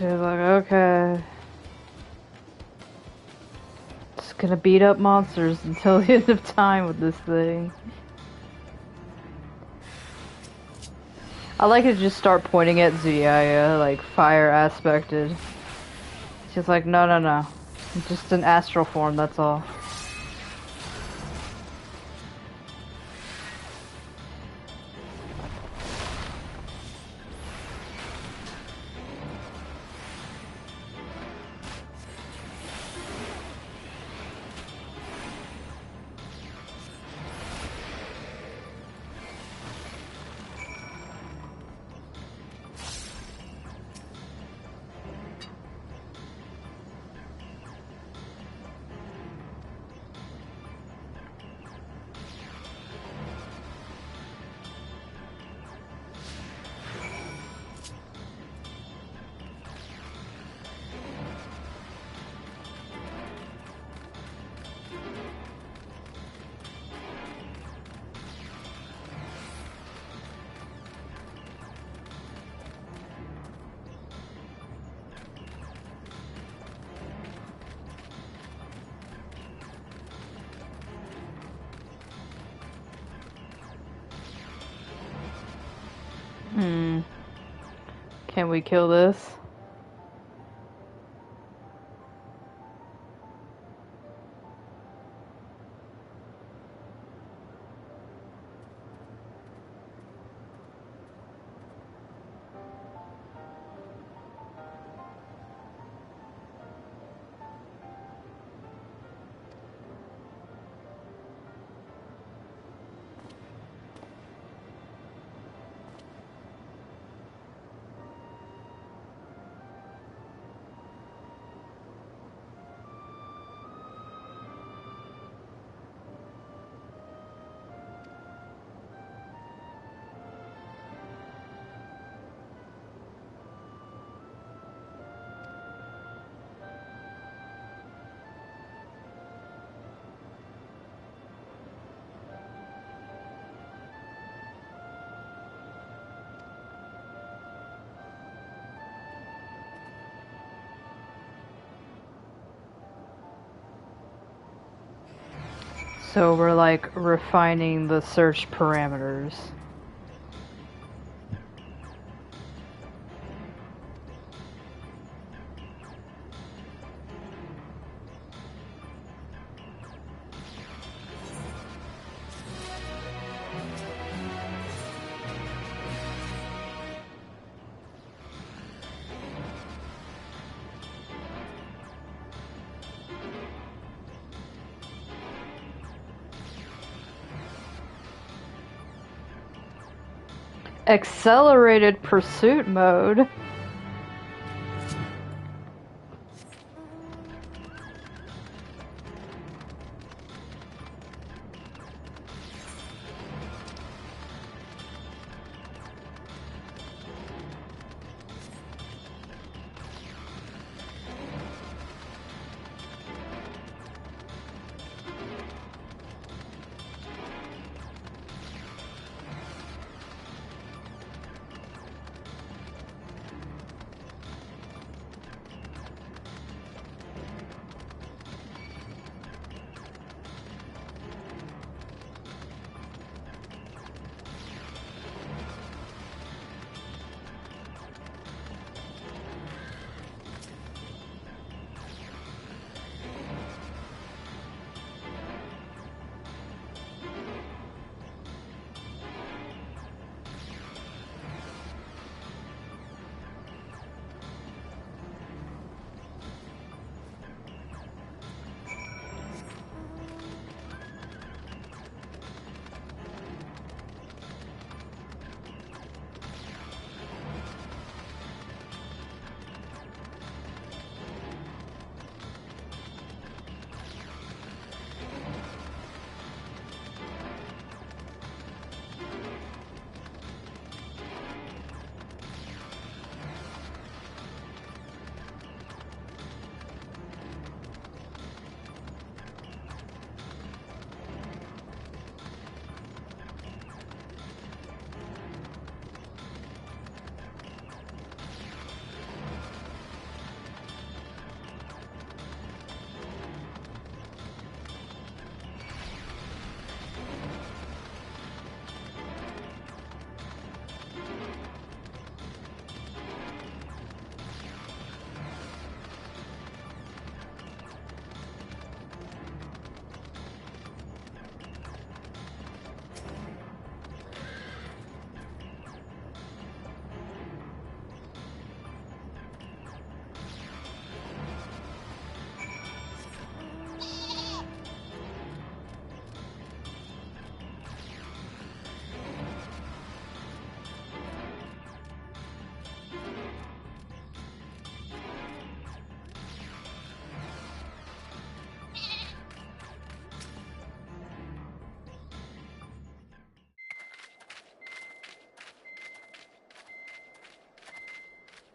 She was like, okay. gonna beat up monsters until the end of time with this thing. I like to just start pointing at Zuyaya, like fire aspected. She's like, no, no, no. It's just an astral form, that's all. Can we kill this? So we're like refining the search parameters. Accelerated pursuit mode.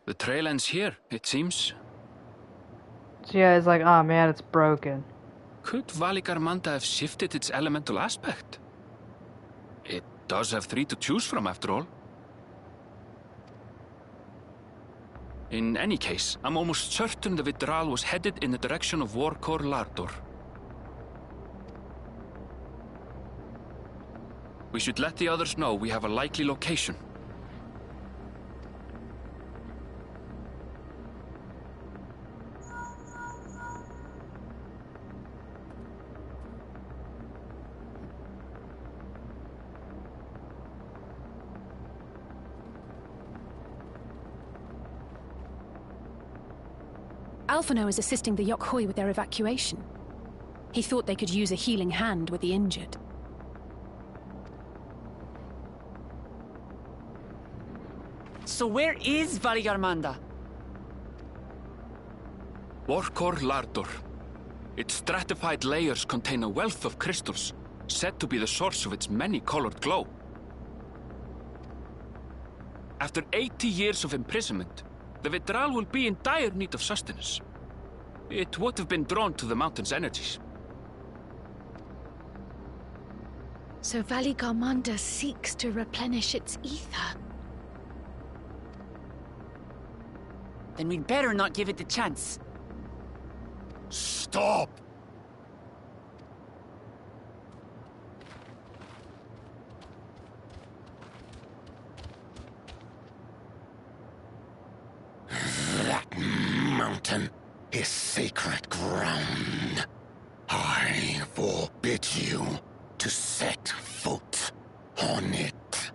The trail ends here, it seems. Zuyaya is like, oh man, it's broken. Could Valigarmanda have shifted its elemental aspect? It does have 3 to choose from, after all. In any case, I'm almost certain the Vitral was headed in the direction of Warkor Lardor. We should let the others know we have a likely location. Alphino is assisting the Yokhui with their evacuation. He thought they could use a healing hand with the injured. So where is Valigarmanda? Warkor Lardor. Its stratified layers contain a wealth of crystals, said to be the source of its many-colored glow. After 80 years of imprisonment, the Vitral will be in dire need of sustenance. It would have been drawn to the mountain's energies. So Valigarmanda seeks to replenish its ether. Then we'd better not give it the chance. Stop! That mountain is sacred ground. I forbid you to set foot on it.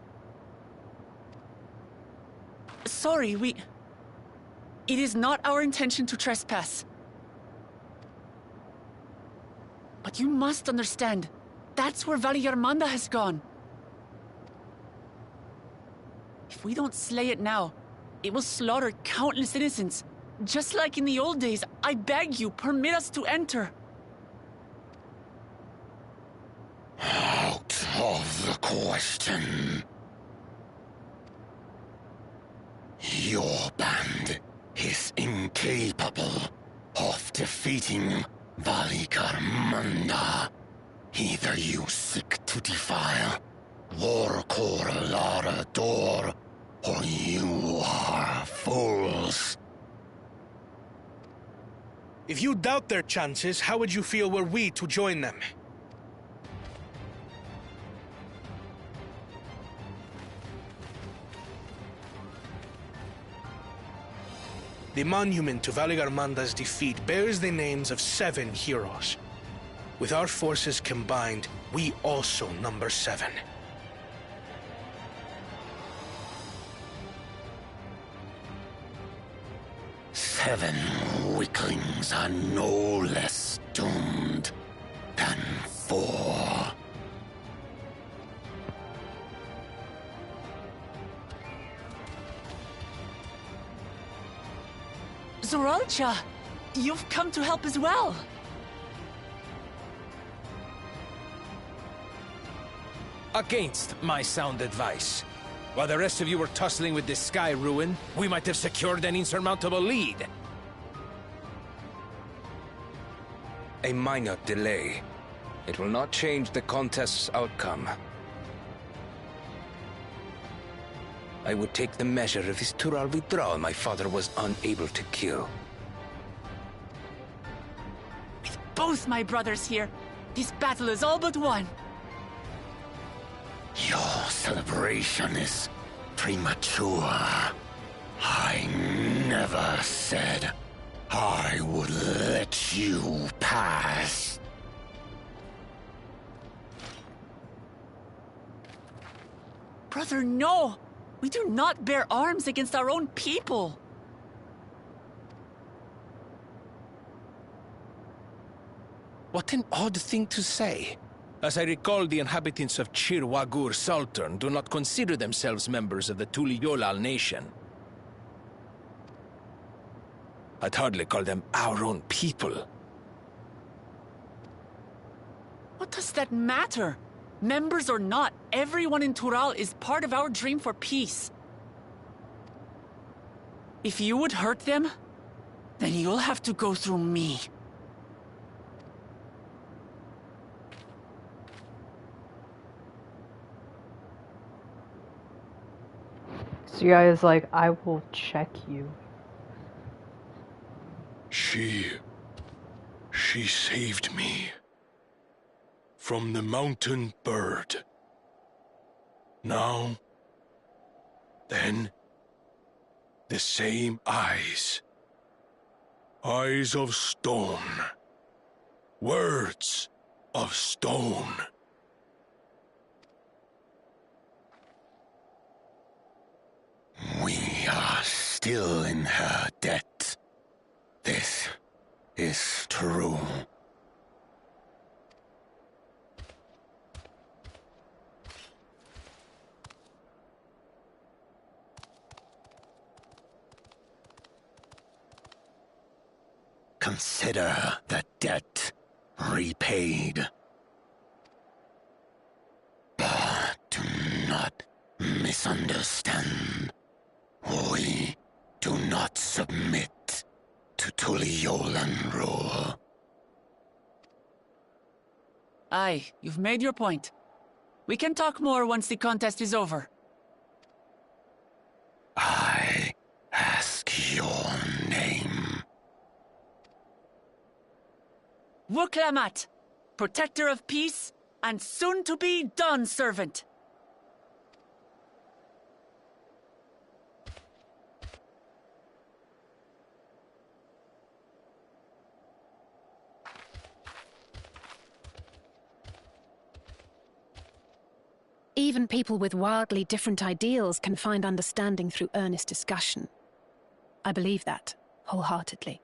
Sorry, It is not our intention to trespass. But you must understand, that's where Valigarmanda has gone. If we don't slay it now, it will slaughter countless innocents. Just like in the old days, I beg you, permit us to enter. Out of the question. Your band is incapable of defeating Valigarmanda. Either you seek to defile Warkor Lardor, or you are fools. If you doubt their chances, how would you feel were we to join them? The monument to Valigarmanda's defeat bears the names of 7 heroes. With our forces combined, we also number 7. Seven weaklings are no less doomed than 4. Zoralcha, you've come to help as well. Against my sound advice. While the rest of you were tussling with this sky ruin, we might have secured an insurmountable lead. A minor delay. It will not change the contest's outcome. I would take the measure of this Tural Vitral my father was unable to kill. With both my brothers here, this battle is all but won. Your celebration is premature. I never said I would let you pass. Brother, no! We do not bear arms against our own people. What an odd thing to say. As I recall, the inhabitants of Chir Wagur Sultan do not consider themselves members of the Tuliyolal nation. I'd hardly call them our own people. What does that matter? Members or not, everyone in Tural is part of our dream for peace. If you would hurt them, then you'll have to go through me. Zuyaya's like, I will check you. She saved me from the mountain bird. Now, then, the same eyes. Eyes of stone. Words of stone. We are still in her debt. This is true. Consider the debt repaid. But do not misunderstand. We do not submit to Tuliolan rule. Aye, you've made your point. We can talk more once the contest is over. I ask your name. Wuklamat, protector of peace, and soon-to-be Dawn servant. Even people with wildly different ideals can find understanding through earnest discussion. I believe that, wholeheartedly.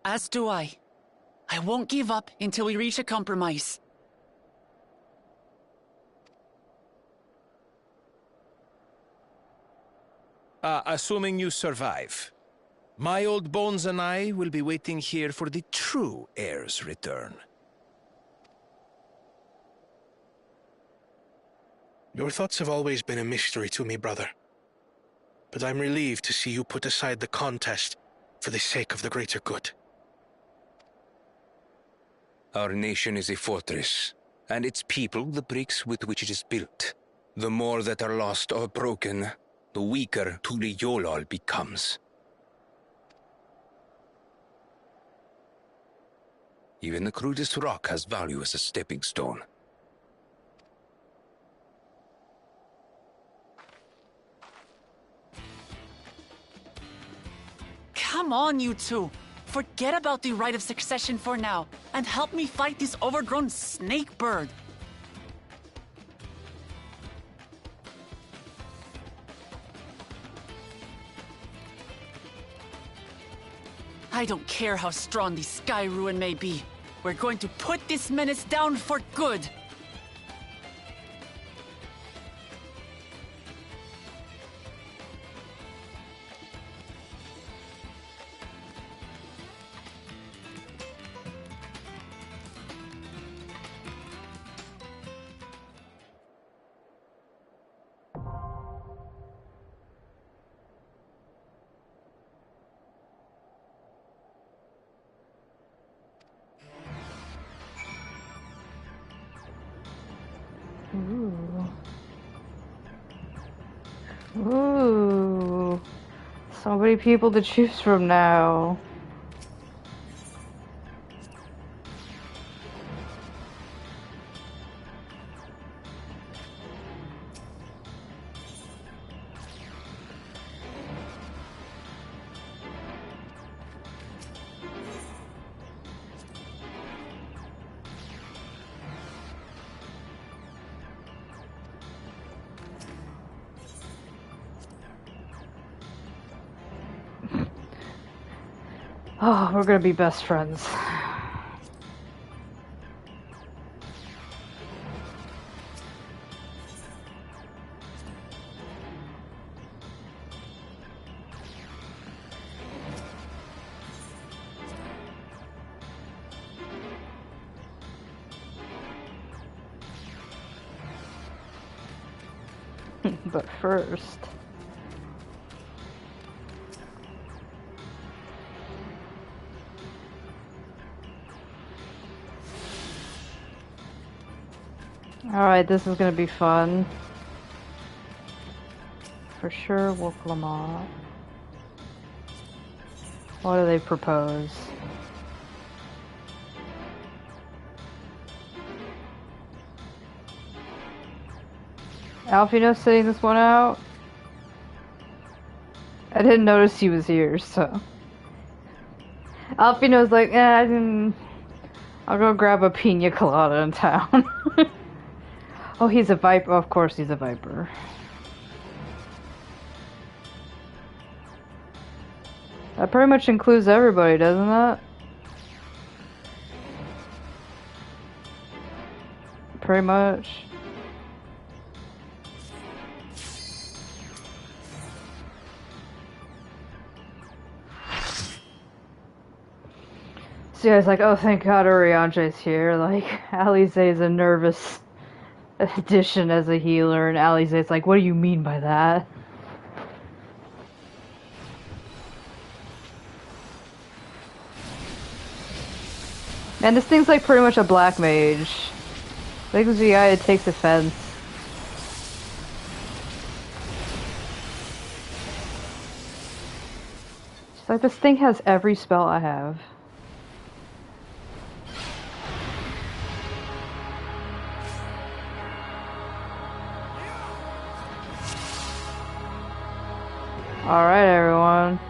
As do I. I won't give up until we reach a compromise. Assuming you survive, my old bones and I will be waiting here for the true heir's return. Your thoughts have always been a mystery to me, brother. But I'm relieved to see you put aside the contest for the sake of the greater good. Our nation is a fortress, and its people the bricks with which it is built. The more that are lost or broken, the weaker Tuliyolal becomes. Even the crudest rock has value as a stepping stone. Come on, you two. Forget about the right of succession for now, and help me fight this overgrown snake bird. I don't care how strong the Sky Ruin may be. We're going to put this menace down for good. Ooh. So many people to choose from now. Oh, we're gonna be best friends. But first... Alright, this is gonna be fun. For sure, Woklama. What do they propose? Alfino's sitting this one out? I didn't notice he was here, so... Alfino's like, I'll go grab a pina colada in town. Oh, he's a viper. Of course he's a viper. That pretty much includes everybody, doesn't it? Pretty much. So yeah, it's like, oh, thank God Oriante's here. Like, Alize's a nervous addition as a healer, and Alize's like, what do you mean by that? Man, this thing's like pretty much a black mage. I think Zuyaya takes offense. She's like, this thing has every spell I have. Alright, everyone.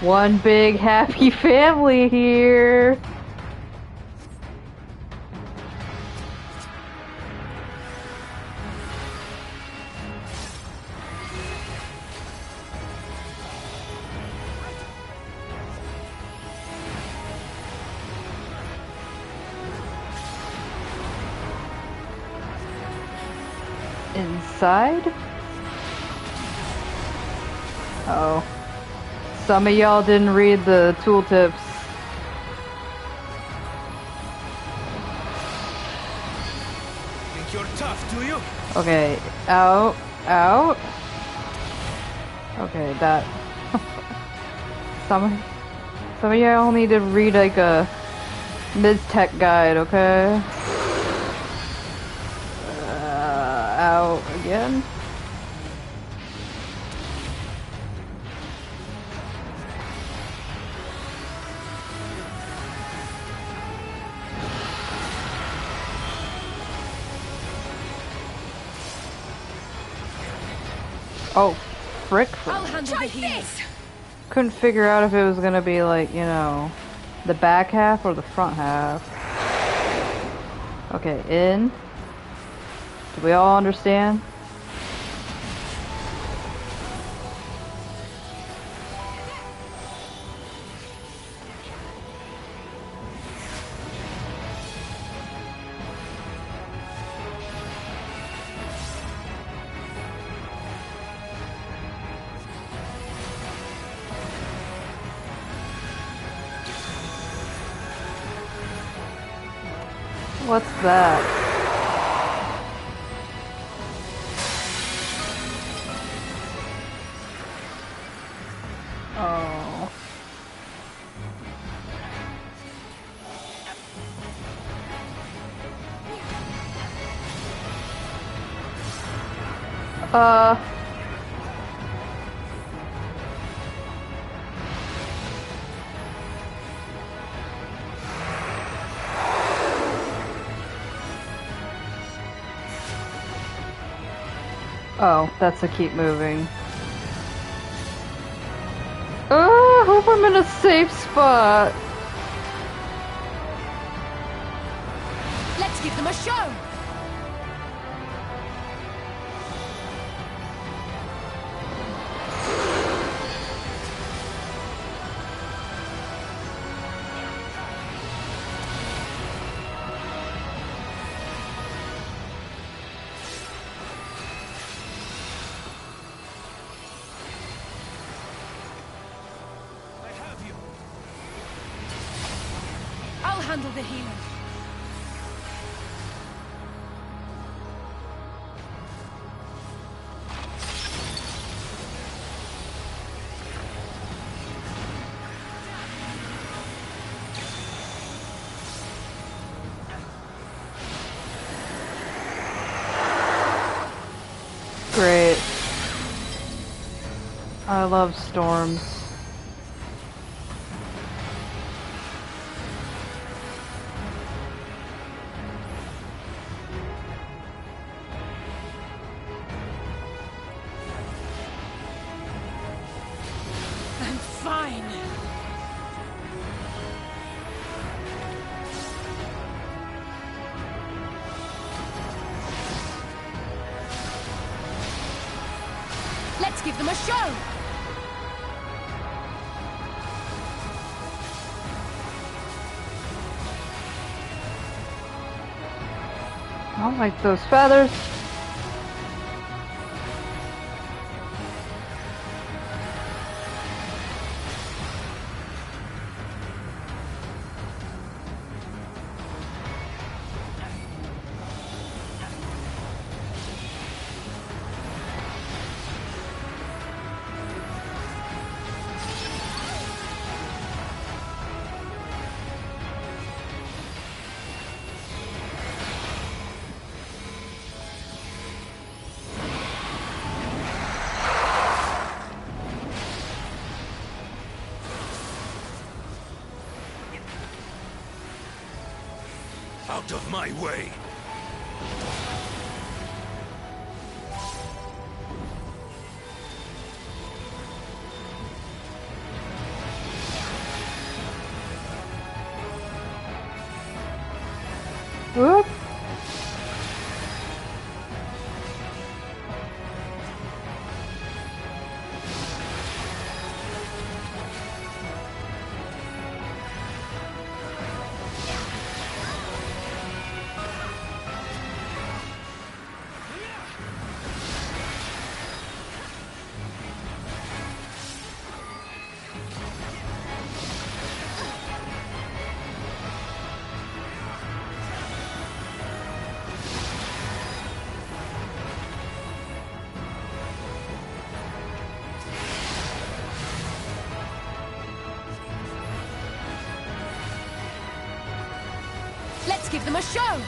One big happy family here. Inside? Oh. Some of y'all didn't read the tooltips. Think you're tough, do you? Okay, out, out. Okay, that. Some of y'all need to read like a mid-tech guide, okay? Out again. Oh, frick. I'll handle this. Couldn't figure out if it was gonna be like, you know, the back half or the front half. Okay, in. Do we all understand? What's that? Oh. Oh, that's a keep moving. Oh, I hope I'm in a safe spot. Let's give them a show. I'll handle the healing. I love storms. I'm fine. Let's give them a show! I don't like those feathers. Out of my way! Whoop. Let's give them a show!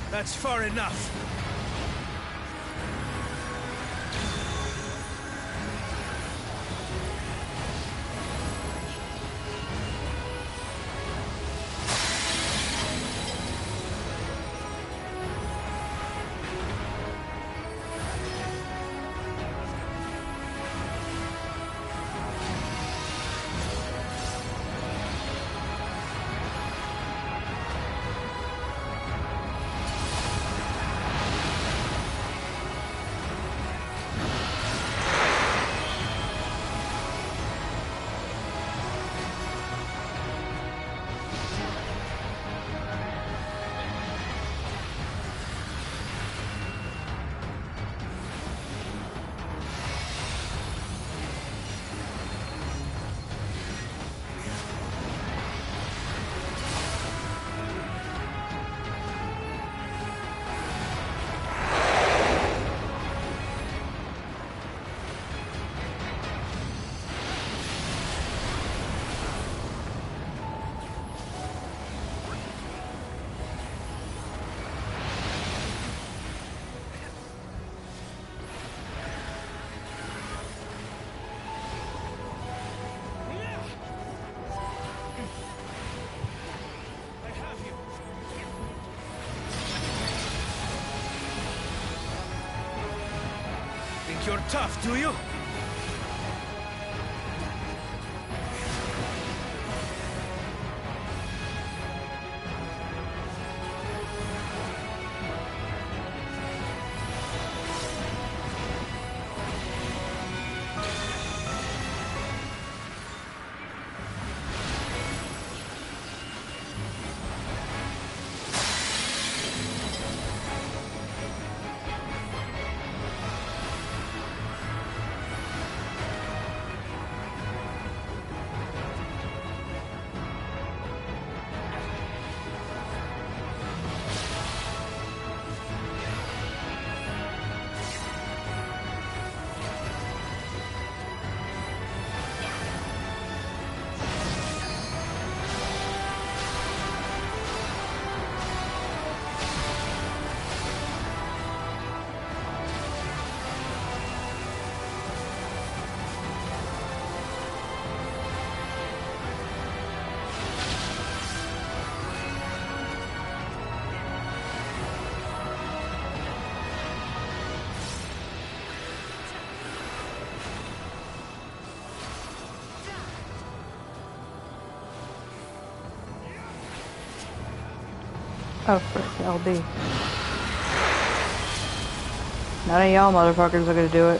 That's far enough. you're tough, do you? Oh, frick, LB. None of y'all motherfuckers are gonna do it.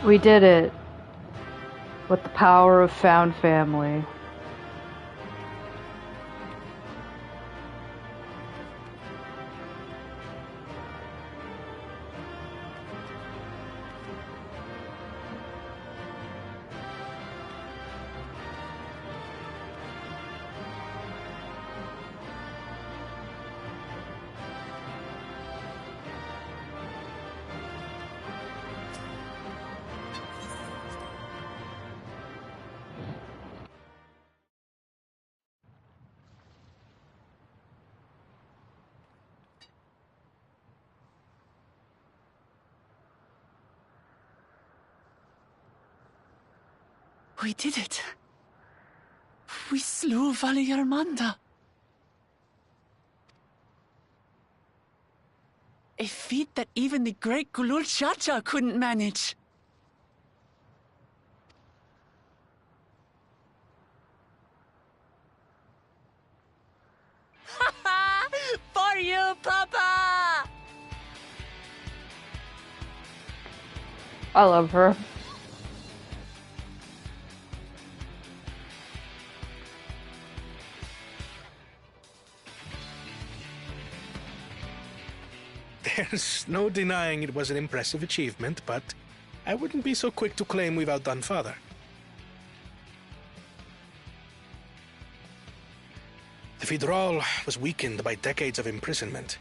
We did it. With the power of found family. We did it. We slew Valiarmanda. A feat that even the great Gulul Chacha couldn't manage. For you, Papa! I love her. There's no denying it was an impressive achievement, but I wouldn't be so quick to claim we've outdone Father. The Fidral was weakened by decades of imprisonment.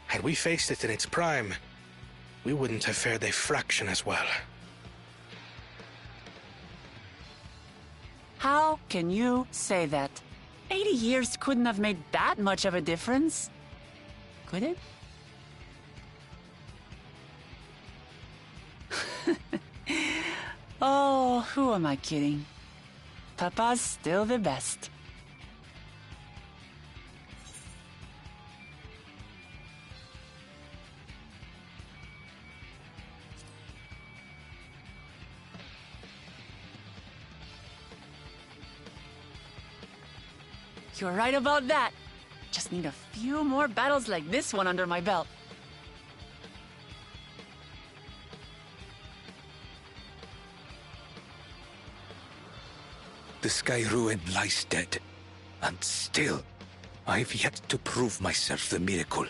Had we faced it in its prime, we wouldn't have fared a fraction as well. How can you say that? 80 years couldn't have made that much of a difference. Could it? Oh, who am I kidding? Papa's still the best. You're right about that. Just need a few more battles like this one under my belt. The Sky Ruin lies dead. And still, I've yet to prove myself the miracle.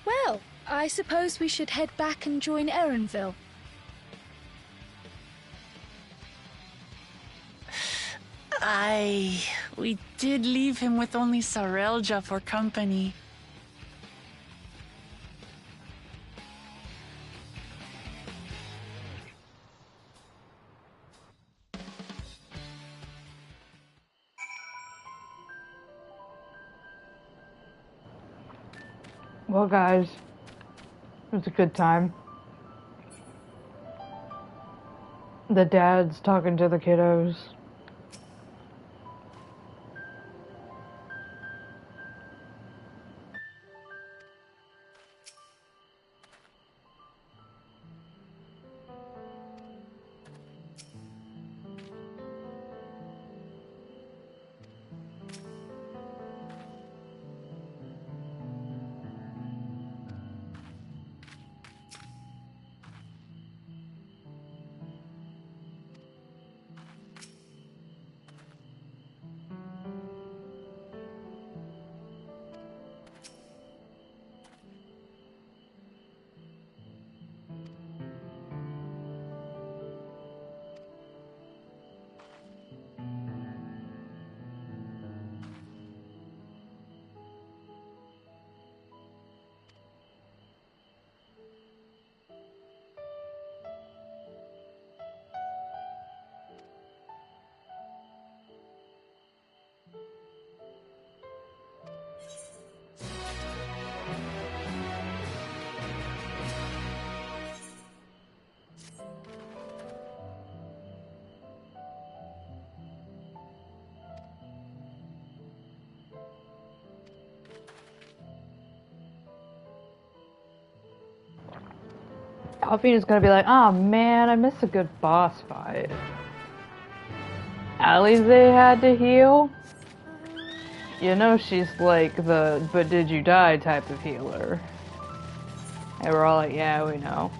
Well, I suppose we should head back and join Erenville. We did leave him with only Sarelja for company. Well, guys, it was a good time. The dad's talking to the kiddos. Alfina's gonna be like, oh man, I missed a good boss fight. Alize had to heal? You know she's like the but did you die type of healer. And we're all like, yeah, we know.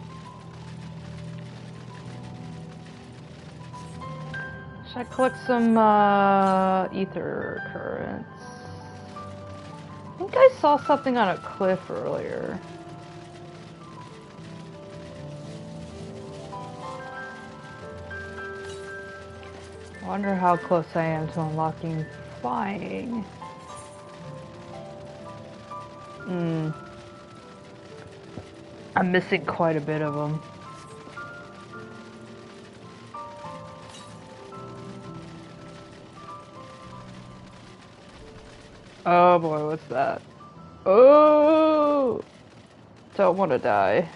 Should I collect some ether currents? I think I saw something on a cliff earlier. I wonder how close I am to unlocking flying. I'm missing quite a bit of them. Oh boy, what's that? Oh! Don't want to die.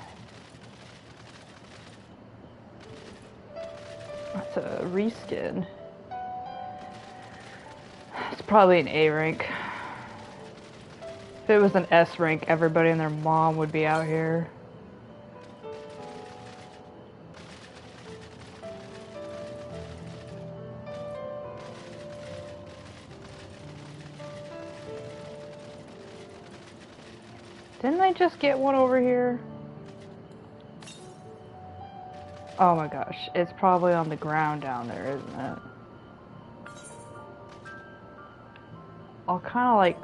That's a reskin. It's probably an A rank. If it was an S rank, everybody and their mom would be out here. Didn't I just get one over here? Oh my gosh, it's probably on the ground down there, isn't it? I'll kind of like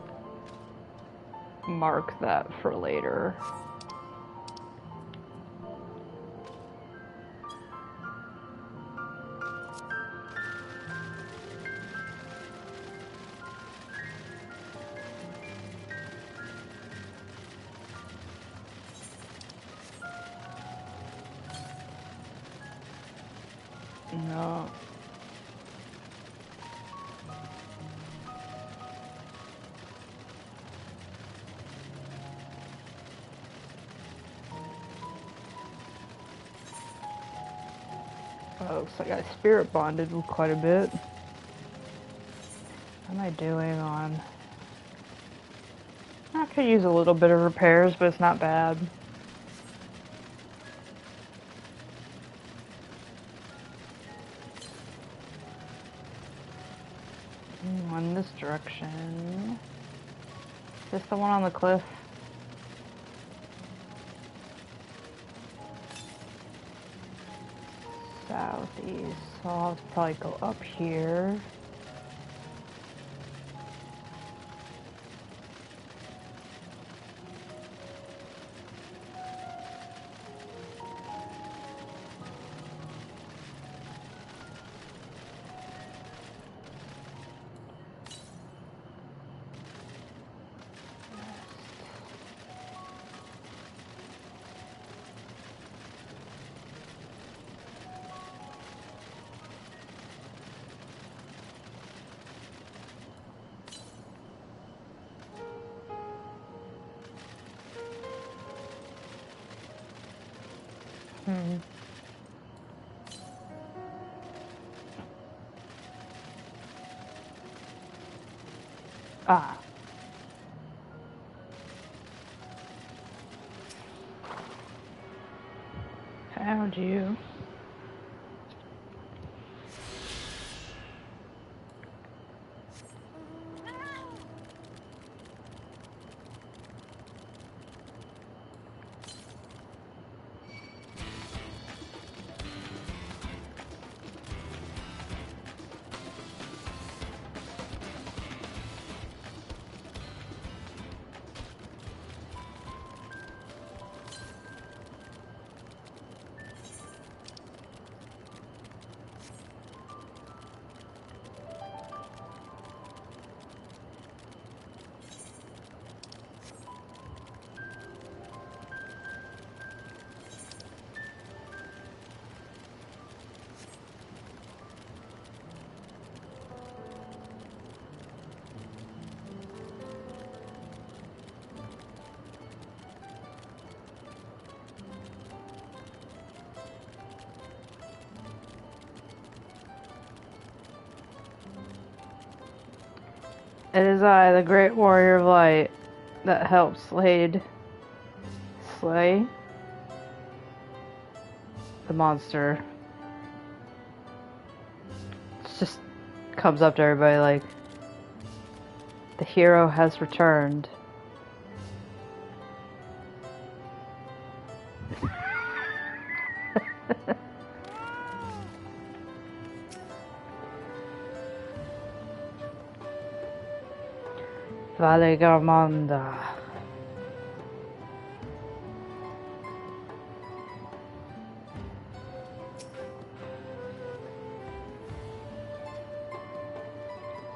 mark that for later. No. Oh, looks like I spirit bonded quite a bit. What am I doing on? I could use a little bit of repairs, but it's not bad. In this direction. Is this the one on the cliff? these, so I'll have to probably go up here. Ah. Found you. It is I, the great warrior of light, that helps slay the monster. It just comes up to everybody like, the hero has returned. Vale Garmanda.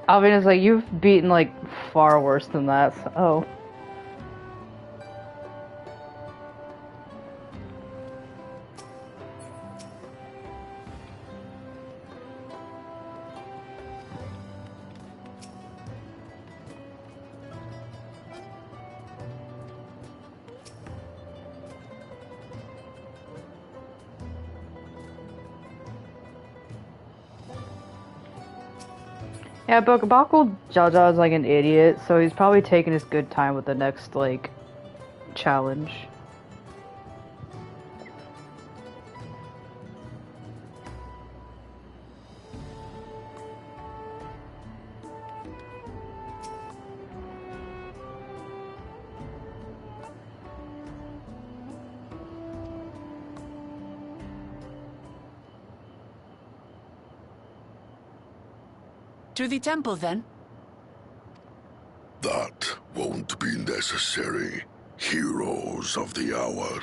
Alvin is like, you've beaten like far worse than that, so. Yeah, but Bakul Jaja is like an idiot, so he's probably taking his good time with the next, like, challenge. To the temple, then? That won't be necessary, heroes of the hour.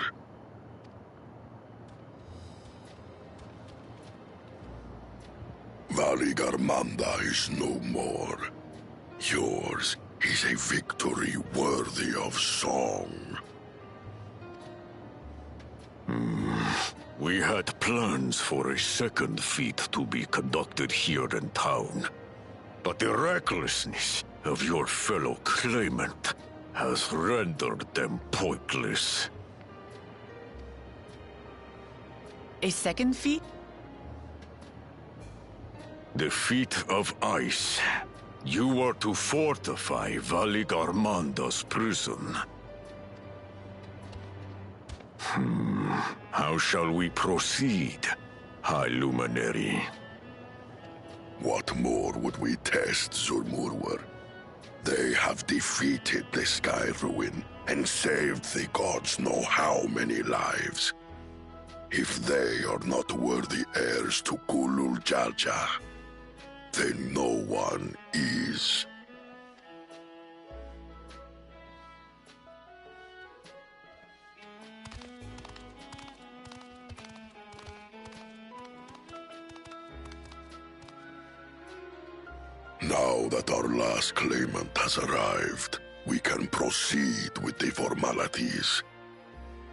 Valley Garmanda is no more. Yours is a victory worthy of song. We had plans for a second feat to be conducted here in town. But the recklessness of your fellow claimant has rendered them pointless. A second feat? The feat of ice. You are to fortify Valley Garmanda's prison. How shall we proceed, High Luminary? What more would we test, Zulmurwar? They have defeated the Sky Ruin and saved the gods know how many lives. If they are not worthy heirs to Kulul Jalja, then no one is. Now that our last claimant has arrived, we can proceed with the formalities.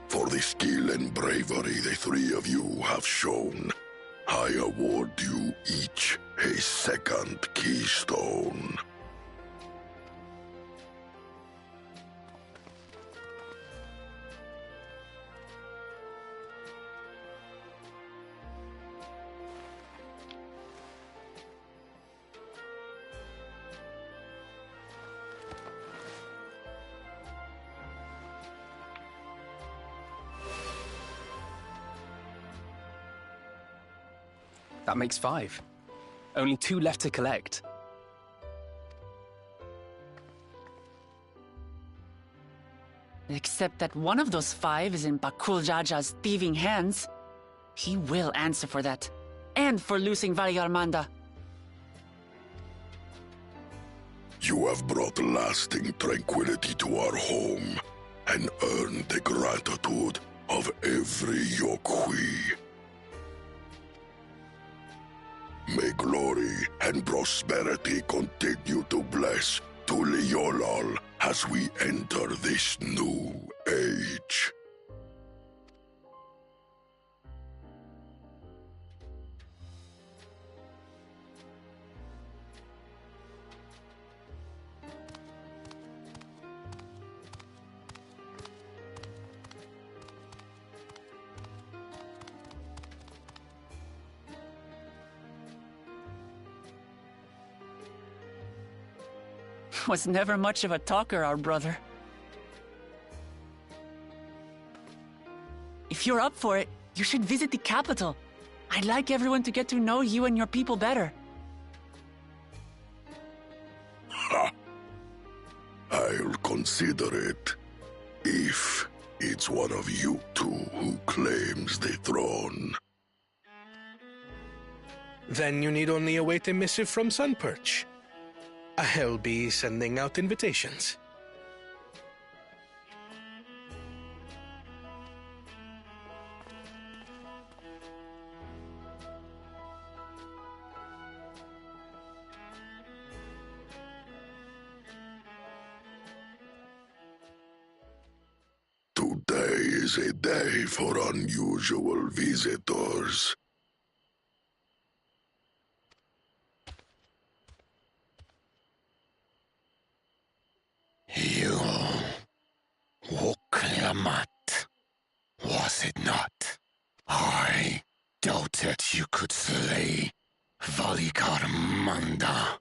For the skill and bravery the three of you have shown, I award you each a second keystone. That makes 5. Only 2 left to collect. Except that one of those 5 is in Bakul Jaja's thieving hands. He will answer for that. And for losing Valyarmanda. You have brought lasting tranquility to our home and earned the gratitude of every Yokwi. May glory and prosperity continue to bless Tuliolol as we enter this new age. Was never much of a talker, our brother. If you're up for it, you should visit the capital. I'd like everyone to get to know you and your people better. Ha! I'll consider it. If it's one of you two who claims the throne. Then you need only await a missive from Sunperch. I'll be sending out invitations. Today is a day for unusual visitors. You Woklamat, was it not? I doubted you could slay Valikarmanda,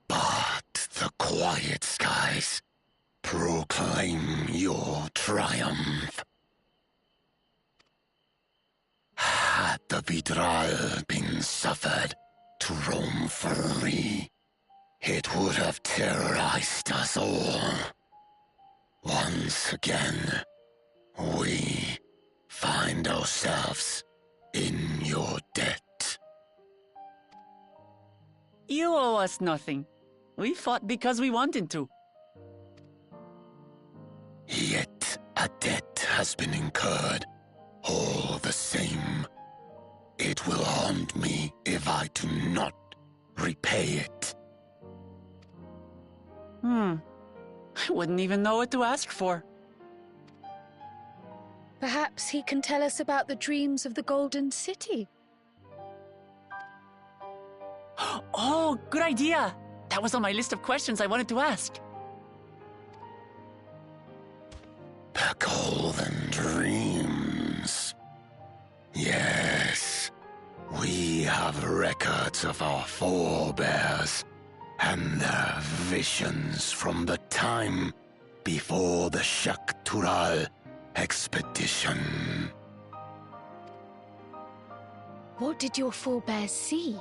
but the quiet skies proclaim your triumph. Had the Vidral been suffered to roam free, it would have terrorized us all. Once again, we find ourselves in your debt. You owe us nothing. We fought because we wanted to. Yet a debt has been incurred. All the same, it will haunt me if I do not repay it. I wouldn't even know what to ask for. Perhaps he can tell us about the dreams of the Golden City. Oh, good idea! That was on my list of questions I wanted to ask. The Golden Dreams. Yes, we have records of our forebears and their visions from the time before the Shaktural expedition. What did your forebears see?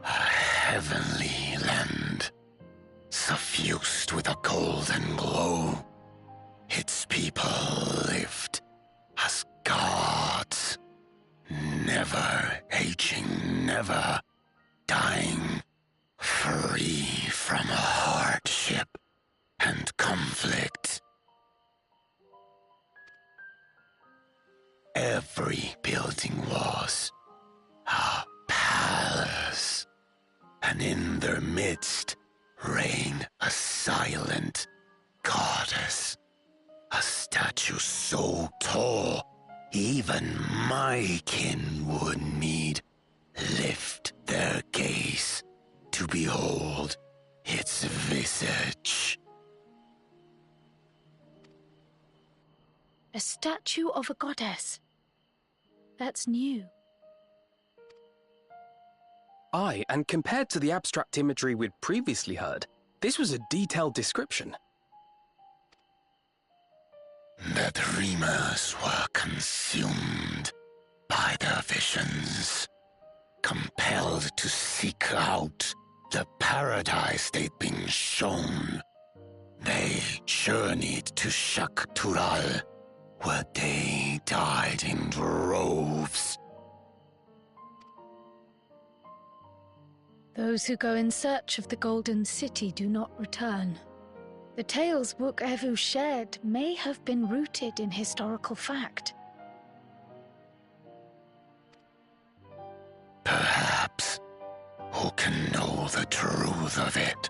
A heavenly land, suffused with a golden glow. Its people people lived as gods, never aging, never dying, free from hardship and conflict. Every building was a palace, and in their midst reigned a silent goddess, a statue so tall even my kin would need lift their gaze to behold its visage. A statue of a goddess. That's new. Aye, and compared to the abstract imagery we'd previously heard, this was a detailed description. The dreamers were consumed by their visions, compelled to seek out the paradise they'd been shown. They journeyed to Shak-Tural, where they died in droves. Those who go in search of the Golden City do not return. The tales Book Evu shared may have been rooted in historical fact. Perhaps. Who can know the truth of it?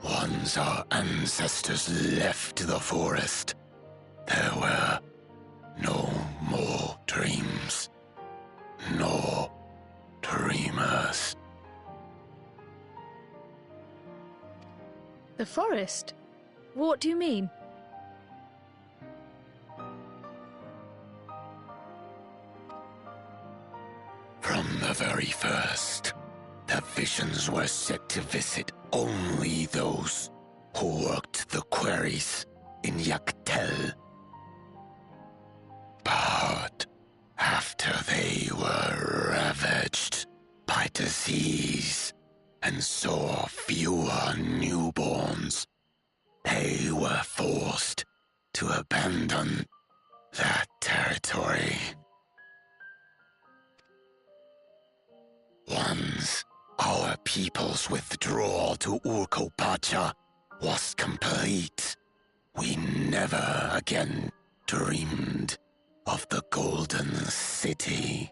Once our ancestors left the forest, there were no more dreams, no dreamers. The forest? What do you mean? From the very first, the visions were set to visit only those who worked the quarries in Yaktel. But after they were ravaged by disease and saw fewer newborns, they were forced to abandon that territory. Once our people's withdrawal to Urkopacha was complete, we never again dreamed of the Golden City.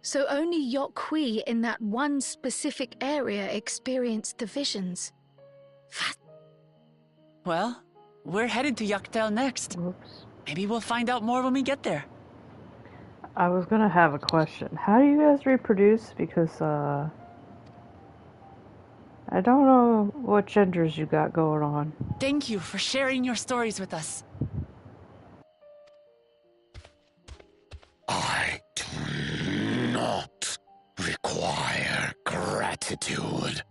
So only Yokwi in that one specific area experienced the visions. Well, we're headed to Yaktel next. Oops. Maybe we'll find out more when we get there. I was gonna have a question. How do you guys reproduce? Because, I don't know what genders you got going on. Thank you for sharing your stories with us. I do not require gratitude.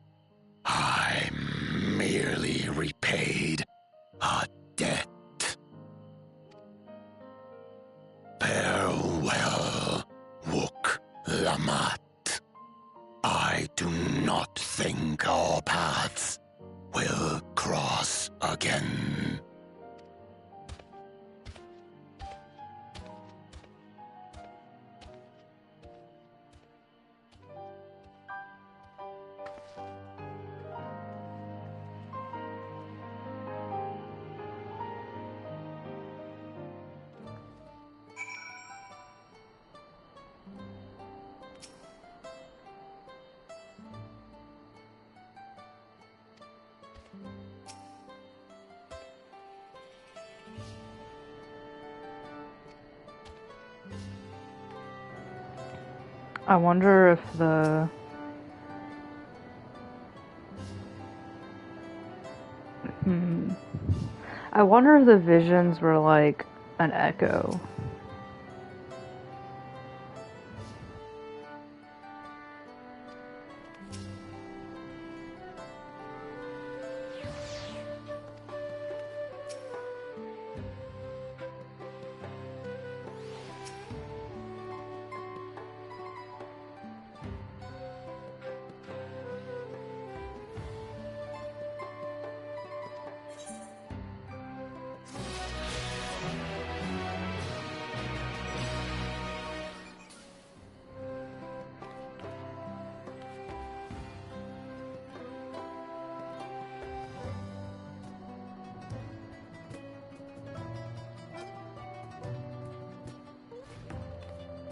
I merely repaid a debt. Farewell, Wook Lamat. I do not think our paths will cross again. I wonder if I wonder if the visions were like an echo